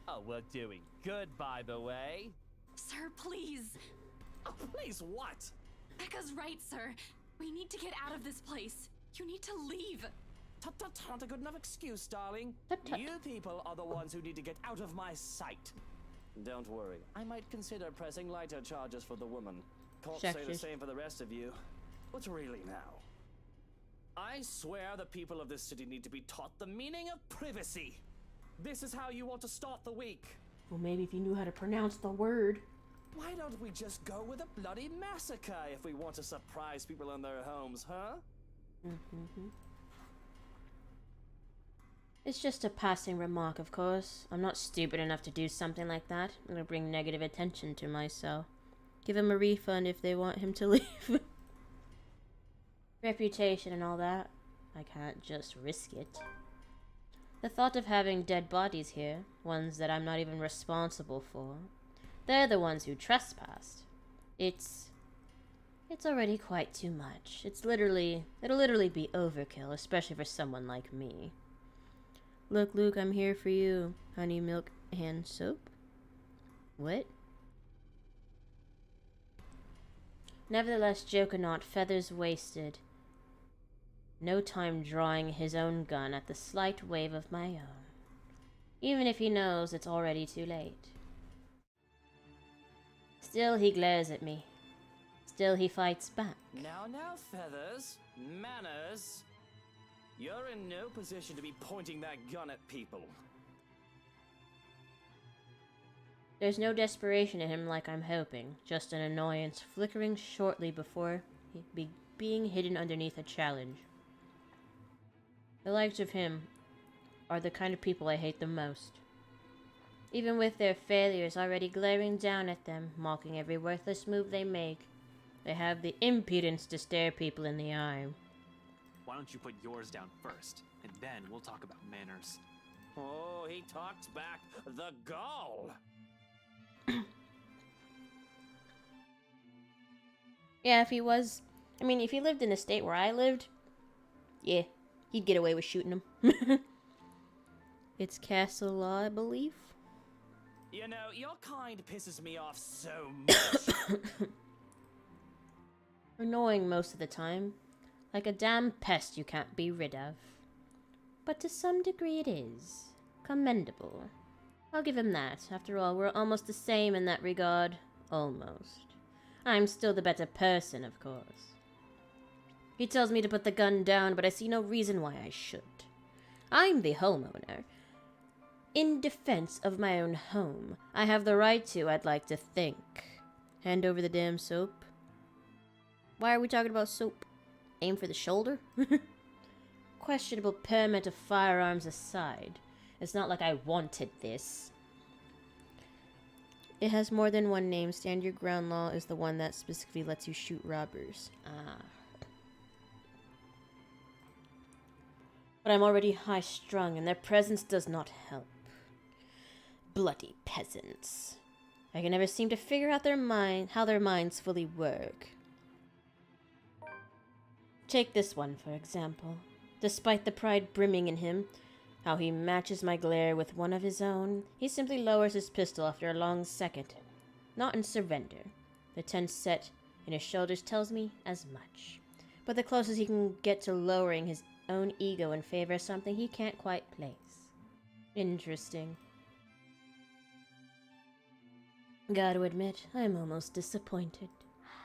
Oh, we're doing good, by the way. Sir, please. Oh, please, what? Becca's right, sir. We need to get out of this place. You need to leave. Tut, not a good enough excuse, darling. Tut. You people are the ones who need to get out of my sight. Don't worry, I might consider pressing lighter charges for the woman. Can't say the Sexist. same for the rest of you. But really now, I swear the people of this city need to be taught the meaning of privacy. This is how you want to start the week. Well, maybe if you knew how to pronounce the word. Why don't we just go with a bloody massacre if we want to surprise people in their homes, huh? It's just a passing remark, of course. I'm not stupid enough to do something like that. It'll bring negative attention to myself. Give him a refund if they want him to leave. Reputation and all that. I can't just risk it. The thought of having dead bodies here, ones that I'm not even responsible for, they're the ones who trespassed. It's already quite too much. It'll literally be overkill, especially for someone like me. Look, Luke, I'm here for you. Honey, milk, and soap? What? Nevertheless, Jokernaut, feathers wasted. No time drawing his own gun at the slight wave of my own. Even if he knows it's already too late. Still he glares at me. Still he fights back. Now, Feathers. Manners. You're in no position to be pointing that gun at people. There's no desperation in him like I'm hoping. Just an annoyance flickering shortly before being hidden underneath a challenge. The likes of him are the kind of people I hate the most. Even with their failures already glaring down at them, mocking every worthless move they make, they have the impudence to stare people in the eye. Why don't you put yours down first, and then we'll talk about manners. Oh, he talks back. The gall! Yeah, if he lived in the state where I lived, yeah, he'd get away with shooting him. It's castle law, I believe. You know, your kind pisses me off so much. Annoying most of the time. Like a damn pest you can't be rid of. But to some degree it is. Commendable. I'll give him that. After all, we're almost the same in that regard. Almost. I'm still the better person, of course. He tells me to put the gun down, but I see no reason why I should. I'm the homeowner. In defense of my own home, I have the right to, I'd like to think. Hand over the damn soap. Why are we talking about soap? Aim for the shoulder? Questionable permit of firearms aside, it's not like I wanted this. It has more than one name. Stand your ground law is the one that specifically lets you shoot robbers. Ah. But I'm already high-strung, and their presence does not help. Bloody peasants. I can never seem to figure out how their minds fully work. Take this one, for example. Despite the pride brimming in him, how he matches my glare with one of his own, he simply lowers his pistol after a long second. Not in surrender. The tense set in his shoulders tells me as much. But the closest he can get to lowering his own ego in favor of something he can't quite place. Interesting. Gotta admit, I'm almost disappointed.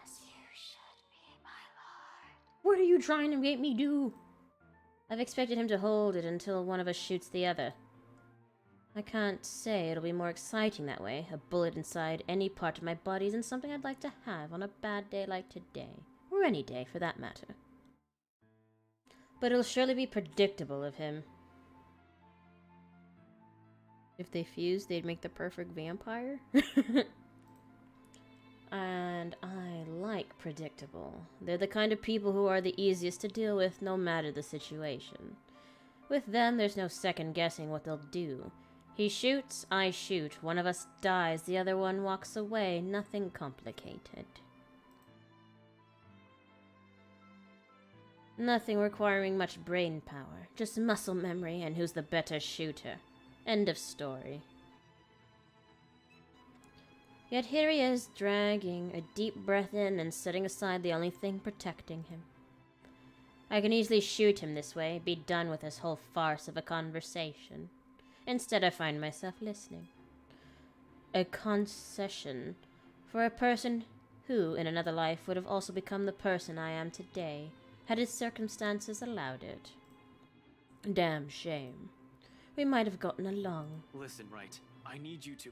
As you should be, my lord. What are you trying to make me do? I've expected him to hold it until one of us shoots the other. I can't say it'll be more exciting that way. A bullet inside any part of my body isn't something I'd like to have on a bad day like today. Or any day, for that matter. But it'll surely be predictable of him. If they fused, they'd make the perfect vampire. And I like predictable. They're the kind of people who are the easiest to deal with no matter the situation. With them, there's no second guessing what they'll do. He shoots, I shoot. One of us dies, the other one walks away. Nothing complicated. Nothing requiring much brain power. Just muscle memory and who's the better shooter. End of story. Yet here he is, dragging a deep breath in and setting aside the only thing protecting him. I can easily shoot him this way, be done with this whole farce of a conversation. Instead, I find myself listening. A concession for a person who, in another life, would have also become the person I am today. had his circumstances allowed it. Damn shame. We might have gotten along, Listen, right. I need you to.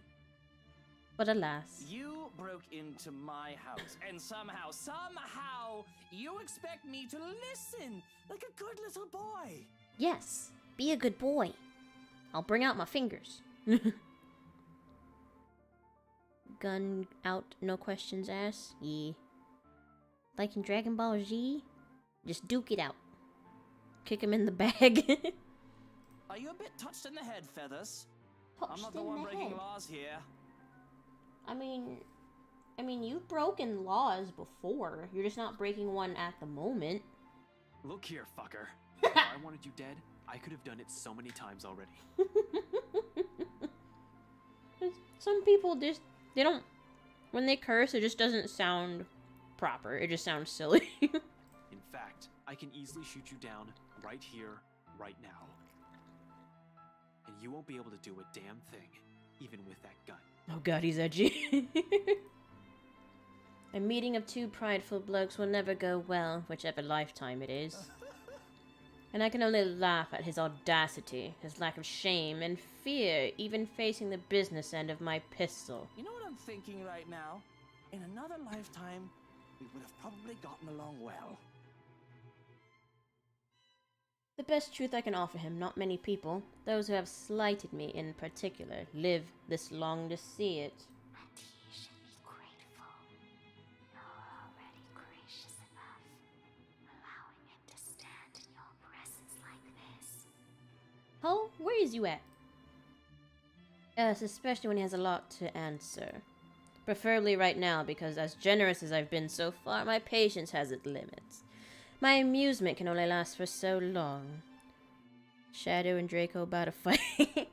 but alas. You broke into my house, and somehow, you expect me to listen like a good little boy. Yes, be a good boy. I'll bring out my fingers. Gun out, no questions asked? Yeah. Like in Dragon Ball Z? Just duke it out. Kick him in the bag. Are you a bit touched in the head, Feathers? I'm Touched not the in one the breaking head. laws here. I mean, you've broken laws before. You're just not breaking one at the moment. Look here, fucker. If I wanted you dead, I could have done it so many times already. Some people just, they don't, when they curse, it just doesn't sound proper. It just sounds silly. In fact, I can easily shoot you down right here, right now. And you won't be able to do a damn thing, even with that gun. Oh god, he's edgy. A meeting of two prideful blokes will never go well, whichever lifetime it is. And I can only laugh at his audacity, his lack of shame, and fear even facing the business end of my pistol. You know what I'm thinking right now? In another lifetime, we would have probably gotten along well. The best truth I can offer him, not many people, those who have slighted me in particular, live this long to see it. And he should be grateful. You're already gracious enough, allowing him to stand in your presence like this. Oh, where is you at? Yes, especially when he has a lot to answer. Preferably right now, because as generous as I've been so far, my patience has its limits. My amusement can only last for so long. Shadow and Draco about to fight.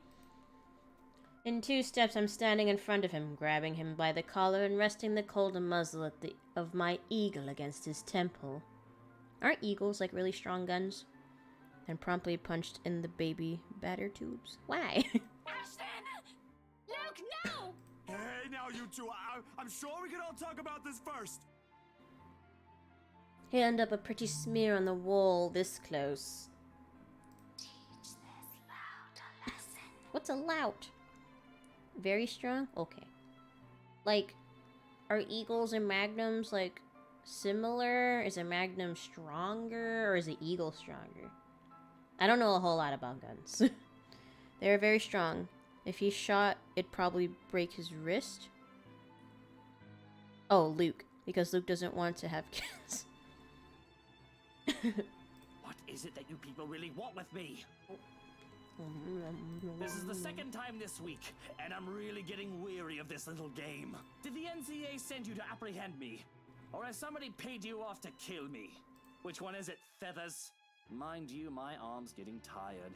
In 2 steps, I'm standing in front of him, grabbing him by the collar and resting the cold muzzle of my eagle against his temple. Aren't eagles like really strong guns? And promptly punched in the baby batter tubes. Why? Ashton! Luke, no! Hey, now you two, I'm sure we can all talk about this first. He'll end up a pretty smear on the wall this close. Teach this loud a lesson. What's a lout? Very strong? Okay. Like, are eagles and magnums, like, similar? Is a magnum stronger, or is an eagle stronger? I don't know a whole lot about guns. They're very strong. If he shot, it'd probably break his wrist. Oh, Luke. Because Luke doesn't want to have kids. What is it that you people really want with me? This is the second time this week, and I'm really getting weary of this little game. Did the NCA send you to apprehend me? Or has somebody paid you off to kill me? Which one is it, Feathers? Mind you, my arm's getting tired.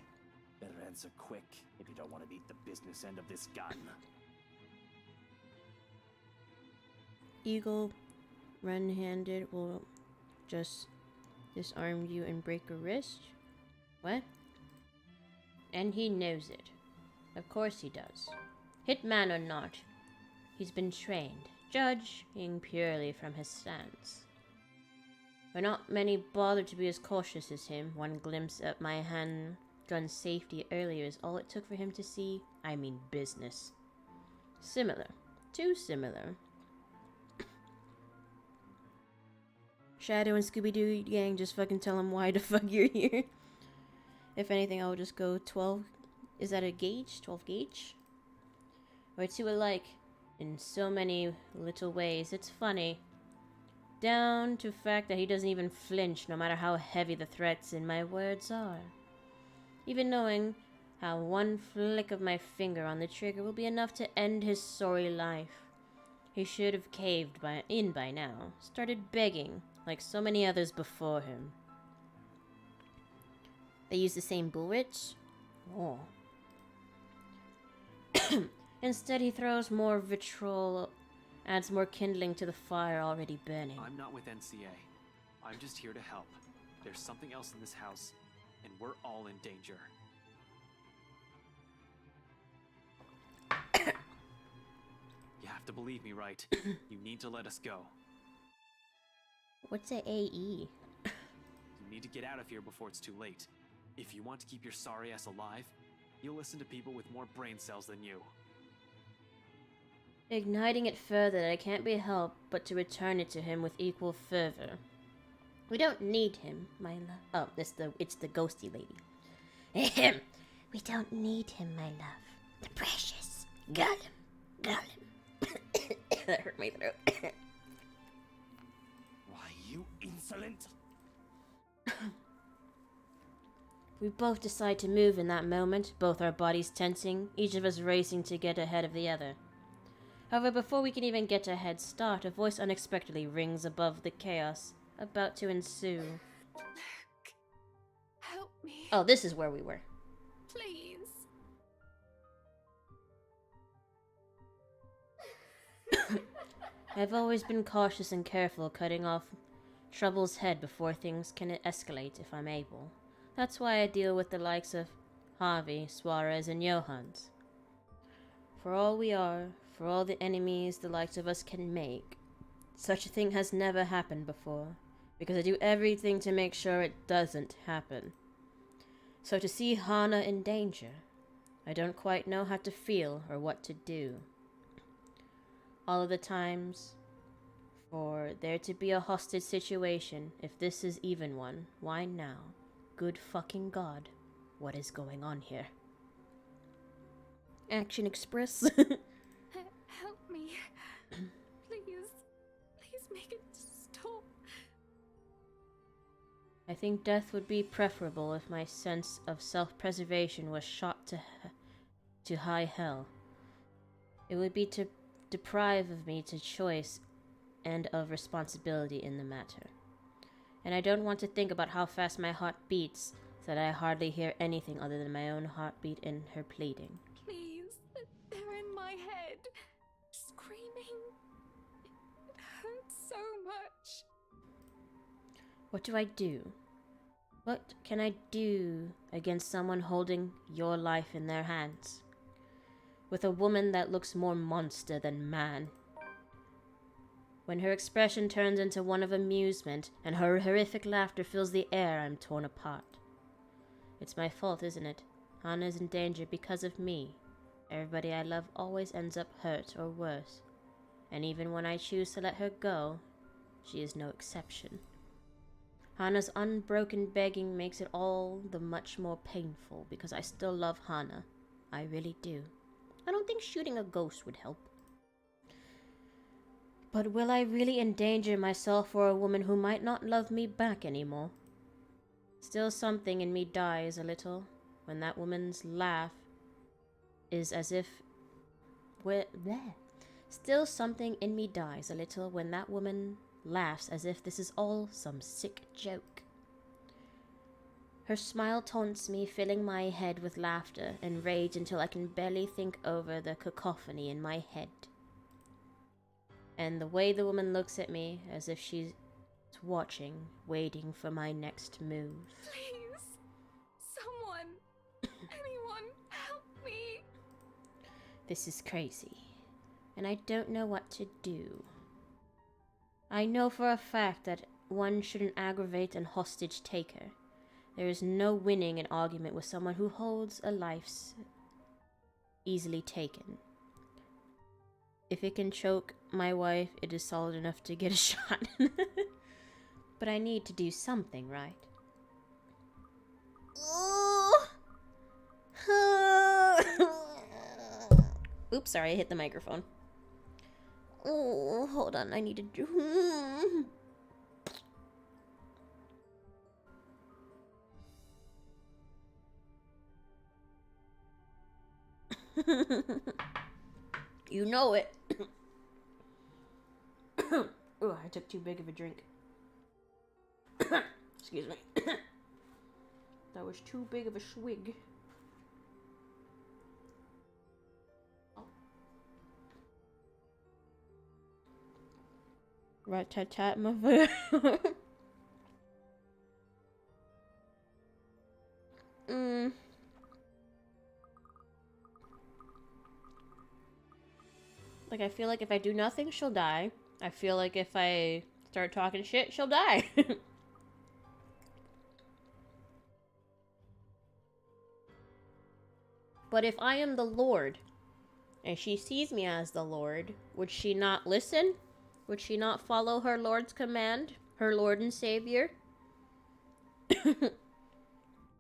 Better answer quick if you don't want to meet the business end of this gun. Eagle, run-handed, will just disarm you and break a wrist? What? And he knows it. Of course he does. Hitman or not, he's been trained, judging purely from his stance. But not many bother to be as cautious as him. One glimpse at my handgun safety earlier is all it took for him to see, I mean business. Similar. Too similar. Shadow and Scooby-Doo gang just fucking tell him why the fuck you're here. If anything, I'll just go 12. Is that a gauge? 12 gauge? We're two alike in so many little ways. It's funny. Down to the fact that he doesn't even flinch no matter how heavy the threats in my words are. Even knowing how one flick of my finger on the trigger will be enough to end his sorry life. He should have caved in by now. Started begging, like so many others before him. They use the same bullets? Oh. Instead, he throws more vitriol, adds more kindling to the fire already burning. I'm not with NCA. I'm just here to help. There's something else in this house, and we're all in danger. You have to believe me, right? You need to let us go. What's a AE? need to get out of here before it's too late. If you want to keep your sorry ass alive, you'll listen to people with more brain cells than you. Igniting it further, I can't be helped but to return it to him with equal fervor. We don't need him, my love. Oh, it's the ghosty lady. Ahem. We don't need him, my love. The precious. Got him. That hurt my throat. Why, you insolent! We both decide to move in that moment, both our bodies tensing, each of us racing to get ahead of the other. However, before we can even get a head start, a voice unexpectedly rings above the chaos about to ensue. Help me. Oh, this is where we were. Please. I've always been cautious and careful cutting off trouble's head before things can escalate if I'm able. That's why I deal with the likes of Harvey, Suarez, and Johans. For all we are, for all the enemies the likes of us can make, such a thing has never happened before, because I do everything to make sure it doesn't happen. So to see Hana in danger, I don't quite know how to feel or what to do. All of the times for there to be a hostage situation, if this is even one, why now? Good fucking God, what is going on here? Action Express. Help me. Please. Please make it stop. I think death would be preferable if my sense of self-preservation was shot to high hell. It would be to deprive of me to choice and of responsibility in the matter. And I don't want to think about how fast my heart beats, so that I hardly hear anything other than my own heartbeat in her pleading. Please. They're in my head. Screaming. It hurts so much. What do I do? What can I do against someone holding your life in their hands? With a woman that looks more monster than man. When her expression turns into one of amusement and her horrific laughter fills the air, I'm torn apart. It's my fault, isn't it? Hana's in danger because of me. Everybody I love always ends up hurt or worse. And even when I choose to let her go, she is no exception. Hana's unbroken begging makes it all the much more painful because I still love Hana. I really do. I don't think shooting a ghost would help. But will I really endanger myself for a woman who might not love me back anymore? Still something in me dies a little when that woman's laugh is as if... Still something in me dies a little when that woman laughs as if this is all some sick joke. Her smile taunts me, filling my head with laughter and rage until I can barely think over the cacophony in my head. And the way the woman looks at me, as if she's watching, waiting for my next move. Please. Someone. Anyone. Help me. This is crazy, and I don't know what to do. I know for a fact that one shouldn't aggravate and hostage take her. There is no winning an argument with someone who holds a life easily taken. If it can choke my wife, it is solid enough to get a shot. But I need to do something, right? Oops, sorry, I hit the microphone. Oh, hold on, I need to do... You know it. Oh, I took too big of a drink. Excuse me. That was too big of a swig. Oh. Rat-tat-tat, my foot. Like, I feel like if I do nothing, she'll die. I feel like if I start talking shit, she'll die. But if I am the Lord, and she sees me as the Lord, would she not listen? Would she not follow her Lord's command? Her Lord and Savior?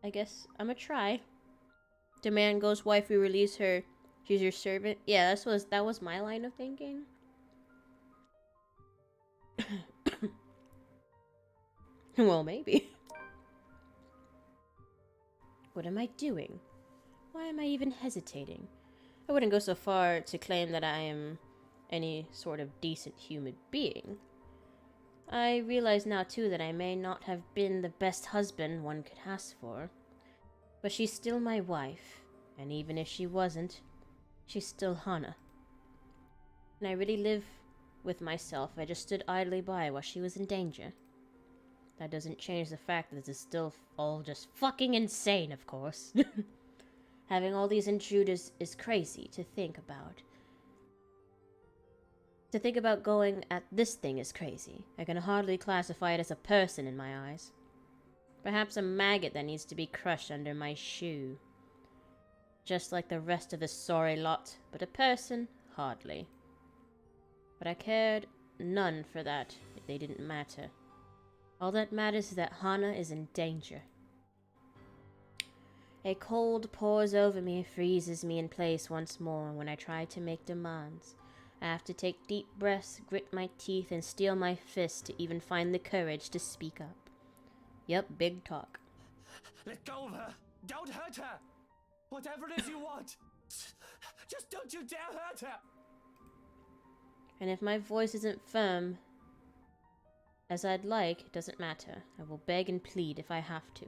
I guess I'ma try. Demand ghost wife, we release her. She's your servant. Yeah, that was my line of thinking. Well, maybe. What am I doing? Why am I even hesitating? I wouldn't go so far to claim that I am any sort of decent human being. I realize now, too, that I may not have been the best husband one could ask for. But she's still my wife, and even if she wasn't, she's still Hana. And I really live with myself. I just stood idly by while she was in danger. That doesn't change the fact that this is still all just fucking insane, of course. Having all these intruders is crazy to think about. To think about going at this thing is crazy. I can hardly classify it as a person in my eyes. Perhaps a maggot that needs to be crushed under my shoe. Just like the rest of the sorry lot, but a person, hardly. But I cared none for that. They didn't matter. All that matters is that Hana is in danger. A cold pours over me, freezes me in place once more when I try to make demands. I have to take deep breaths, grit my teeth, and steel my fist to even find the courage to speak up. Yep, big talk. Let go of her! Don't hurt her! Whatever it is you want! Just don't you dare hurt her! And if my voice isn't firm as I'd like, it doesn't matter. I will beg and plead if I have to.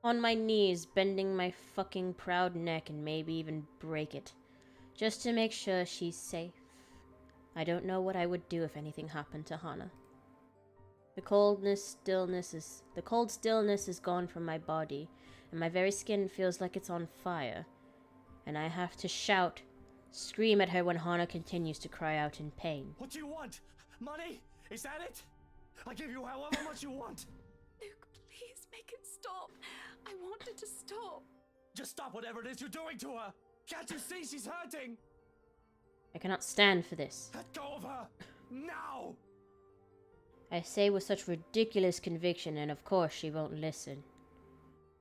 On my knees, bending my fucking proud neck and maybe even break it. Just to make sure she's safe. I don't know what I would do if anything happened to Hana. The cold stillness is gone from my body, and my very skin feels like it's on fire. And I have to shout, scream at her when Hana continues to cry out in pain. What do you want? Money? Is that it? I'll give you however much you want. Luke, please make it stop. I want it to stop. Just stop whatever it is you're doing to her. Can't you see she's hurting? I cannot stand for this. Let go of her! Now! I say with such ridiculous conviction, and of course she won't listen.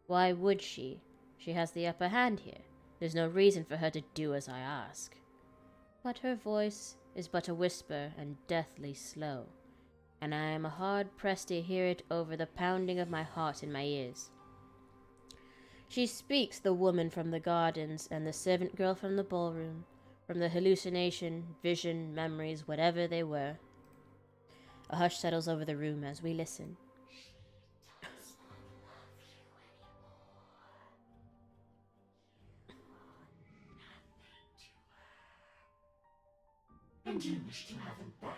Why would she? She has the upper hand here. There's no reason for her to do as I ask. But her voice is but a whisper and deathly slow, and I am hard-pressed to hear it over the pounding of my heart in my ears. She speaks, the woman from the gardens and the servant girl from the ballroom, from the hallucination, vision, memories, whatever they were. A hush settles over the room as we listen. And you wish to have him back.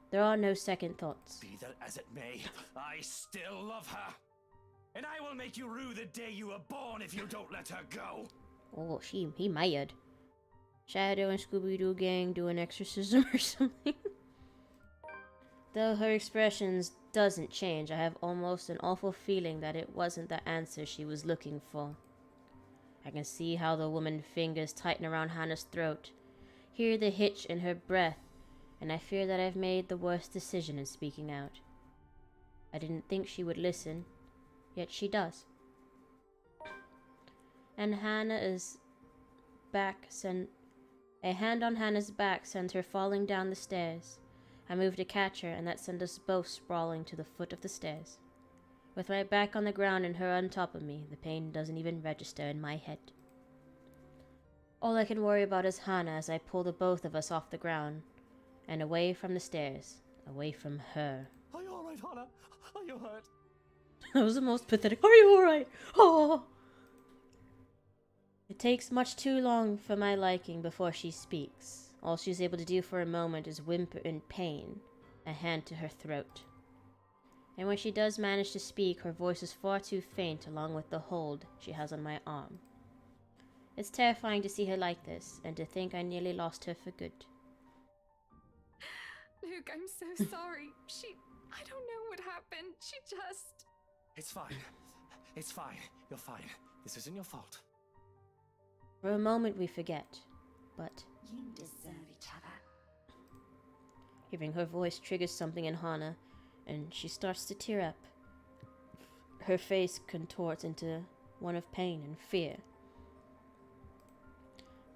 There are no second thoughts. Be that as it may, I still love her. And I will make you rue the day you were born if you don't let her go. Oh, he mad. Shadow and Scooby-Doo gang do an exorcism or something. Though her expressions doesn't change, I have almost an awful feeling that it wasn't the answer she was looking for. I can see how the woman's fingers tighten around Hannah's throat, hear the hitch in her breath, and I fear that I've made the worst decision in speaking out. I didn't think she would listen, yet she does. And a hand on Hannah's back sends her falling down the stairs. I move to catch her, and that sends us both sprawling to the foot of the stairs. With my back on the ground and her on top of me, the pain doesn't even register in my head. All I can worry about is Hannah as I pull the both of us off the ground and away from the stairs, away from her. Are you alright, Hannah? Are you hurt? That was the most pathetic. Are you alright? Oh! It takes much too long for my liking before she speaks. All she's able to do for a moment is whimper in pain, a hand to her throat. And when she does manage to speak, her voice is far too faint along with the hold she has on my arm. It's terrifying to see her like this, and to think I nearly lost her for good. Luke, I'm so sorry. I don't know what happened. She just... It's fine. It's fine. You're fine. This isn't your fault. For a moment we forget, but You deserve each other. hearing her voice triggers something in Hana, and she starts to tear up. Her face contorts into one of pain and fear.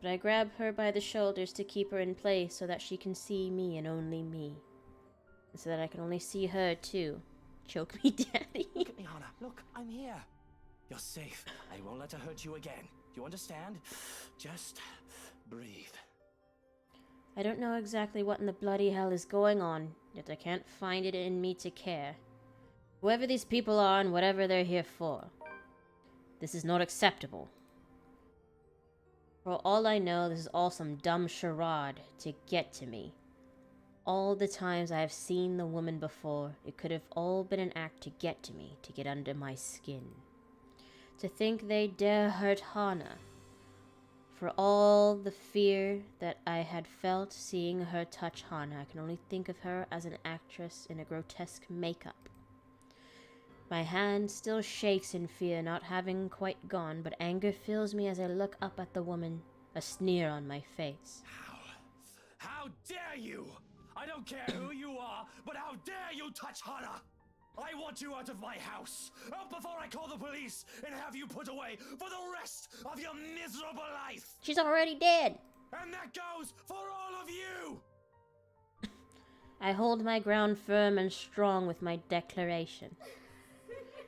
But I grab her by the shoulders to keep her in place so that she can see me and only me. And so that I can only see her too. Choke me, Daddy. Look at me, Hana. Look, I'm here. You're safe. I won't let her hurt you again. You understand? Just breathe. I don't know exactly what in the bloody hell is going on, yet I can't find it in me to care. Whoever these people are and whatever they're here for, this is not acceptable. For all I know, this is all some dumb charade to get to me. All the times I have seen the woman before, it could have all been an act to get to me, to get under my skin. To think they dare hurt Hana. For all the fear that I had felt seeing her touch Hana, I can only think of her as an actress in a grotesque makeup. My hand still shakes in fear, not having quite gone, but anger fills me as I look up at the woman, a sneer on my face. How dare you! I don't care who you are, but how dare you touch Hana! I want you out of my house! Out before I call the police and have you put away for the rest of your miserable life! She's already dead! And that goes for all of you! I hold my ground firm and strong with my declaration.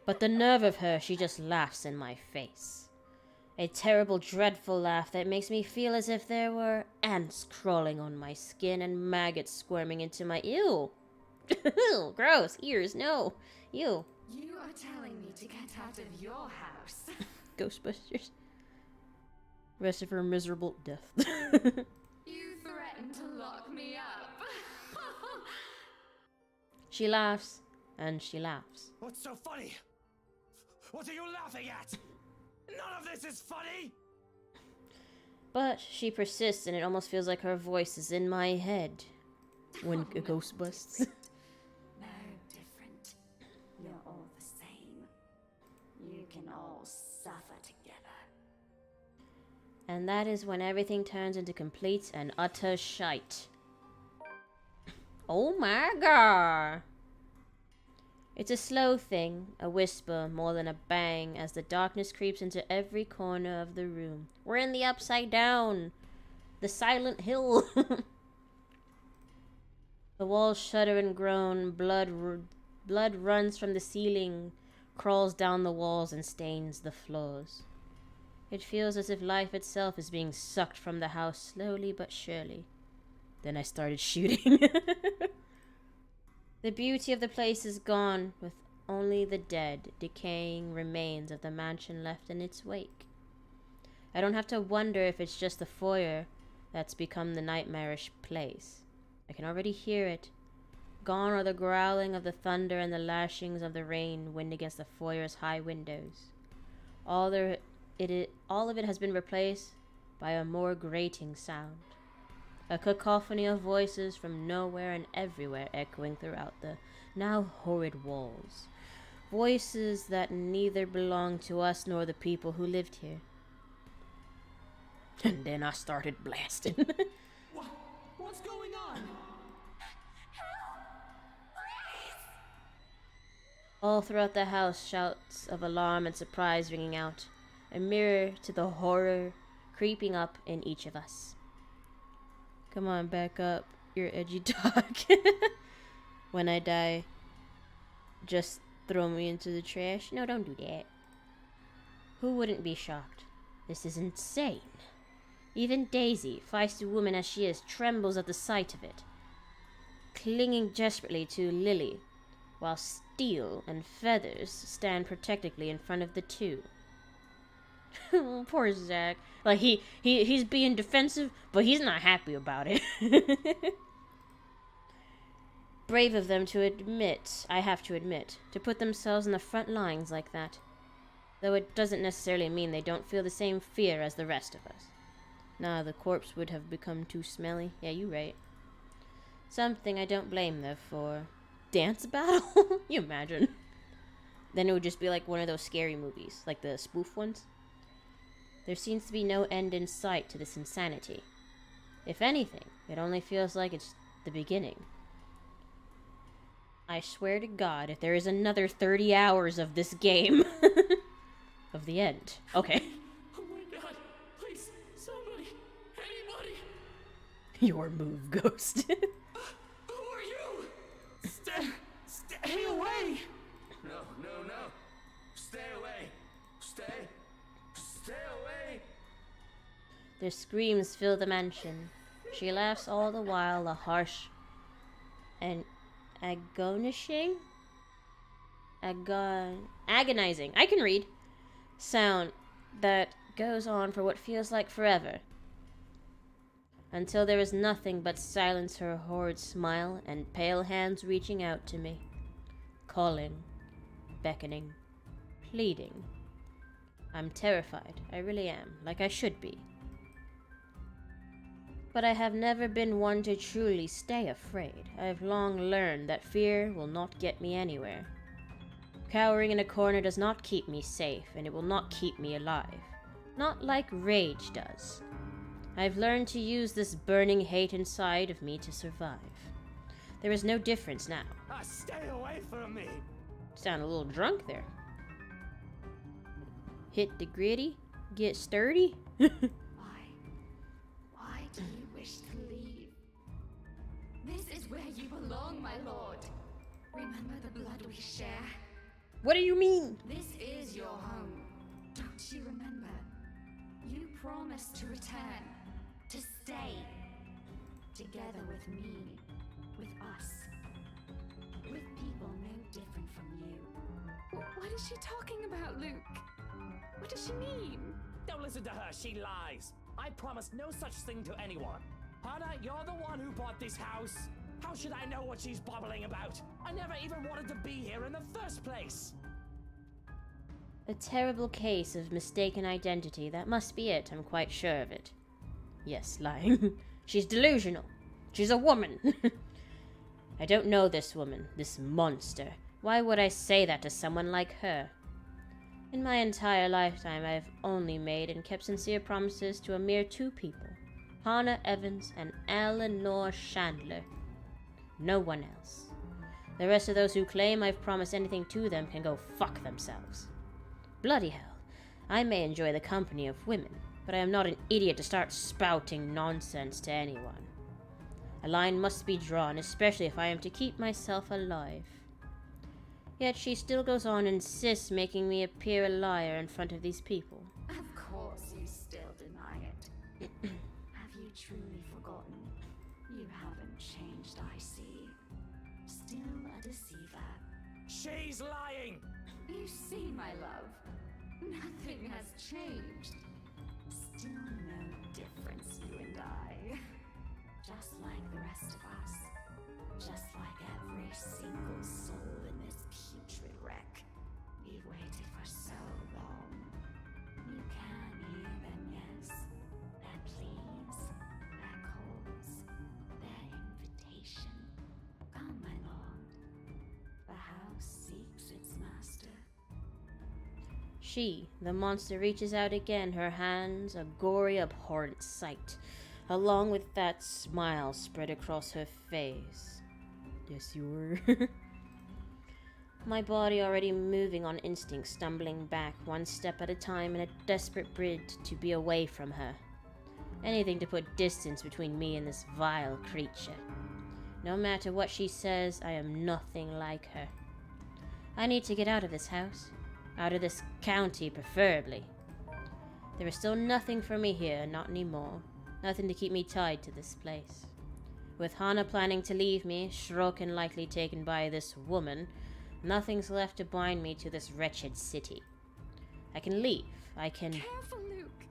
But the nerve of her, she just laughs in my face. A terrible, dreadful laugh that makes me feel as if there were ants crawling on my skin and maggots squirming into my... Ew! Ew, gross. Ears, no. Ew. You are telling me to get out of your house. Ghostbusters. Rest of her miserable death. You threatened to lock me up. She laughs, and she laughs. What's so funny? What are you laughing at? None of this is funny! But she persists, and it almost feels like her voice is in my head when a ghost busts. No different. You're all the same. You can all suffer together. And that is when everything turns into complete and utter shite. Oh my god! It's a slow thing, a whisper more than a bang, as the darkness creeps into every corner of the room. We're in the Upside Down! The Silent Hill! The walls shudder and groan, blood runs from the ceiling, crawls down the walls and stains the floors. It feels as if life itself is being sucked from the house slowly but surely. Then I started shooting. The beauty of the place is gone, with only the dead, decaying remains of the mansion left in its wake. I don't have to wonder if it's just the foyer that's become the nightmarish place. I can already hear it. Gone are the growling of the thunder and the lashings of the rain wind against the foyer's high windows. All of it has been replaced by a more grating sound. A cacophony of voices from nowhere and everywhere echoing throughout the now horrid walls. Voices that neither belong to us nor the people who lived here. And then I started blasting. What's going on? All throughout the house, shouts of alarm and surprise ringing out, a mirror to the horror creeping up in each of us. Come on, back up, your edgy dog. When I die, just throw me into the trash. No, don't do that. Who wouldn't be shocked? This is insane. Even Daisy, feisty woman as she is, trembles at the sight of it, clinging desperately to Lily, while steel and feathers stand protectively in front of the two. Poor Zach. Like, he's being defensive, but he's not happy about it. Brave of them to admit, I have to admit, to put themselves in the front lines like that. Though it doesn't necessarily mean they don't feel the same fear as the rest of us. Nah, the corpse would have become too smelly. Yeah, you right. Something I don't blame them for. Dance battle? You imagine. Then it would just be like one of those scary movies, like the spoof ones. There seems to be no end in sight to this insanity. If anything, it only feels like it's the beginning. I swear to God, if there is another 30 hours of this game, of the end. Okay. Oh my god, please, somebody, anybody. Your move, Ghost. Who are you? Stay away. No. Stay away. Stay away. Their screams fill the mansion. She laughs all the while, a harsh and agonizing, I can read, sound that goes on for what feels like forever. Until there is nothing but silence, her horrid smile, and pale hands reaching out to me. Calling, beckoning, pleading. I'm terrified, I really am, like I should be. But I have never been one to truly stay afraid. I have long learned that fear will not get me anywhere. Cowering in a corner does not keep me safe, and it will not keep me alive. Not like rage does. I've learned to use this burning hate inside of me to survive. There is no difference now. Stay away from me! Sound a little drunk there. Hit the gritty, get sturdy. Why do you wish to leave? This is where you belong, my lord. Remember the blood we share? What do you mean? This is your home. Don't you remember? You promised to return, to stay. Together with me, with us. With people no different from you. What is she talking about, Luke? What does she mean? Don't listen to her, she lies. I promised no such thing to anyone. Hannah, you're the one who bought this house. How should I know what she's babbling about? I never even wanted to be here in the first place. A terrible case of mistaken identity. That must be it, I'm quite sure of it. Yes, lying. She's delusional. She's a woman. I don't know this woman, this monster. Why would I say that to someone like her? In my entire lifetime, I have only made and kept sincere promises to a mere 2 people. Hannah Evans and Eleanor Chandler. No one else. The rest of those who claim I've promised anything to them can go fuck themselves. Bloody hell. I may enjoy the company of women, but I am not an idiot to start spouting nonsense to anyone. A line must be drawn, especially if I am to keep myself alive. Yet she still goes on and insists making me appear a liar in front of these people. Of course you still deny it. Have you truly forgotten? You haven't changed, I see. Still a deceiver. She's lying! You see, my love, nothing has changed. Still no difference, you and I. Just like the rest of us. Just like every single soul in this putrid wreck. We've waited for so long. You can hear them, yes. Their pleas, their calls, their invitation. Come, my lord. The house seeks its master. She, the monster, reaches out again, her hands a gory, abhorrent sight, along with that smile spread across her face. Yes, you were. My body already moving on instinct, stumbling back one step at a time in a desperate bid to be away from her. Anything to put distance between me and this vile creature. No matter what she says, I am nothing like her. I need to get out of this house. Out of this county, preferably. There is still nothing for me here, not anymore. Nothing to keep me tied to this place. With Hannah planning to leave me, Shrokin likely taken by this woman, nothing's left to bind me to this wretched city. I can leave. I can... Careful, Luke!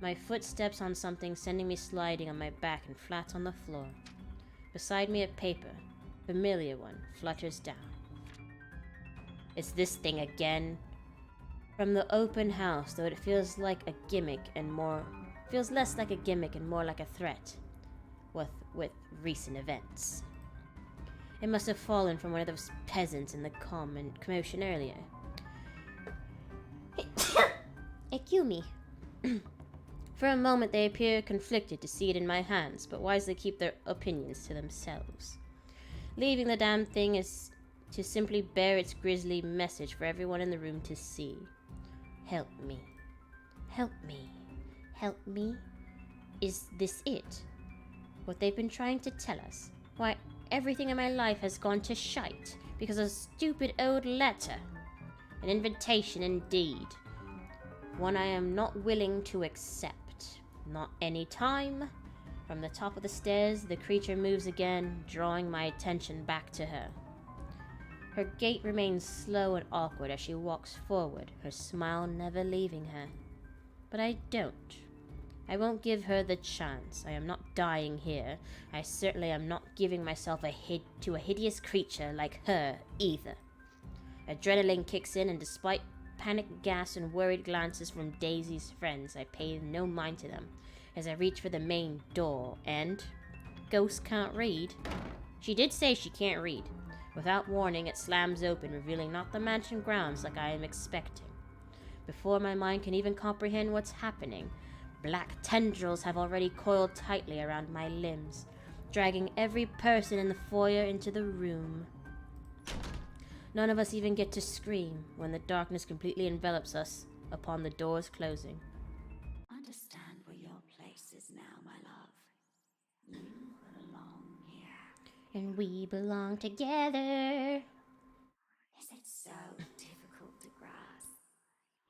My foot steps on something, sending me sliding on my back and flat on the floor. Beside me a paper, familiar one, flutters down. It's this thing again. From the open house, though it feels like a gimmick and more... feels less like a gimmick and more like a threat. With recent events. It must have fallen from one of those peasants in the commotion earlier. Ekumi. For a moment they appear conflicted to see it in my hands, but wisely keep their opinions to themselves. Leaving the damn thing is to simply bear its grisly message for everyone in the room to see. Help me. Help me. Help me? Is this it? What they've been trying to tell us? Why, everything in my life has gone to shite because of a stupid old letter. An invitation indeed. One I am not willing to accept. Not any time. From the top of the stairs, the creature moves again, drawing my attention back to her. Her gait remains slow and awkward as she walks forward, her smile never leaving her. But I don't. I won't give her the chance. I am not dying here. I certainly am not giving myself to a hideous creature like her either. Adrenaline kicks in, and despite panicked gasps and worried glances from Daisy's friends, I pay no mind to them as I reach for the main door, and... Ghost can't read. She did say she can't read. Without warning, it slams open, revealing not the mansion grounds like I am expecting. Before my mind can even comprehend what's happening, black tendrils have already coiled tightly around my limbs, dragging every person in the foyer into the room. None of us even get to scream when the darkness completely envelops us upon the doors closing. Understand where your place is now, my love. You belong here. And we belong together. Is it so difficult to grasp?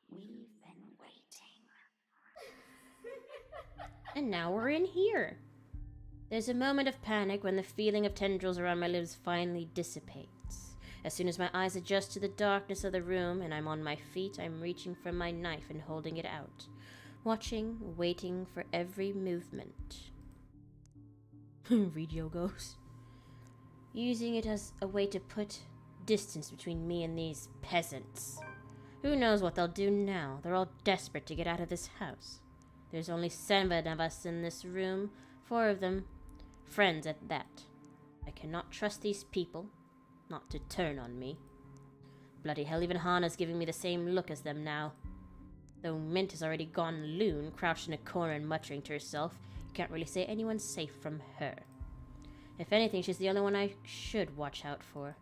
We've been waiting. And now we're in here. There's a moment of panic when the feeling of tendrils around my limbs finally dissipates. As soon as my eyes adjust to the darkness of the room and I'm on my feet, I'm reaching for my knife and holding it out. Watching, waiting for every movement. Read your ghost. Using it as a way to put distance between me and these peasants. Who knows what they'll do now? They're all desperate to get out of this house. There's only 7 of us in this room, 4 of them friends at that. I cannot trust these people not to turn on me. Bloody hell, even Hana's giving me the same look as them now. Though Mint has already gone loon, crouched in a corner and muttering to herself, you can't really say anyone's safe from her. If anything, she's the only one I should watch out for.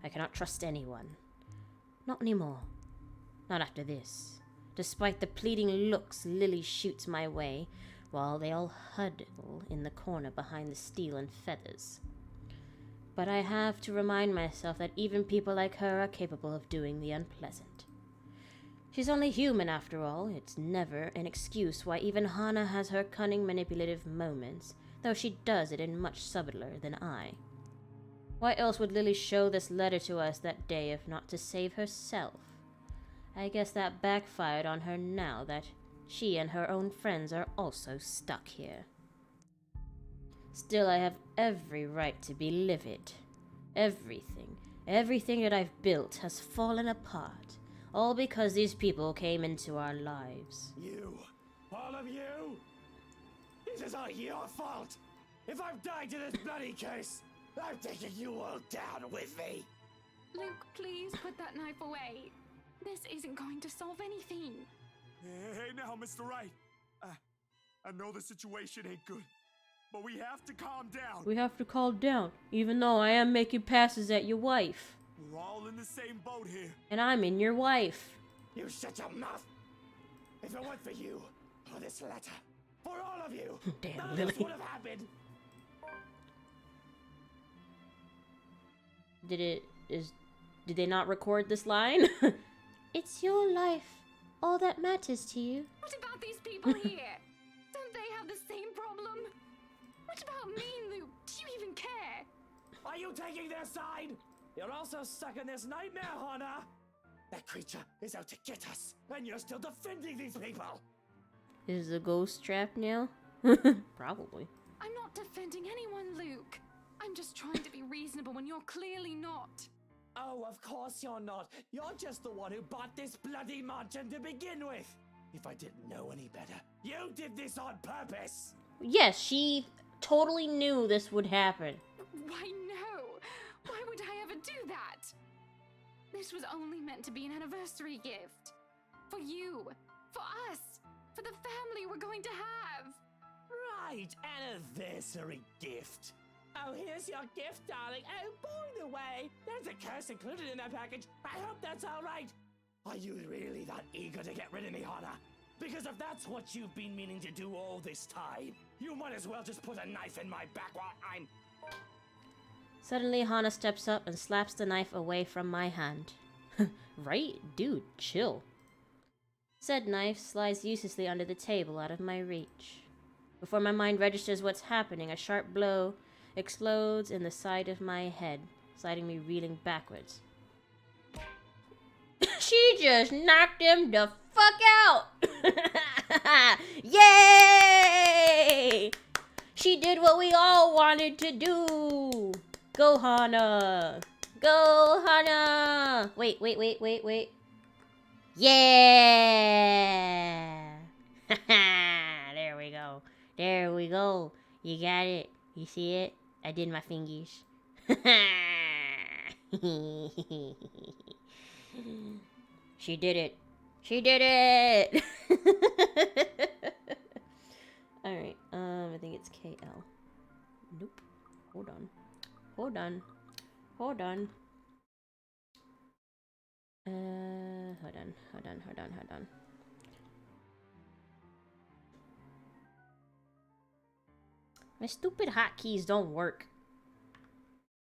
I cannot trust anyone. Not anymore. Not after this. Despite the pleading looks Lily shoots my way, while they all huddle in the corner behind the steel and feathers. But I have to remind myself that even people like her are capable of doing the unpleasant. She's only human after all. It's never an excuse why even Hana has her cunning manipulative moments, though she does it in much subtler than I. Why else would Lily show this letter to us that day if not to save herself? I guess that backfired on her now that she and her own friends are also stuck here. Still, I have every right to be livid. Everything that I've built has fallen apart, all because these people came into our lives. You, all of you, this is all your fault. If I've died to this bloody case, I'm taking you all down with me. Luke, please put that knife away. This isn't going to solve anything. Hey now, Mr. Wright. I know the situation ain't good, but we have to calm down. We have to calm down, even though I am making passes at your wife. We're all in the same boat here. And I'm in your wife. You shut your mouth. If it weren't for you, for this letter, for all of you, Damn, none of Lily. this would have happened. Did they not record this line? It's your life. All that matters to you. What about these people here? Don't they have the same problem? What about me, Luke? Do you even care? Are you taking their side? You're also stuck in this nightmare, Hana. That creature is out to get us, and you're still defending these people. Is the ghost trapped now? Probably. I'm not defending anyone, Luke. I'm just trying to be reasonable when you're clearly not. Oh, of course you're not. You're just the one who bought this bloody mansion to begin with. If I didn't know any better, you did this on purpose. Yes, she totally knew this would happen. Why, no. This was only meant to be an anniversary gift. For you. For us. For the family we're going to have. Right, anniversary gift. Oh, here's your gift, darling. Oh, by the way, there's a curse included in that package. I hope that's all right. Are you really that eager to get rid of me, Hana? Because if that's what you've been meaning to do all this time, you might as well just put a knife in my back while I'm... Suddenly, Hana steps up and slaps the knife away from my hand. Right? Dude, chill. Said knife slides uselessly under the table out of my reach. Before my mind registers what's happening, a sharp blow explodes in the side of my head, sliding me reeling backwards. She just knocked him the fuck out! Yay! She did what we all wanted to do! Go, Hana! Go, Hana! Wait. Yeah! There we go. There we go. You got it. You see it? I did my fingers. She did it. She did it! Alright, I think it's KL. Nope. Hold on. Hold on. My stupid hotkeys don't work.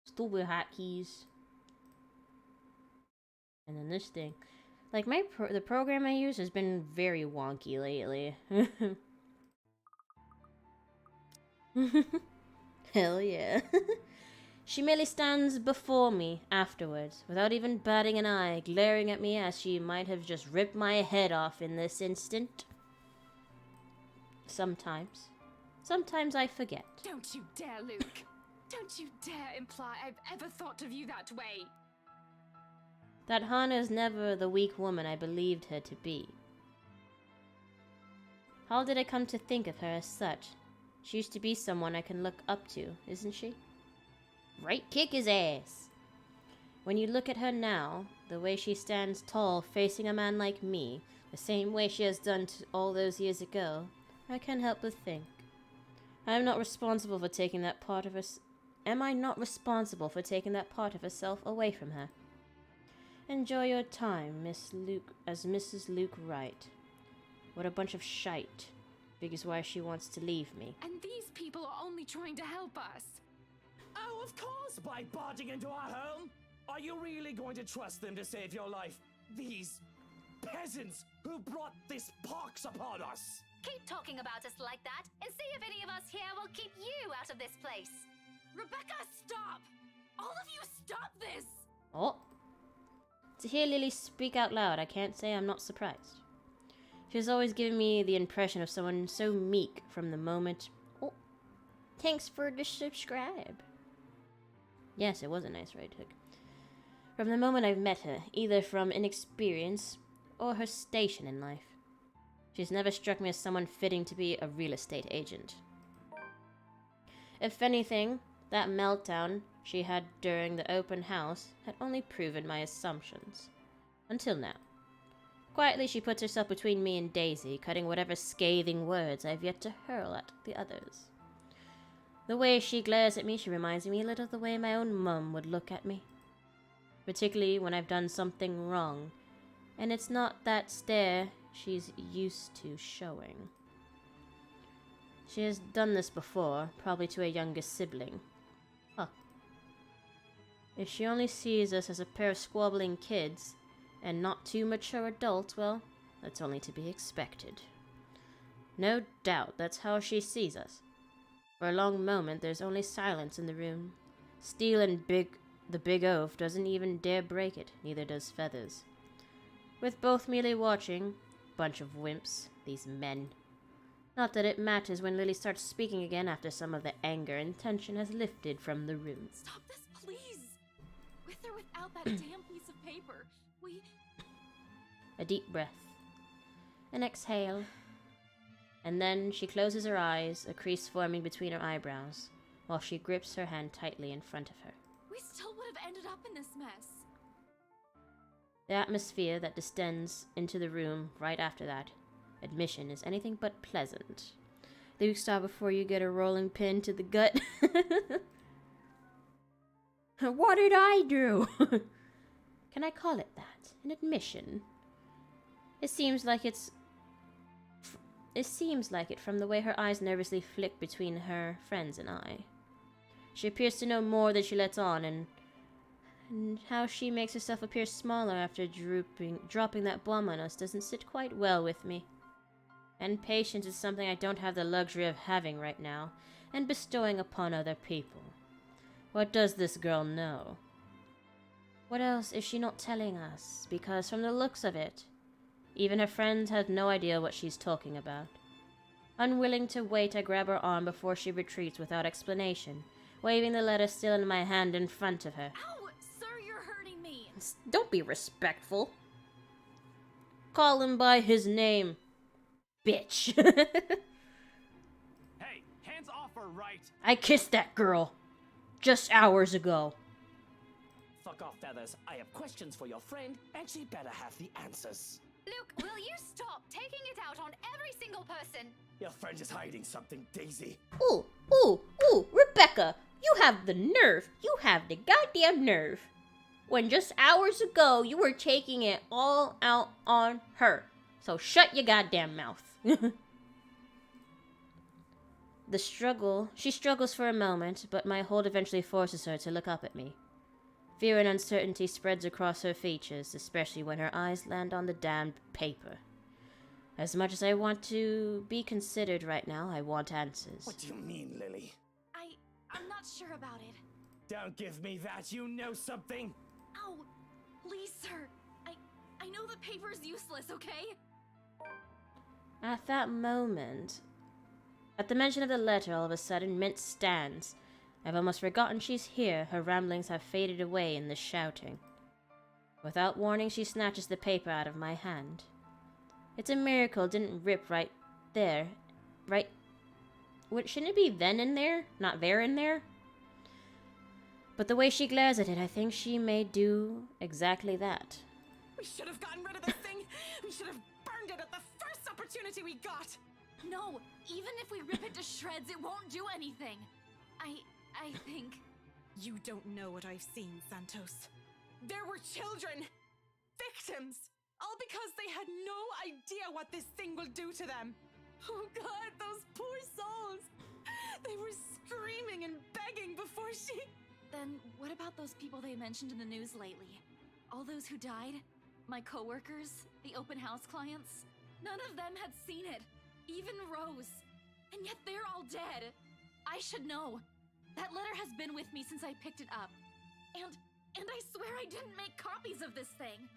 Stupid hotkeys. And then this thing. Like, the program I use has been very wonky lately. Hell yeah. She merely stands before me afterwards, without even batting an eye, glaring at me as she might have just ripped my head off in this instant. Sometimes I forget. Don't you dare, Luke. Don't you dare imply I've ever thought of you that way. That Hana's never the weak woman I believed her to be. How did I come to think of her as such? She used to be someone I can look up to, isn't she? Right, kick his ass! When you look at her now, the way she stands tall facing a man like me, the same way she has done all those years ago, I can't help but think. I am not responsible for taking that part of her... Am I not responsible for taking that part of herself away from her? Enjoy your time, Mrs. Luke Wright. What a bunch of shite. Because why she wants to leave me. And these people are only trying to help us. Oh, of course, by barging into our home. Are you really going to trust them to save your life? These peasants who brought this pox upon us. Keep talking about us like that, and see if any of us here will keep you out of this place. Rebecca, stop! All of you, stop this! Oh. To hear Lily speak out loud, I can't say I'm not surprised. She's always given me the impression of someone so meek from the moment... Oh. Thanks for the subscribe. Yes, it was a nice ride hook. From the moment I've met her, either from inexperience or her station in life. She's never struck me as someone fitting to be a real estate agent. If anything, that meltdown she had during the open house had only proven my assumptions. Until now. Quietly she puts herself between me and Daisy, cutting whatever scathing words I've yet to hurl at the others. The way she glares at me, she reminds me a little of the way my own mum would look at me. Particularly when I've done something wrong, and it's not that stare she's used to showing. She has done this before, probably to a younger sibling. Huh. If she only sees us as a pair of squabbling kids, and not too mature adults, well, that's only to be expected. No doubt that's how she sees us. For a long moment, there's only silence in the room. Steel and the big oaf doesn't even dare break it, neither does Feathers. With both merely watching, bunch of wimps, these men. Not that it matters when Lily starts speaking again after some of the anger and tension has lifted from the room. Stop this, please! With or without that damn piece of paper, we... A deep breath. An exhale. And then she closes her eyes, a crease forming between her eyebrows, while she grips her hand tightly in front of her. We still would have ended up in this mess. The atmosphere that descends into the room right after that admission is anything but pleasant. Luke, stop before you get a rolling pin to the gut. What did I do? Can I call it that? An admission? It seems like it from the way her eyes nervously flick between her friends and I. She appears to know more than she lets on, and how she makes herself appear smaller after dropping that bomb on us doesn't sit quite well with me. And patience is something I don't have the luxury of having right now, and bestowing upon other people. What does this girl know? What else is she not telling us? Because from the looks of it, even her friends have no idea what she's talking about. Unwilling to wait, I grab her arm before she retreats without explanation, waving the letter still in my hand in front of her. Ow! Sir, you're hurting me! Don't be respectful. Call him by his name, bitch. Hey, hands off her, right? I kissed that girl just hours ago. Fuck off, Feathers. I have questions for your friend, and she better have the answers. Luke, will you stop taking it out on every single person? Your friend is hiding something, Daisy. Ooh, Rebecca, you have the nerve. You have the goddamn nerve. When just hours ago, you were taking it all out on her. So shut your goddamn mouth. She struggles for a moment, but my hold eventually forces her to look up at me. Fear and uncertainty spreads across her features, especially when her eyes land on the damned paper. As much as I want to be considered right now, I want answers. What do you mean, Lily? I'm not sure about it. Don't give me that, you know something? Ow! Please, sir. I know the paper's useless, okay? At that moment, at the mention of the letter, all of a sudden, Mint stands. I've almost forgotten she's here. Her ramblings have faded away in the shouting. Without warning, she snatches the paper out of my hand. It's a miracle it didn't rip right there. Right? Shouldn't it be then in there? Not there in there? But the way she glares at it, I think she may do exactly that. We should have gotten rid of this thing. We should have burned it at the first opportunity we got. No, even if we rip it to shreds, it won't do anything. I think... You don't know what I've seen, Santos. There were children, victims, all because they had no idea what this thing will do to them. Oh God, those poor souls. They were screaming and begging before she... Then what about those people they mentioned in the news lately? All those who died? My coworkers? The open house clients? None of them had seen it. Even Rose. And yet they're all dead. I should know. That letter has been with me since I picked it up. And I swear I didn't make copies of this thing.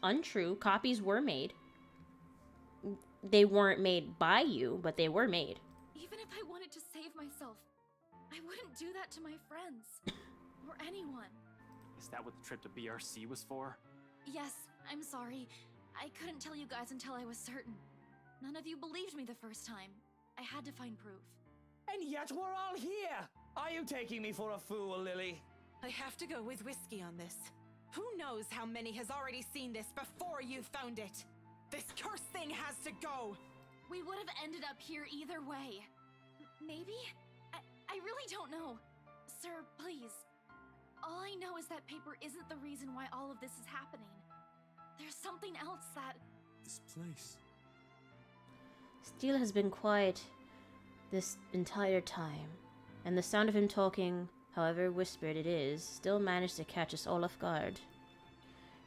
Untrue. Copies were made. They weren't made by you, but they were made. Even if I wanted to save myself, I wouldn't do that to my friends. Or anyone. Is that what the trip to BRC was for? Yes, I'm sorry. I couldn't tell you guys until I was certain. None of you believed me the first time. I had to find proof. And yet we're all here! Are you taking me for a fool, Lily? I have to go with whiskey on this. Who knows how many has already seen this before you found it? This cursed thing has to go! We would have ended up here either way. Maybe? I really don't know. Sir, please. All I know is that paper isn't the reason why all of this is happening. There's something else that... This place. Steele has been quiet this entire time, and the sound of him talking, however whispered it is, still managed to catch us all off guard.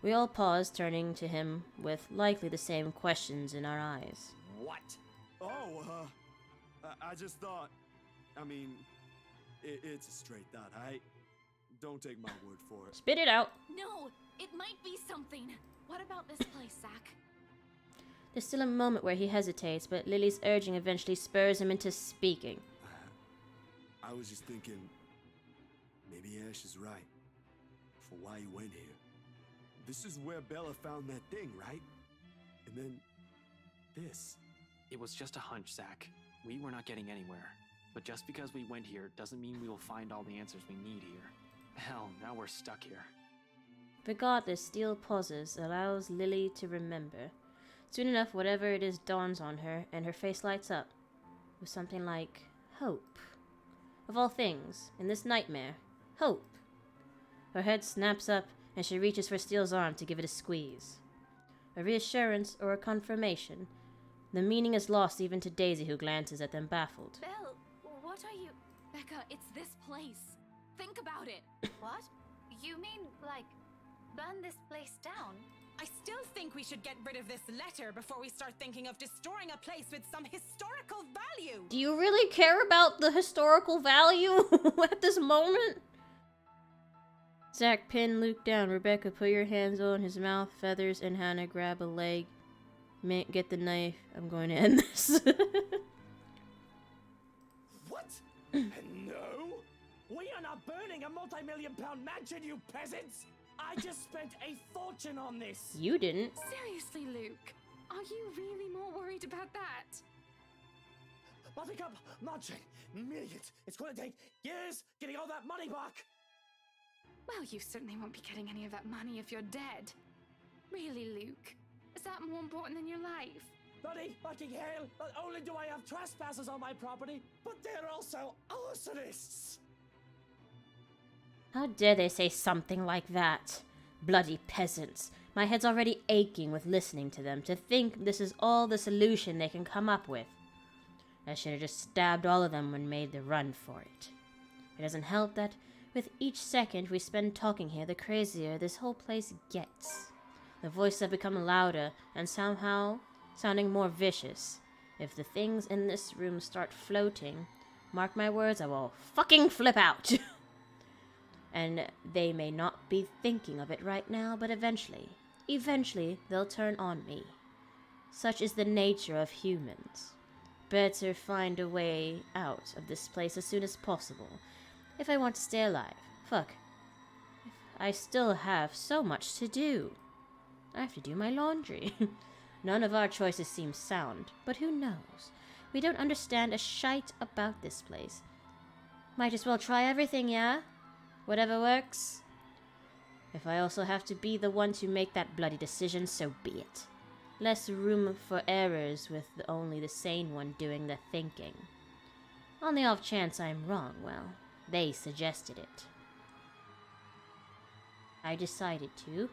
We all pause, turning to him with likely the same questions in our eyes. What? Oh, I just thought... I mean, it's a straight thought. Don't take my word for it. Spit it out! No, it might be something. What about this place, Zach? There's still a moment where he hesitates, but Lily's urging eventually spurs him into speaking. I was just thinking, maybe Ash is right for why he went here. This is where Bella found that thing, right? And then this. It was just a hunch, Zach. We were not getting anywhere. But just because we went here doesn't mean we will find all the answers we need here. Hell, now we're stuck here. Regardless, Steele pauses, allows Lily to remember. Soon enough, whatever it is dawns on her, and her face lights up with something like hope. Of all things, in this nightmare, hope. Her head snaps up, and she reaches for Steele's arm to give it a squeeze. A reassurance or a confirmation. The meaning is lost even to Daisy, who glances at them baffled. Belle, what are you... Becca, it's this place. Think about it. What? You mean, like, burn this place down? I still think we should get rid of this letter before we start thinking of destroying a place with some historical value. Do you really care about the historical value at this moment? Zach pinned Luke down. Rebecca, put your hands on his mouth, feathers, and Hannah, grab a leg. Mint, get the knife. I'm going to end this. What? No? We are not burning a multi-million-pound mansion, you peasants! I just spent a fortune on this! You didn't. Seriously, Luke, are you really more worried about that? Buttercup, marching, millions. It's gonna take years getting all that money back! Well, you certainly won't be getting any of that money if you're dead. Really, Luke? Is that more important than your life? Bloody fucking hell! Not only do I have trespassers on my property, but they're also arsonists! How dare they say something like that? Bloody peasants. My head's already aching with listening to them, to think this is all the solution they can come up with. I should have just stabbed all of them and made the run for it. It doesn't help that with each second we spend talking here, the crazier this whole place gets. The voices have become louder and somehow sounding more vicious. If the things in this room start floating, mark my words, I will fucking flip out. And they may not be thinking of it right now, but eventually they'll turn on me. Such is the nature of humans. Better find a way out of this place as soon as possible, if I want to stay alive. Fuck. I still have so much to do. I have to do my laundry. None of our choices seem sound, but who knows? We don't understand a shite about this place. Might as well try everything, yeah? Whatever works. If I also have to be the one to make that bloody decision, so be it. Less room for errors with only the sane one doing the thinking. On the off chance I'm wrong, well, they suggested it. I decided to.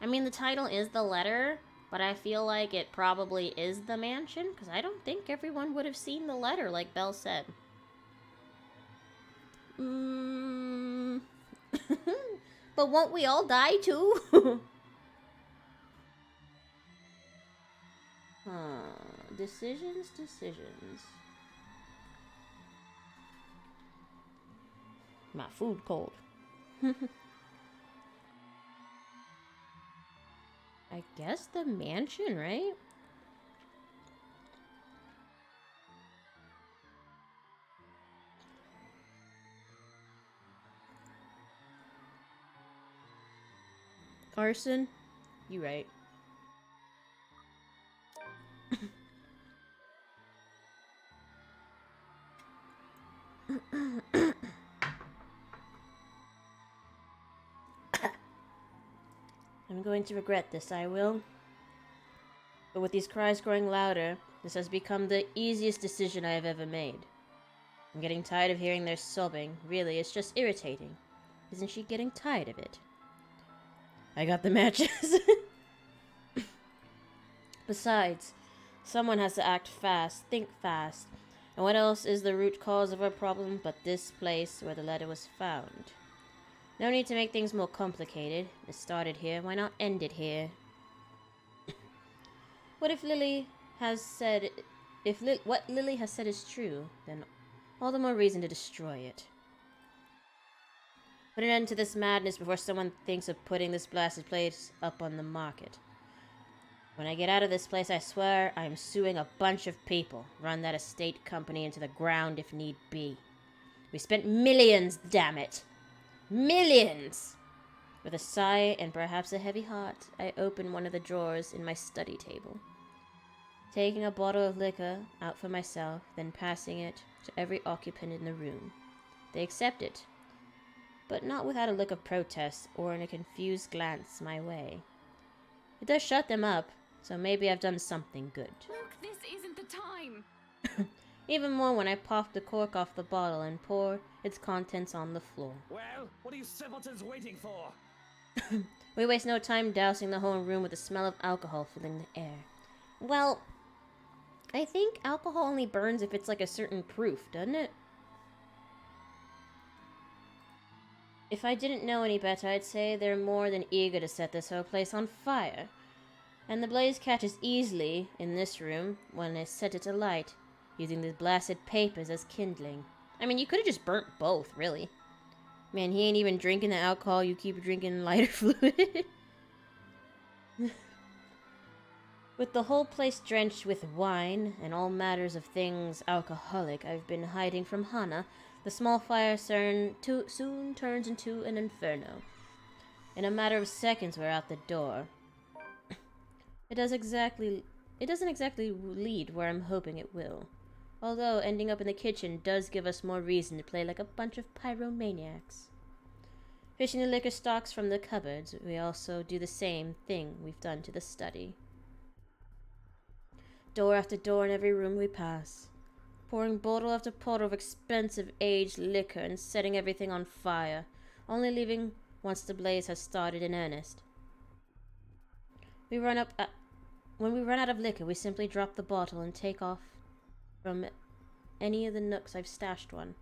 I mean, the title is The Letter, but I feel like it probably is The Mansion, because I don't think everyone would have seen the letter, like Belle said. But won't we all die, too? Decisions. My food cold. I guess the mansion, right? Arson? You right. I'm going to regret this, I will. But with these cries growing louder, this has become the easiest decision I have ever made. I'm getting tired of hearing their sobbing. Really, it's just irritating. Isn't she getting tired of it? I got the matches. Besides, someone has to act fast, think fast. And what else is the root cause of our problem but this place where the letter was found? No need to make things more complicated. It started here, why not end it here? What if Lily has said... what Lily has said is true, then all the more reason to destroy it. Put an end to this madness before someone thinks of putting this blasted place up on the market. When I get out of this place, I swear I am suing a bunch of people. Run that estate company into the ground if need be. We spent millions, damn it! Millions! With a sigh and perhaps a heavy heart, I open one of the drawers in my study table. taking a bottle of liquor out for myself, then passing it to every occupant in the room. They accept it, but not without a look of protest or a confused glance my way. It does shut them up, so maybe I've done something good. Luke, this isn't the time. Even more when I pop the cork off the bottle and pour its contents on the floor. Well, what are you simpletons waiting for? We waste no time dousing the whole room with the smell of alcohol filling the air. Well, I think alcohol only burns if it's like a certain proof, doesn't it? If I didn't know any better, I'd say they're more than eager to set this whole place on fire. And the blaze catches easily in this room when I set it alight, using the blasted papers as kindling. I mean, you could have just burnt both, really. Man, he ain't even drinking the alcohol, you keep drinking lighter fluid. With the whole place drenched with wine and all matters of things alcoholic I've been hiding from Hana, the small fire soon turns into an inferno. In a matter of seconds, we're out the door. It doesn't exactly lead where I'm hoping it will. Although ending up in the kitchen does give us more reason to play like a bunch of pyromaniacs. Fishing the liquor stocks from the cupboards, we also do the same thing we've done to the study. Door after door in every room we pass, pouring bottle after bottle of expensive aged liquor and setting everything on fire, only leaving once the blaze has started in earnest. When we run out of liquor, we simply drop the bottle and take off from any of the nooks I've stashed one.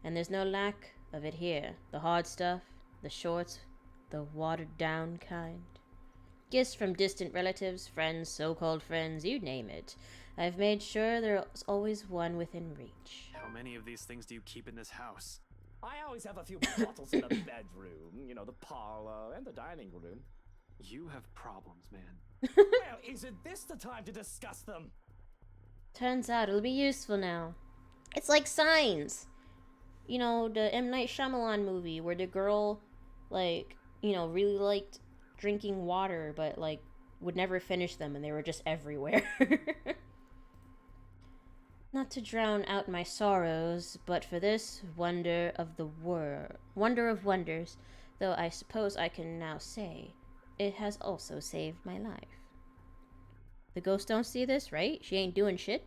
And there's no lack of it here. The hard stuff, the shorts, the watered down kind. Gifts from distant relatives, friends, so-called friends, you name it. I've made sure there's always one within reach. How many of these things do you keep in this house? I always have a few bottles in the bedroom, you know, the parlor and the dining room. You have problems, man. Well, isn't this the time to discuss them? Turns out it'll be useful now. It's like Signs. You know, the M. Night Shyamalan movie where the girl, like, you know, really liked drinking water, but, like, would never finish them and they were just everywhere. Not to drown out my sorrows, but for this wonder of wonders, though I suppose I can now say, it has also saved my life. The ghosts don't see this, right? She ain't doing shit.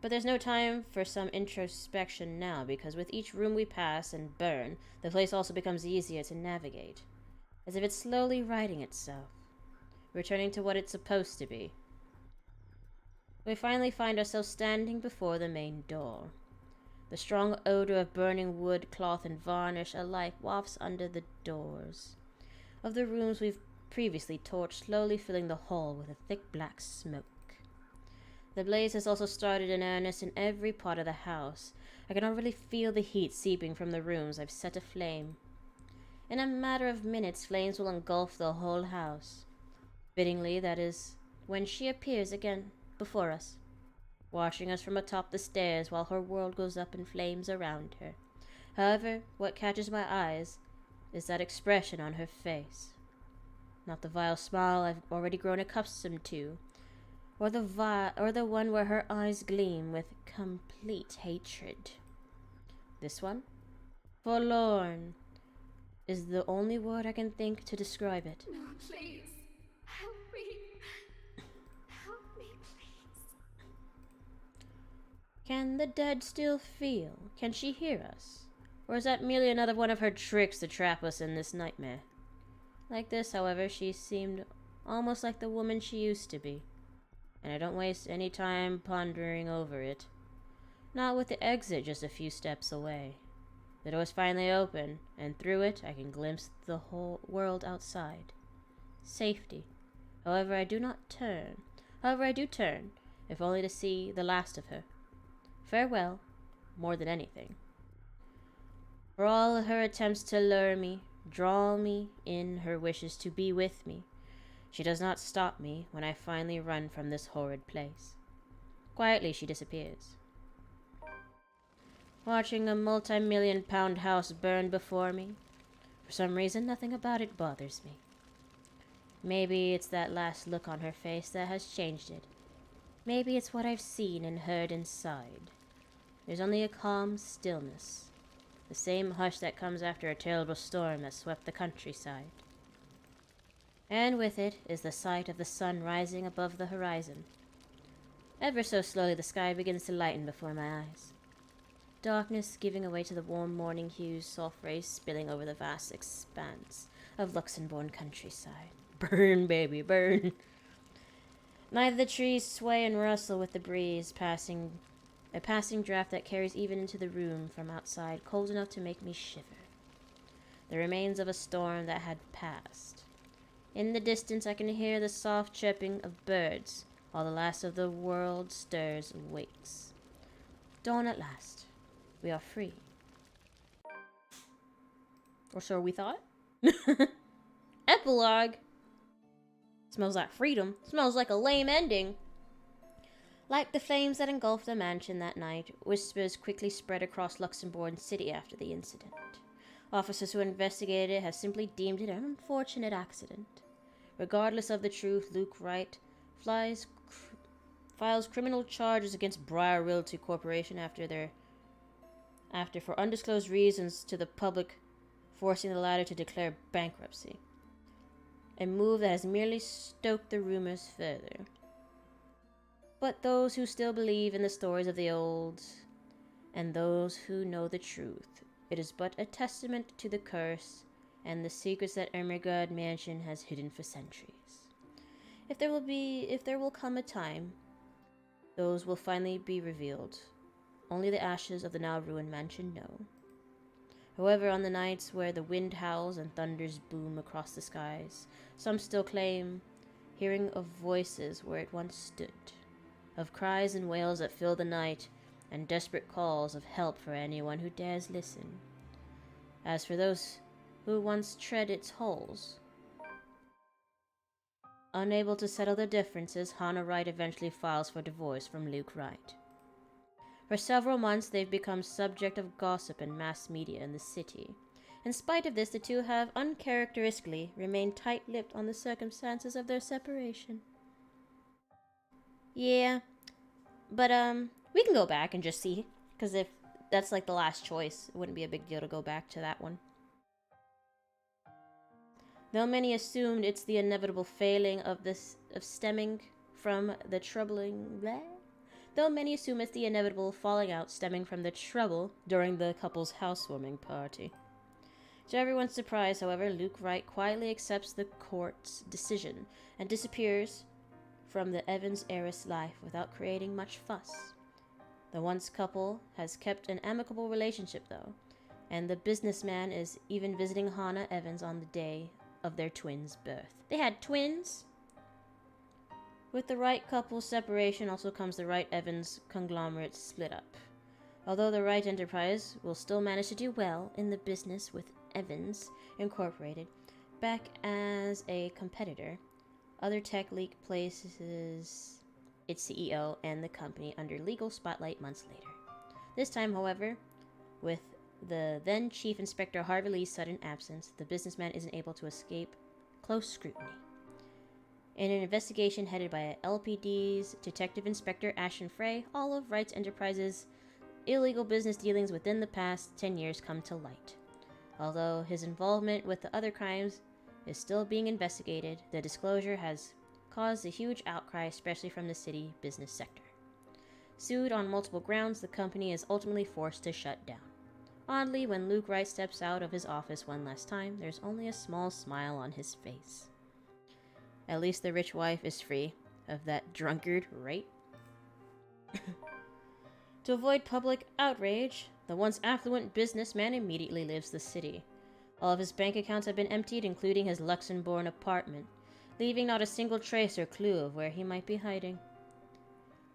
But there's no time for some introspection now, because with each room we pass and burn, the place also becomes easier to navigate, as if it's slowly righting itself, returning to what it's supposed to be. We finally find ourselves standing before the main door. The strong odor of burning wood, cloth, and varnish alike wafts under the doors of the rooms we've previously torched, slowly filling the hall with a thick black smoke. The blaze has also started in earnest in every part of the house. I can already feel the heat seeping from the rooms I've set aflame. In a matter of minutes, flames will engulf the whole house. Fittingly, that is when she appears again before us, watching us from atop the stairs while her world goes up in flames around her. However, what catches my eyes is that expression on her face. Not the vile smile I've already grown accustomed to, or the one where her eyes gleam with complete hatred. This one, forlorn, is the only word I can think to describe it. No, please. Help me. Help me, please. Can the dead still feel? Can she hear us? Or is that merely another one of her tricks to trap us in this nightmare? Like this, however, she seemed almost like the woman she used to be, and I don't waste any time pondering over it. Not with the exit just a few steps away. The door's finally open, and through it I can glimpse the whole world outside. Safety. However, I do turn, if only to see the last of her. Farewell, more than anything. For all her attempts to lure me, draw me in her wishes to be with me, she does not stop me when I finally run from this horrid place. Quietly she disappears. Watching a multi-million-pound house burn before me, for some reason nothing about it bothers me. Maybe it's that last look on her face that has changed it. Maybe it's what I've seen and heard inside. There's only a calm stillness, the same hush that comes after a terrible storm that swept the countryside. And with it is the sight of the sun rising above the horizon. Ever so slowly the sky begins to lighten before my eyes. Darkness giving way to the warm morning hues, soft rays spilling over the vast expanse of Luxembourg countryside. Burn, baby, burn! Neither the trees sway and rustle with the breeze, a passing draft that carries even into the room from outside, cold enough to make me shiver. The remains of a storm that had passed. In the distance I can hear the soft chirping of birds, while the last of the world stirs and wakes. Dawn at last. We are free. Or so we thought. Epilogue. Smells like freedom. Smells like a lame ending. Like the flames that engulfed the mansion that night, whispers quickly spread across Luxembourg City after the incident. Officers who investigated it have simply deemed it an unfortunate accident. Regardless of the truth, Luke Wright files criminal charges against Briar Realty Corporation after for undisclosed reasons to the public, forcing the latter to declare bankruptcy. A move that has merely stoked the rumors further. But those who still believe in the stories of the old, and those who know the truth, it is but a testament to the curse and the secrets that Ermengarde Mansion has hidden for centuries. If there will come a time, those will finally be revealed. Only the ashes of the now ruined mansion know. However, on the nights where the wind howls and thunders boom across the skies, some still claim hearing of voices where it once stood, of cries and wails that fill the night, and desperate calls of help for anyone who dares listen. As for those who once tread its halls, unable to settle their differences, Hannah Wright eventually files for divorce from Luke Wright. For several months, they've become subject of gossip and mass media in the city. In spite of this, the two have uncharacteristically remained tight-lipped on the circumstances of their separation. Yeah, but we can go back and just see, because if that's like the last choice, it wouldn't be a big deal to go back to that one. Though many assumed it's the inevitable failing of stemming from the troubling Though many assume it's the inevitable falling out stemming from the trouble during the couple's housewarming party. To everyone's surprise, however, Luke Wright quietly accepts the court's decision and disappears from the Evans heiress life without creating much fuss. The once couple has kept an amicable relationship, though, and the businessman is even visiting Hannah Evans on the day of their twins' birth. They had twins? With the Wright couple's separation also comes the Wright Evans conglomerate split up. Although the Wright enterprise will still manage to do well in the business with Evans Incorporated back as a competitor, other tech leak places its CEO and the company under legal spotlight months later. This time, however, with the then Chief Inspector Harvey Lee's sudden absence, the businessman isn't able to escape close scrutiny. In an investigation headed by LPD's Detective Inspector Ashton Frey, all of Wright's Enterprises' illegal business dealings within the past 10 years come to light. Although his involvement with the other crimes is still being investigated, the disclosure has caused a huge outcry, especially from the city business sector. Sued on multiple grounds, the company is ultimately forced to shut down. Oddly, when Luke Wright steps out of his office one last time, there's only a small smile on his face. At least the rich wife is free of that drunkard, right? To avoid public outrage, the once affluent businessman immediately leaves the city. All of his bank accounts have been emptied, including his Luxembourg apartment, leaving not a single trace or clue of where he might be hiding.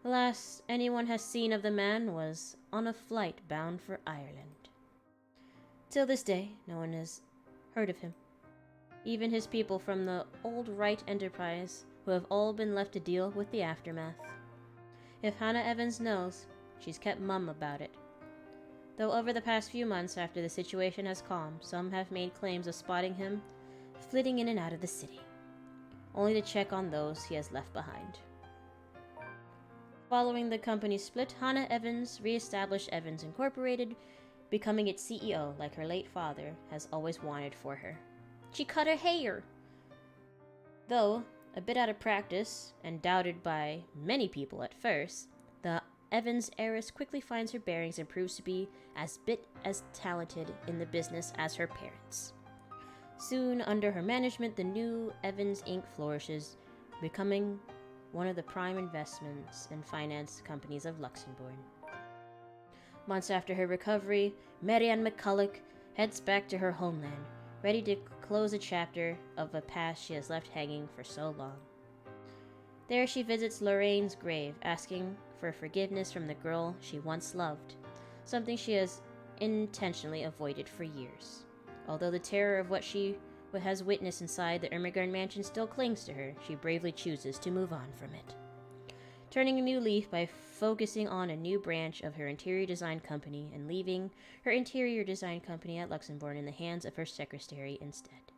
The last anyone has seen of the man was on a flight bound for Ireland. Till this day, no one has heard of him. Even his people from the old Wright Enterprise, who have all been left to deal with the aftermath. If Hannah Evans knows, she's kept mum about it. Though over the past few months after the situation has calmed, some have made claims of spotting him flitting in and out of the city. only to check on those he has left behind. Following the company's split, Hannah Evans re-established Evans Incorporated, becoming its CEO like her late father has always wanted for her. She cut her hair! Though a bit out of practice and doubted by many people at first, the Evans heiress quickly finds her bearings and proves to be as talented in the business as her parents. Soon, under her management, the new Evans Inc. flourishes, becoming one of the prime investments and finance companies of Luxembourg. Months after her recovery, Marianne McCulloch heads back to her homeland, ready to close a chapter of a past she has left hanging for so long. There she visits Lorraine's grave, asking for forgiveness from the girl she once loved, something she has intentionally avoided for years. Although the terror of what she has witnessed inside the Ermengarde mansion still clings to her, she bravely chooses to move on from it, turning a new leaf by focusing on a new branch of her interior design company and leaving her interior design company at Luxembourg in the hands of her secretary instead.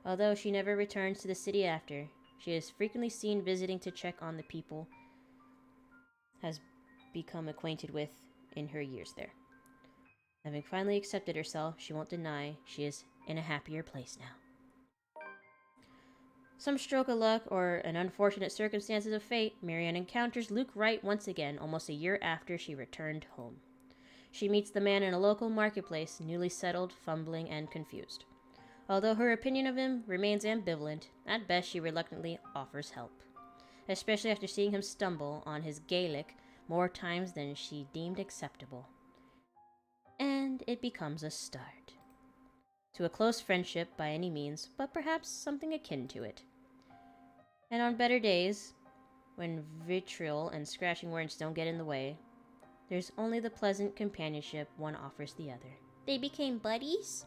Although she never returns to the city after, she is frequently seen visiting to check on the people has become acquainted with in her years there. Having finally accepted herself, she won't deny she is in a happier place now. Some stroke of luck or an unfortunate circumstances of fate, Marianne encounters Luke Wright once again almost a year after she returned home. She meets the man in a local marketplace, newly settled, fumbling, and confused. Although her opinion of him remains ambivalent, at best she reluctantly offers help, especially after seeing him stumble on his Gaelic more times than she deemed acceptable. And it becomes a start to a close friendship by any means, but perhaps something akin to it. And on better days, when vitriol and scratching words don't get in the way, there's only the pleasant companionship one offers the other. They became buddies?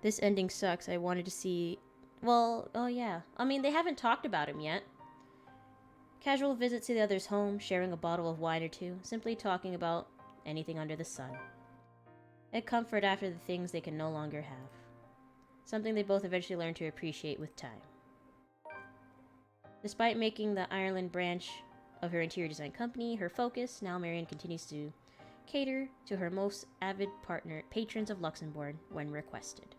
This ending sucks. I wanted to see... Well, oh yeah. I mean, they haven't talked about him yet. Casual visits to the other's home, sharing a bottle of wine or two, simply talking about anything under the sun. A comfort after the things they can no longer have. Something they both eventually learn to appreciate with time. Despite making the Ireland branch of her interior design company her focus, now Marianne continues to cater to her most avid patrons of Luxembourg when requested.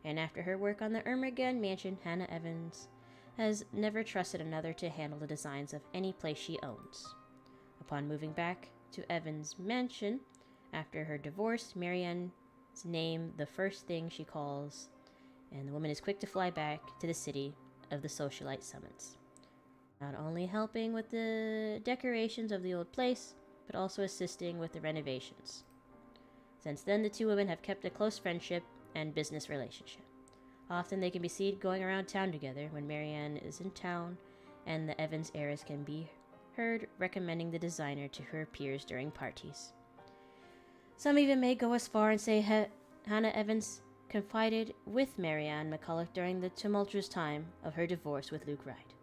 And after her work on the Ermengarde mansion, Hannah Evans has never trusted another to handle the designs of any place she owns. Upon moving back to Evans' mansion after her divorce, Marianne's name the first thing she calls, and the woman is quick to fly back to the city of the socialite summits, not only helping with the decorations of the old place, but also assisting with the renovations. Since then, the two women have kept a close friendship and business relationship. Often they can be seen going around town together when Marianne is in town, and the Evans heiress can be heard recommending the designer to her peers during parties. Some even may go as far and say Hannah Evans confided with Marianne McCulloch during the tumultuous time of her divorce with Luke Wright.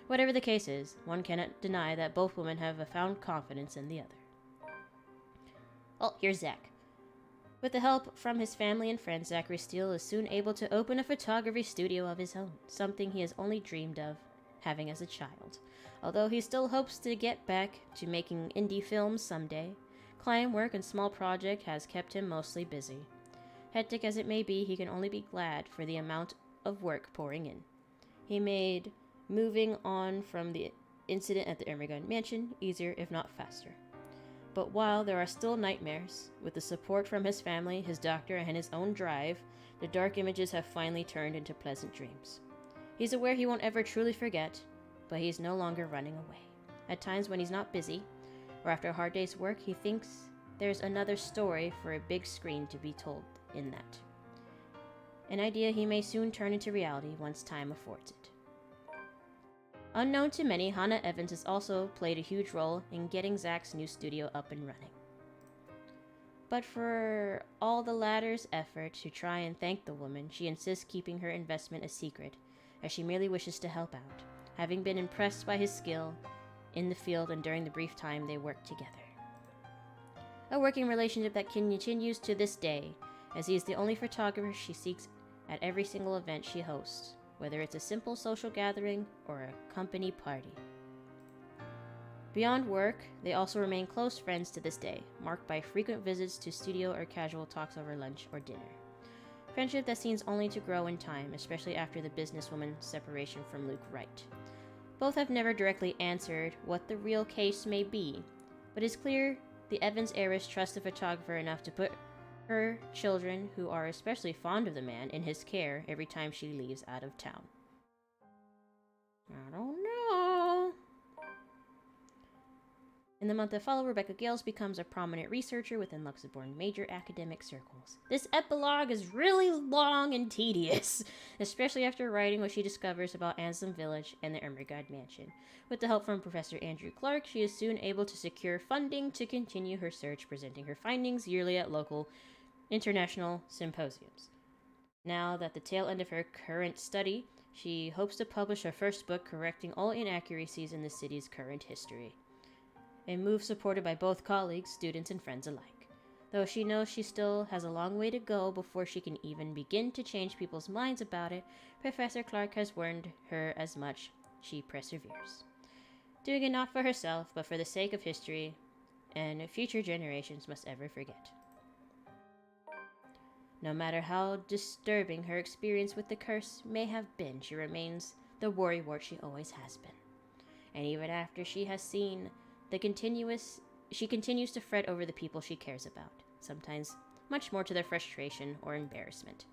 Whatever the case is, one cannot deny that both women have found confidence in the other. Oh, here's Zach. With the help from his family and friends, Zachary Steele is soon able to open a photography studio of his own, something he has only dreamed of having as a child. Although he still hopes to get back to making indie films someday, client work and small project has kept him mostly busy. Hectic as it may be, he can only be glad for the amount of work pouring in. He made moving on from the incident at the Ermengarde mansion easier, if not faster. But while there are still nightmares, with the support from his family, his doctor, and his own drive, the dark images have finally turned into pleasant dreams. He's aware he won't ever truly forget, but he's no longer running away. At times when he's not busy, or after a hard day's work, he thinks there's another story for a big screen to be told in that. An idea he may soon turn into reality once time affords it. Unknown to many, Hannah Evans has also played a huge role in getting Zach's new studio up and running. But for all the latter's effort to try and thank the woman, she insists keeping her investment a secret, as she merely wishes to help out, having been impressed by his skill in the field and during the brief time they worked together. A working relationship that continues to this day, as he is the only photographer she seeks at every single event she hosts, whether it's a simple social gathering or a company party. Beyond work, they also remain close friends to this day, marked by frequent visits to studio or casual talks over lunch or dinner. Friendship that seems only to grow in time, especially after the businesswoman's separation from Luke Wright. Both have never directly answered what the real case may be, but it's clear the Evans heiress trusts the photographer enough to put her children, who are especially fond of the man, in his care every time she leaves out of town. I don't know. In the month that follows, Rebecca Gales becomes a prominent researcher within Luxembourg major academic circles. This epilogue is really long and tedious, especially after writing what she discovers about Ansem Village and the Ermengarde Mansion. With the help from Professor Andrew Clark, she is soon able to secure funding to continue her search, presenting her findings yearly at local international symposiums. Now that the tail end of her current study, she hopes to publish her first book correcting all inaccuracies in the city's current history. A move supported by both colleagues, students, and friends alike. Though she knows she still has a long way to go before she can even begin to change people's minds about it, Professor Clark has warned her as much. She perseveres. Doing it not for herself, but for the sake of history, and future generations must ever forget. No matter how disturbing her experience with the curse may have been, she remains the worrywart she always has been. And even after she has seen she continues to fret over the people she cares about, sometimes much more to their frustration or embarrassment.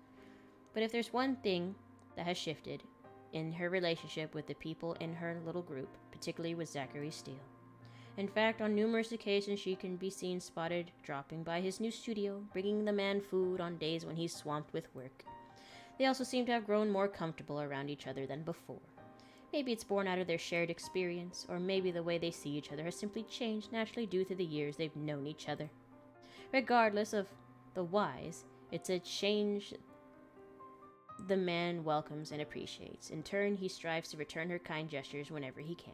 But if there's one thing that has shifted in her relationship with the people in her little group, particularly with Zachary Steele. In fact, on numerous occasions she can be seen spotted dropping by his new studio, bringing the man food on days when he's swamped with work. They also seem to have grown more comfortable around each other than before. Maybe it's born out of their shared experience, or maybe the way they see each other has simply changed naturally due to the years they've known each other. Regardless of the whys, it's a change the man welcomes and appreciates. In turn, he strives to return her kind gestures whenever he can.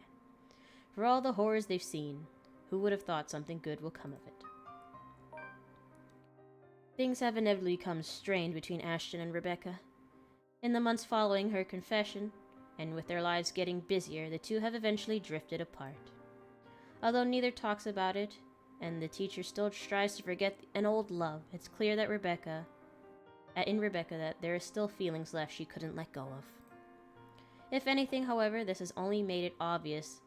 For all the horrors they've seen, who would have thought something good will come of it? Things have inevitably become strained between Ashton and Rebecca. In the months following her confession, and with their lives getting busier, the two have eventually drifted apart. Although neither talks about it, and the teacher still strives to forget an old love, it's clear that in Rebecca that there are still feelings left she couldn't let go of. If anything, however, this has only made it obvious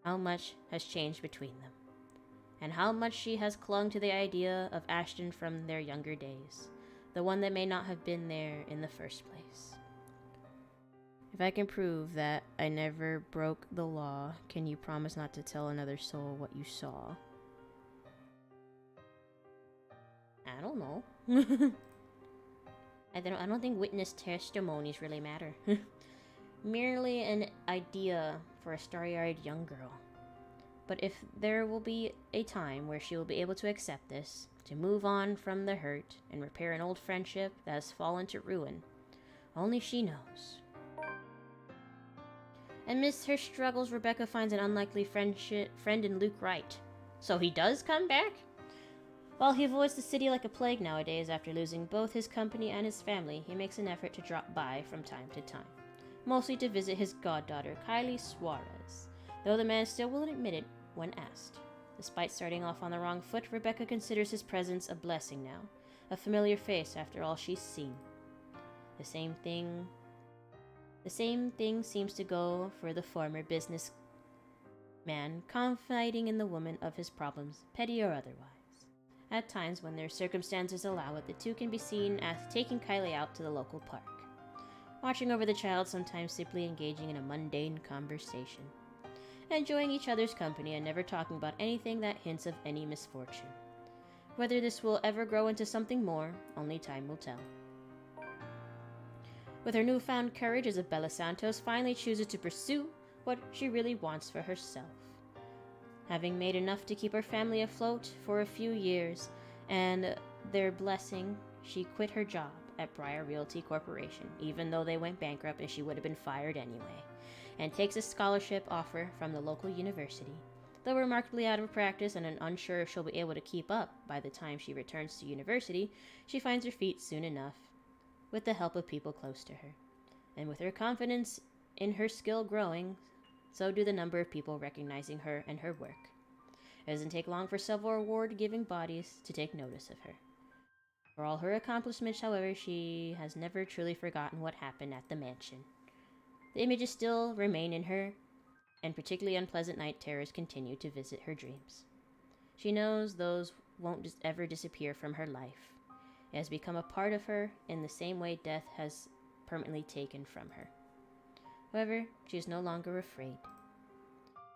how much has changed between them, and how much she has clung to the idea of Ashton from their younger days, the one that may not have been there in the first place. If I can prove that I never broke the law, can you promise not to tell another soul what you saw? I don't know. I don't think witness testimonies really matter. Merely an idea for a starry-eyed young girl. But if there will be a time where she will be able to accept this, to move on from the hurt and repair an old friendship that has fallen to ruin, only she knows. Amidst her struggles, Rebecca finds an unlikely friend in Luke Wright. So he does come back? While he avoids the city like a plague nowadays after losing both his company and his family, he makes an effort to drop by from time to time, mostly to visit his goddaughter, Kylie Suarez, though the man still won't admit it when asked. Despite starting off on the wrong foot, Rebecca considers his presence a blessing now, a familiar face after all she's seen. The same thing seems to go for the former businessman, confiding in the woman of his problems, petty or otherwise. At times, when their circumstances allow it, the two can be seen as taking Kylie out to the local park, watching over the child, sometimes simply engaging in a mundane conversation, enjoying each other's company and never talking about anything that hints of any misfortune. Whether this will ever grow into something more, only time will tell. With her newfound courage, Isabella Santos finally chooses to pursue what she really wants for herself. Having made enough to keep her family afloat for a few years and their blessing, she quit her job at Briar Realty Corporation, even though they went bankrupt and she would have been fired anyway, and takes a scholarship offer from the local university. Though remarkably out of practice and unsure if she'll be able to keep up by the time she returns to university, she finds her feet soon enough, with the help of people close to her. And with her confidence in her skill growing, so do the number of people recognizing her and her work. It doesn't take long for several award-giving bodies to take notice of her. For all her accomplishments, however, she has never truly forgotten what happened at the mansion. The images still remain in her, and particularly unpleasant night terrors continue to visit her dreams. She knows those won't ever disappear from her life. It has become a part of her in the same way death has permanently taken from her. However, she is no longer afraid.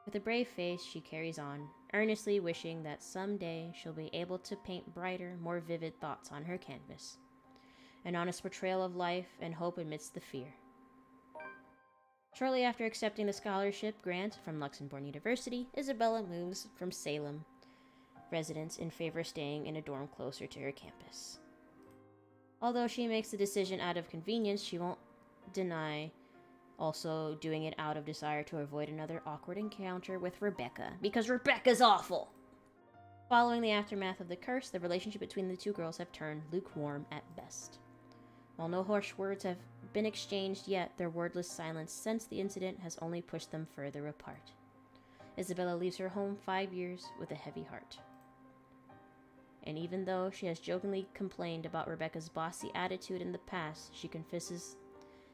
With a brave face, she carries on, earnestly wishing that someday she'll be able to paint brighter, more vivid thoughts on her canvas. An honest portrayal of life and hope amidst the fear. Shortly after accepting the scholarship grant from Luxembourg University, Isabella moves from Salem residence in favor of staying in a dorm closer to her campus. Although she makes the decision out of convenience, she won't deny also doing it out of desire to avoid another awkward encounter with Rebecca, because Rebecca's awful! Following the aftermath of the curse, the relationship between the two girls have turned lukewarm at best. While no harsh words have been exchanged yet, their wordless silence since the incident has only pushed them further apart. Isabella leaves her home 5 years with a heavy heart. And even though she has jokingly complained about Rebecca's bossy attitude in the past, she confesses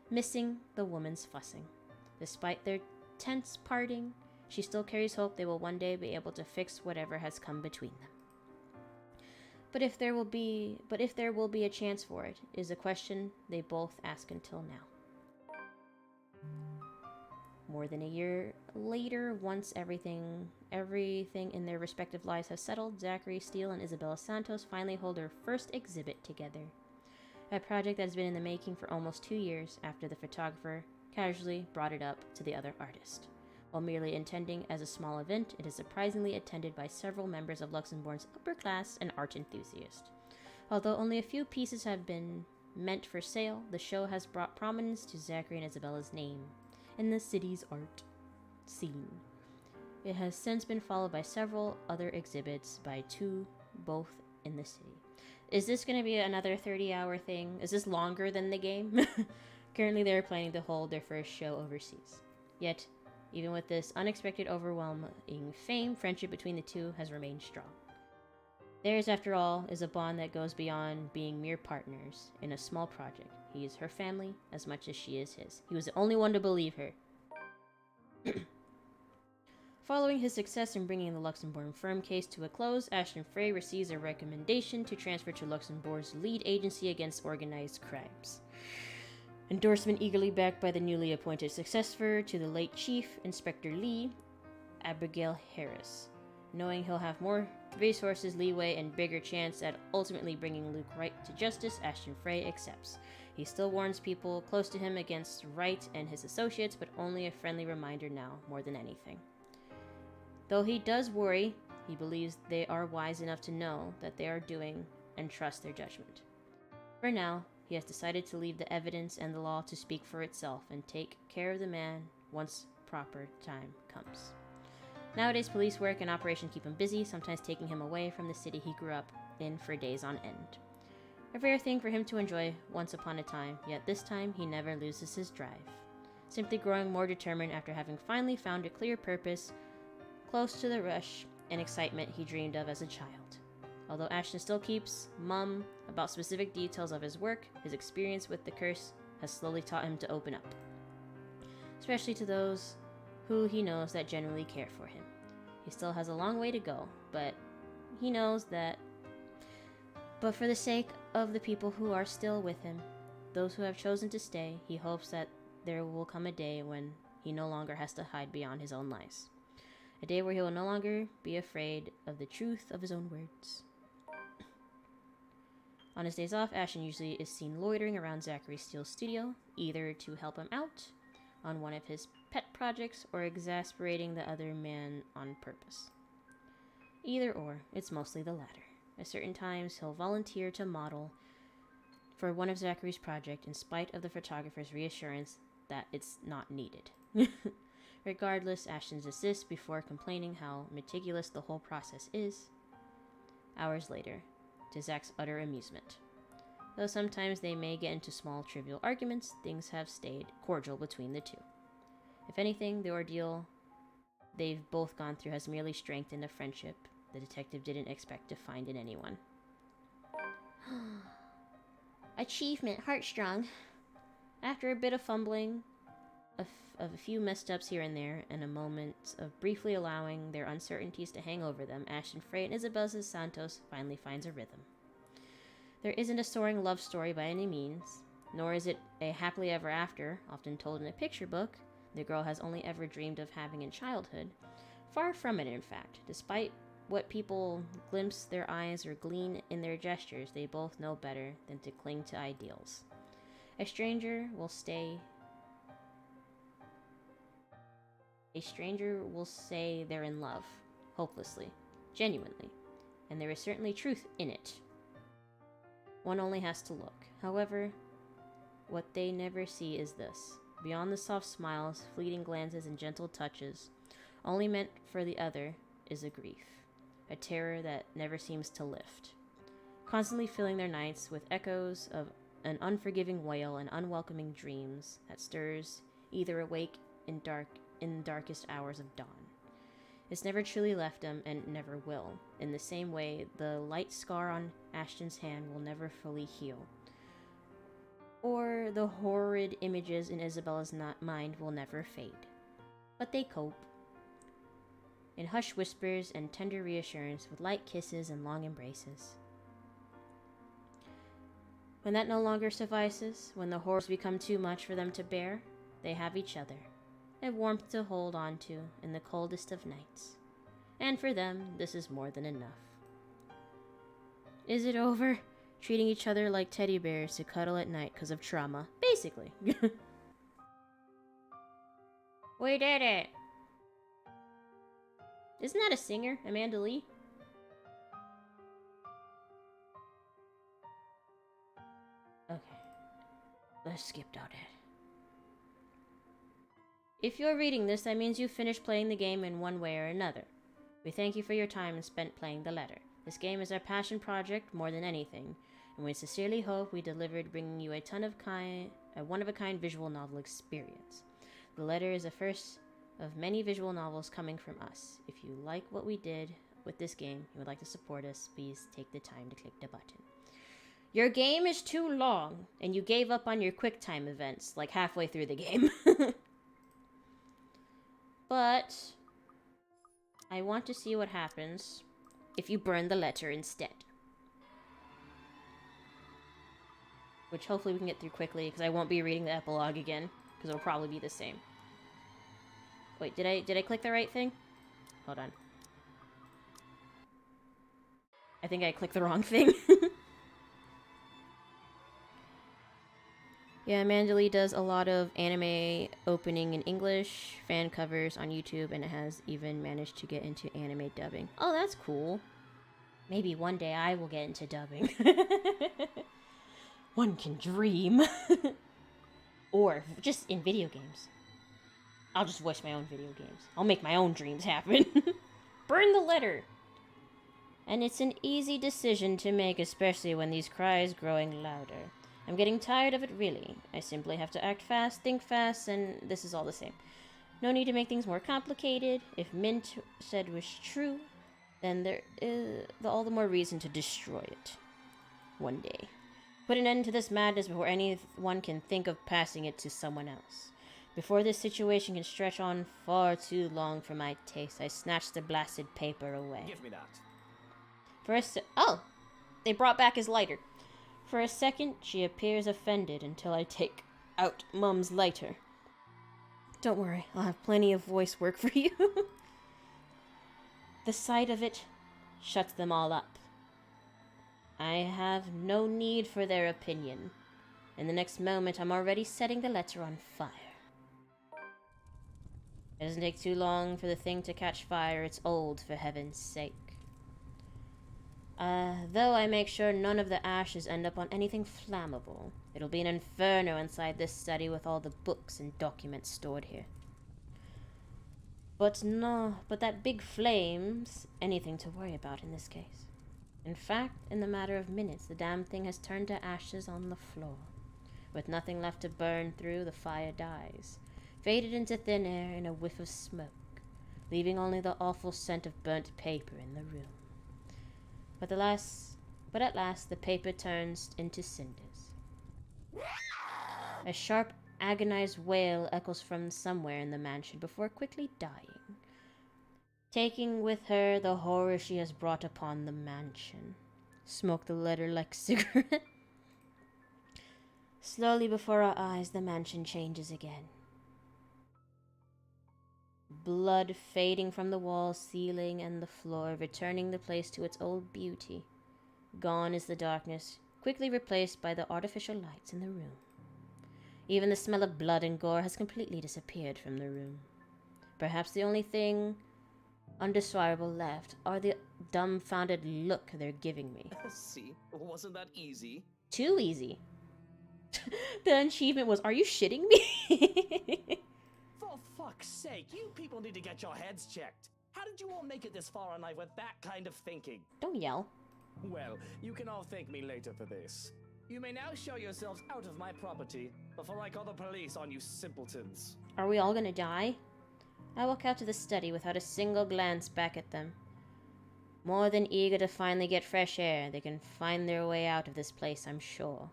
missing the woman's fussing. Despite their tense parting, she still carries hope they will one day be able to fix whatever has come between them. But if there will be a chance for it is a question they both ask until now. More than a year later, once everything in their respective lives has settled, Zachary Steele and Isabella Santos finally hold their first exhibit together. A project that has been in the making for almost 2 years after the photographer casually brought it up to the other artist. While merely intending as a small event, it is surprisingly attended by several members of Luxembourg's upper class and art enthusiasts. Although only a few pieces have been meant for sale, the show has brought prominence to Zachary and Isabella's name in the city's art scene. It has since been followed by several other exhibits by two, both in the city. Is this going to be another 30-hour thing? Is this longer than the game? Currently, they are planning to hold their first show overseas. Yet, even with this unexpected, overwhelming fame, friendship between the two has remained strong. Theirs, after all, is a bond that goes beyond being mere partners in a small project. He is her family as much as she is his. He was the only one to believe her. Following his success in bringing the Luxembourg firm case to a close, Ashton Frey receives a recommendation to transfer to Luxembourg's lead agency against organized crimes. Endorsement eagerly backed by the newly appointed successor to the late Chief Inspector Lee, Abigail Harris. Knowing he'll have more resources, leeway, and bigger chance at ultimately bringing Luke Wright to justice, Ashton Frey accepts. He still warns people close to him against Wright and his associates, but only a friendly reminder now, more than anything. Though he does worry, he believes they are wise enough to know that they are doing and trust their judgment. For now, he has decided to leave the evidence and the law to speak for itself and take care of the man once proper time comes. Nowadays, police work and operations keep him busy, sometimes taking him away from the city he grew up in for days on end. A rare thing for him to enjoy once upon a time, yet this time he never loses his drive. Simply growing more determined after having finally found a clear purpose, close to the rush and excitement he dreamed of as a child. Although Ashton still keeps mum about specific details of his work, his experience with the curse has slowly taught him to open up, especially to those who he knows that genuinely care for him. He still has a long way to go, but he knows that. But for the sake of the people who are still with him, those who have chosen to stay, he hopes that there will come a day when he no longer has to hide beyond his own lies. A day where he will no longer be afraid of the truth of his own words. On his days off, Ashton usually is seen loitering around Zachary Steele's studio, either to help him out on one of his pet projects or exasperating the other man on purpose. Either or, it's mostly the latter. At certain times, he'll volunteer to model for one of Zachary's projects in spite of the photographer's reassurance that it's not needed. Regardless, Ashton desists before complaining how meticulous the whole process is. Hours later, to Zach's utter amusement, Though sometimes they may get into small, trivial arguments, things have stayed cordial between the two. If anything, the ordeal they've both gone through has merely strengthened a friendship the detective didn't expect to find in anyone. Achievement, heartstrong. After a bit of fumbling, of a few messed ups here and there, and a moment of briefly allowing their uncertainties to hang over them, Ashton Frey and Isabel Santos finally finds a rhythm. There isn't a soaring love story by any means, nor is it a happily ever after, often told in a picture book the girl has only ever dreamed of having in childhood. Far from it, in fact. Despite what people glimpse their eyes or glean in their gestures, they both know better than to cling to ideals. A stranger will say they're in love, hopelessly, genuinely, and there is certainly truth in it. One only has to look. However, what they never see is this. Beyond the soft smiles, fleeting glances, and gentle touches, only meant for the other is a grief, a terror that never seems to lift, constantly filling their nights with echoes of an unforgiving wail and unwelcoming dreams that stirs either awake in darkest hours of dawn. It's never truly left them and never will. In the same way, the light scar on Ashton's hand will never fully heal. Or the horrid images in Isabella's mind will never fade. But they cope. In hushed whispers and tender reassurance, with light kisses and long embraces. When that no longer suffices, when the horrors become too much for them to bear, they have each other, a warmth to hold on to in the coldest of nights. And for them, this is more than enough. Is it over? Treating each other like teddy bears to cuddle at night because of trauma. Basically. We did it! Isn't that a singer, Amanda Lee? Okay. Let's skip down it. If you're reading this, that means you've finished playing the game in one way or another. We thank you for your time spent playing the letter. This game is our passion project more than anything, and we sincerely hope we delivered, bringing you a one-of-a-kind visual novel experience. The letter is the first of many visual novels coming from us. If you like what we did with this game and would like to support us, please take the time to click the button. Your game is too long, and you gave up on your QuickTime events like halfway through the game. But I want to see what happens if you burn the letter instead. Which hopefully we can get through quickly, because I won't be reading the epilogue again, because it'll probably be the same. Wait, did I click the right thing? Hold on. I think I clicked the wrong thing. Yeah, Amanda Lee does a lot of anime opening in English, fan covers on YouTube, and it has even managed to get into anime dubbing. Oh, that's cool. Maybe one day I will get into dubbing. One can dream. Or just in video games. I'll just voice my own video games. I'll make my own dreams happen. Burn the letter! And it's an easy decision to make, especially when these cries growing louder. I'm getting tired of it, really. I simply have to act fast, think fast, and this is all the same. No need to make things more complicated. If Mint said was true, then there is all the more reason to destroy it. One day. Put an end to this madness before anyone can think of passing it to someone else. Before this situation can stretch on far too long for my taste, I snatched the blasted paper away. Give me that. Oh! They brought back his lighter. For a second, she appears offended until I take out Mum's lighter. Don't worry, I'll have plenty of voice work for you. The sight of it shuts them all up. I have no need for their opinion. In the next moment, I'm already setting the letter on fire. It doesn't take too long for the thing to catch fire. It's old, for heaven's sake. Though I make sure none of the ashes end up on anything flammable. It'll be an inferno inside this study with all the books and documents stored here. But that big flame's anything to worry about in this case. In fact, in the matter of minutes, the damn thing has turned to ashes on the floor. With nothing left to burn through, the fire dies, faded into thin air in a whiff of smoke, leaving only the awful scent of burnt paper in the room. But at last, the paper turns into cinders. A sharp, agonized wail echoes from somewhere in the mansion before quickly dying, taking with her the horror she has brought upon the mansion. Smoke the letter like cigarette. Slowly before our eyes, the mansion changes again. Blood fading from the walls, ceiling, and the floor, returning the place to its old beauty. Gone is the darkness, quickly replaced by the artificial lights in the room. Even the smell of blood and gore has completely disappeared from the room. Perhaps the only thing undescribable left are the dumbfounded look they're giving me. See, wasn't that easy? Too easy. The achievement was, are you shitting me? For fuck's sake, you people need to get your heads checked. How did you all make it this far in life with that kind of thinking? Don't yell. Well, you can all thank me later for this. You may now show yourselves out of my property before I call the police on you simpletons. Are we all gonna die? I walk out to the study without a single glance back at them. More than eager to finally get fresh air, they can find their way out of this place, I'm sure.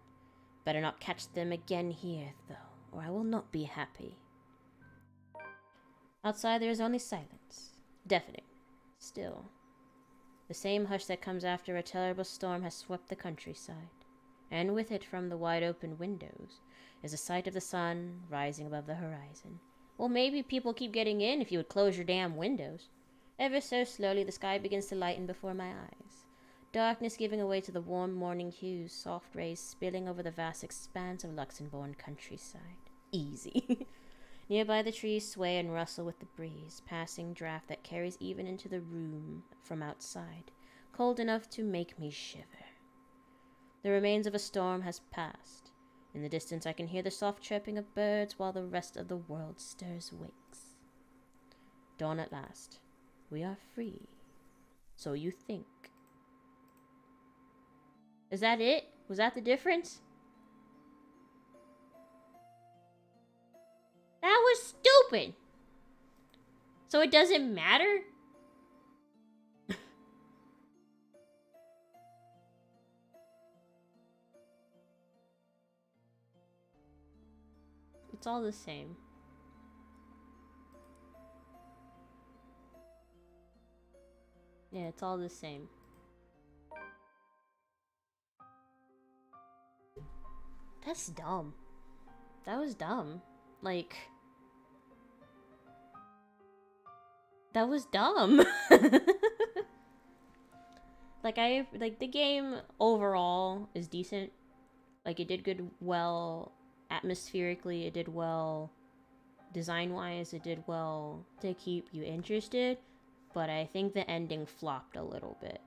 Better not catch them again here, though, or I will not be happy. Outside there is only silence. Deafening. Still. The same hush that comes after a terrible storm has swept the countryside. And with it, from the wide-open windows, is the sight of the sun rising above the horizon. Well, maybe people keep getting in if you would close your damn windows. Ever so slowly, the sky begins to lighten before my eyes. Darkness giving way to the warm morning hues, soft rays spilling over the vast expanse of Luxembourg countryside. Easy. Nearby the trees sway and rustle with the breeze, passing draft that carries even into the room from outside, cold enough to make me shiver. The remains of a storm has passed. In the distance I can hear the soft chirping of birds while the rest of the world stirs wakes. Dawn at last. We are free. So you think. Is that it? Was that the difference? That was stupid! So it doesn't matter? It's all the same. Yeah, it's all the same. That's dumb. That was dumb. Like... That was dumb. Like, the game overall is decent. Like, it did good, well, atmospherically, it did well. Design-wise, it did well to keep you interested. But I think the ending flopped a little bit.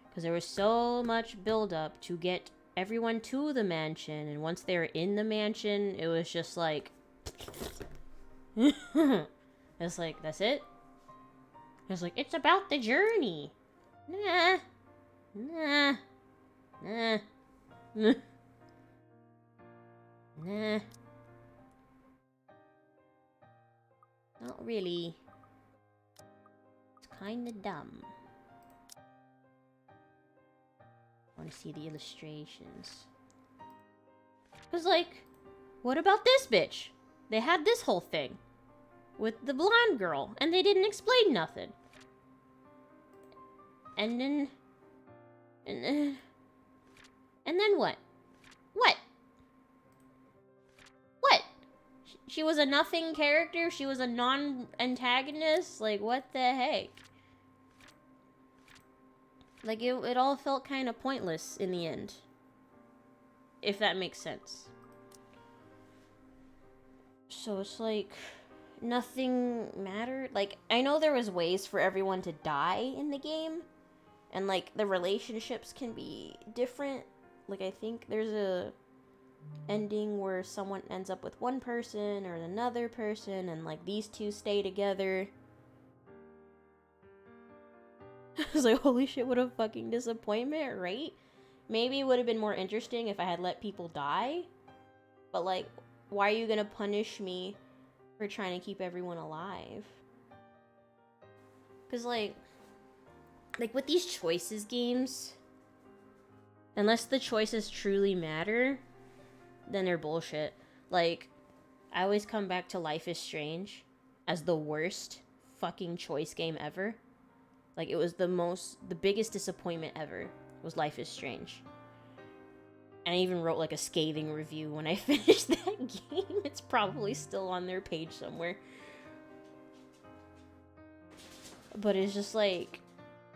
Because there was so much build-up to get everyone to the mansion, and once they were in the mansion, it was just like... It's like, that's it? It's like, it's about the journey. Nah. Nah. Nah. Nah. Nah. Not really. It's kinda dumb. I want to see the illustrations. Cause like, what about this bitch? They had this whole thing with the blonde girl, and they didn't explain nothing. And then what? What? What? She was a nothing character? She was a non-antagonist? Like, what the heck? Like, it all felt kind of pointless in the end. If that makes sense. So it's like, nothing mattered. Like, I know there was ways for everyone to die in the game. And, like, the relationships can be different. Like, I think there's a ending where someone ends up with one person or another person. And, like, these two stay together. I was like, holy shit, what a fucking disappointment, right? Maybe it would have been more interesting if I had let people die. But, like, why are you gonna punish me for trying to keep everyone alive? Because, like with these choices games, unless the choices truly matter, then they're bullshit. Like, I always come back to Life is Strange as the worst fucking choice game ever. Like, it was the biggest disappointment ever was Life is Strange. And I even wrote, like, a scathing review when I finished that game. It's probably still on their page somewhere. But it's just, like,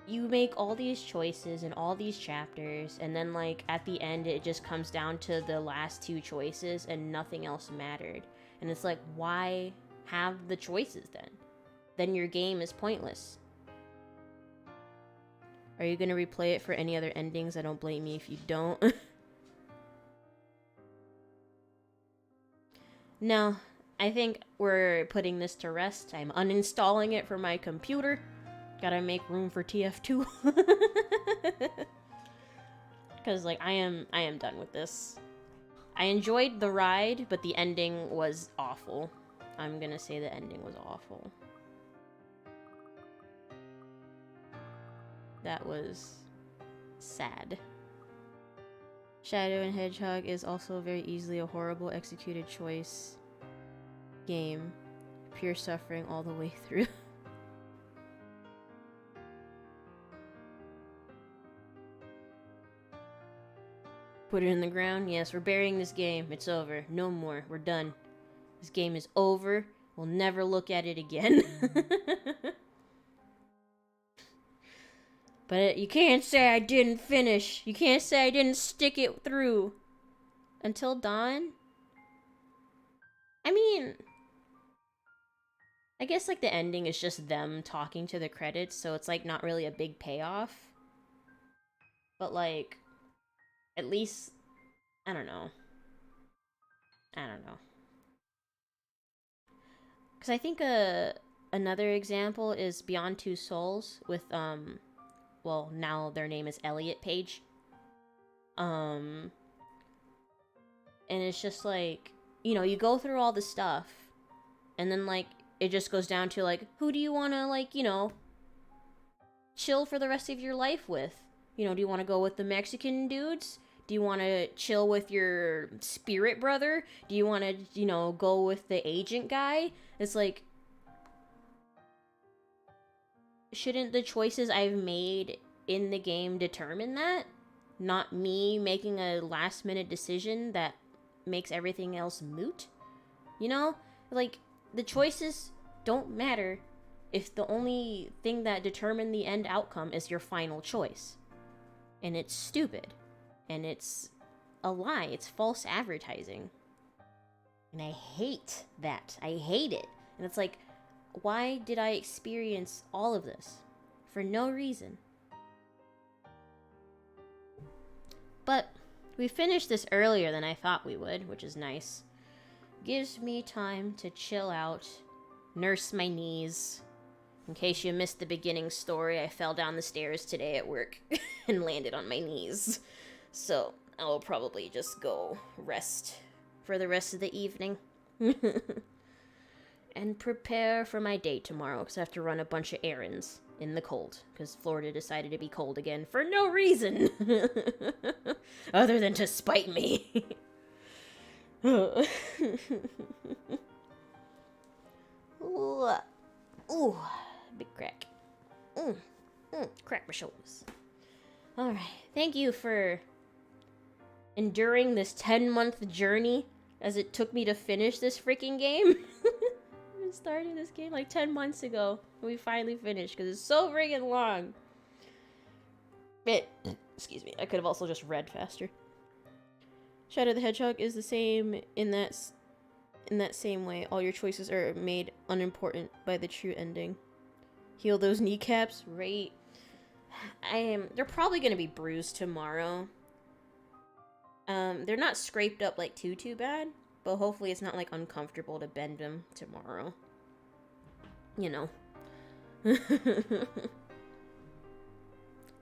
you make all these choices and all these chapters, and then, like, at the end, it just comes down to the last two choices, and nothing else mattered. And it's like, why have the choices then? Then your game is pointless. Are you gonna replay it for any other endings? I don't blame you if you don't. No, I think we're putting this to rest. I'm uninstalling it from my computer. Gotta make room for TF2. Because, like, I am done with this. I enjoyed the ride, but the ending was awful. I'm gonna say the ending was awful. That was sad. Shadow and Hedgehog is also very easily a horrible executed choice game. Pure suffering all the way through. Put it in the ground. Yes, we're burying this game. It's over. No more. We're done. This game is over. We'll never look at it again. But you can't say I didn't finish. You can't say I didn't stick it through. Until Dawn? I mean, I guess, like, the ending is just them talking to the credits, so it's, like, not really a big payoff. But, like, at least, I don't know. Because I think another example is Beyond Two Souls with, well, now their name is Elliot Page. And it's just like, you know, you go through all the stuff, and then, like, it just goes down to, like, who do you want to, like, you know, chill for the rest of your life with? You know, do you want to go with the Mexican dudes? Do you want to chill with your spirit brother? Do you want to, you know, go with the agent guy? It's like, shouldn't the choices I've made in the game determine that? Not me making a last-minute decision that makes everything else moot? You know? Like, the choices don't matter if the only thing that determined the end outcome is your final choice. And it's stupid. And it's a lie. It's false advertising. And I hate that. I hate it. And it's like, why did I experience all of this? For no reason. But we finished this earlier than I thought we would, which is nice. Gives me time to chill out, nurse my knees. In case you missed the beginning story, I fell down the stairs today at work and landed on my knees. So I'll probably just go rest for the rest of the evening. And prepare for my day tomorrow, because I have to run a bunch of errands in the cold, because Florida decided to be cold again for no reason. Other than to spite me. Ooh, big crack. Crack my shoulders. Alright, thank you for enduring this 10-month journey as it took me to finish this freaking game. I started this game like 10 months ago. And we finally finished because it's so freaking long. Excuse me, I could have also just read faster. Shadow the Hedgehog is the same in that same way. All your choices are made unimportant by the true ending. Heal those kneecaps, right? They're probably gonna be bruised tomorrow. They're not scraped up like too bad, but hopefully it's not like uncomfortable to bend them tomorrow. You know.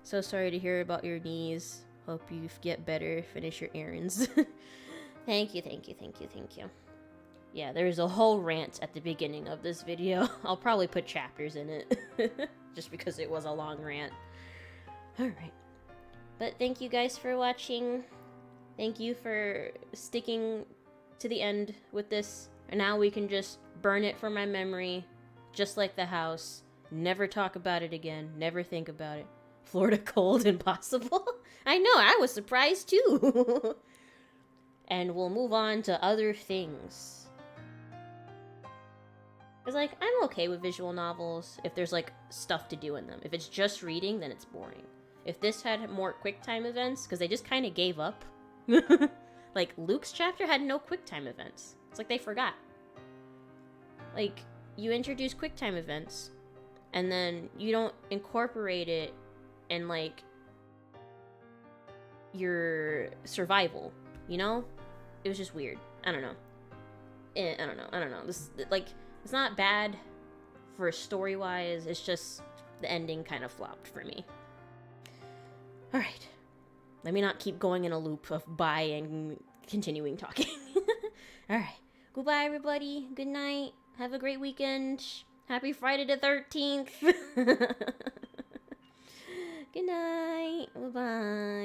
So sorry to hear about your knees. Hope you get better, finish your errands. Thank you, thank you, thank you, thank you. Yeah, there's a whole rant at the beginning of this video. I'll probably put chapters in it. Just because it was a long rant. Alright. But thank you guys for watching. Thank you for sticking to the end with this. And now we can just burn it from my memory. Just like the house. Never talk about it again. Never think about it. Florida cold impossible? I know, I was surprised too. And we'll move on to other things. Because, like, I'm okay with visual novels if there's, like, stuff to do in them. If it's just reading, then it's boring. If this had more quick time events, because they just kind of gave up. Like, Luke's chapter had no quick time events. It's like they forgot. Like, you introduce quick time events, and then you don't incorporate it in, like, your survival, you know? It was just weird. I don't know. I don't know. This, like, it's not bad for story-wise. It's just the ending kind of flopped for me. Alright. Let me not keep going in a loop of bye and continuing talking. Alright. Goodbye, everybody. Good night. Have a great weekend. Happy Friday the 13th. Good night. Bye-bye.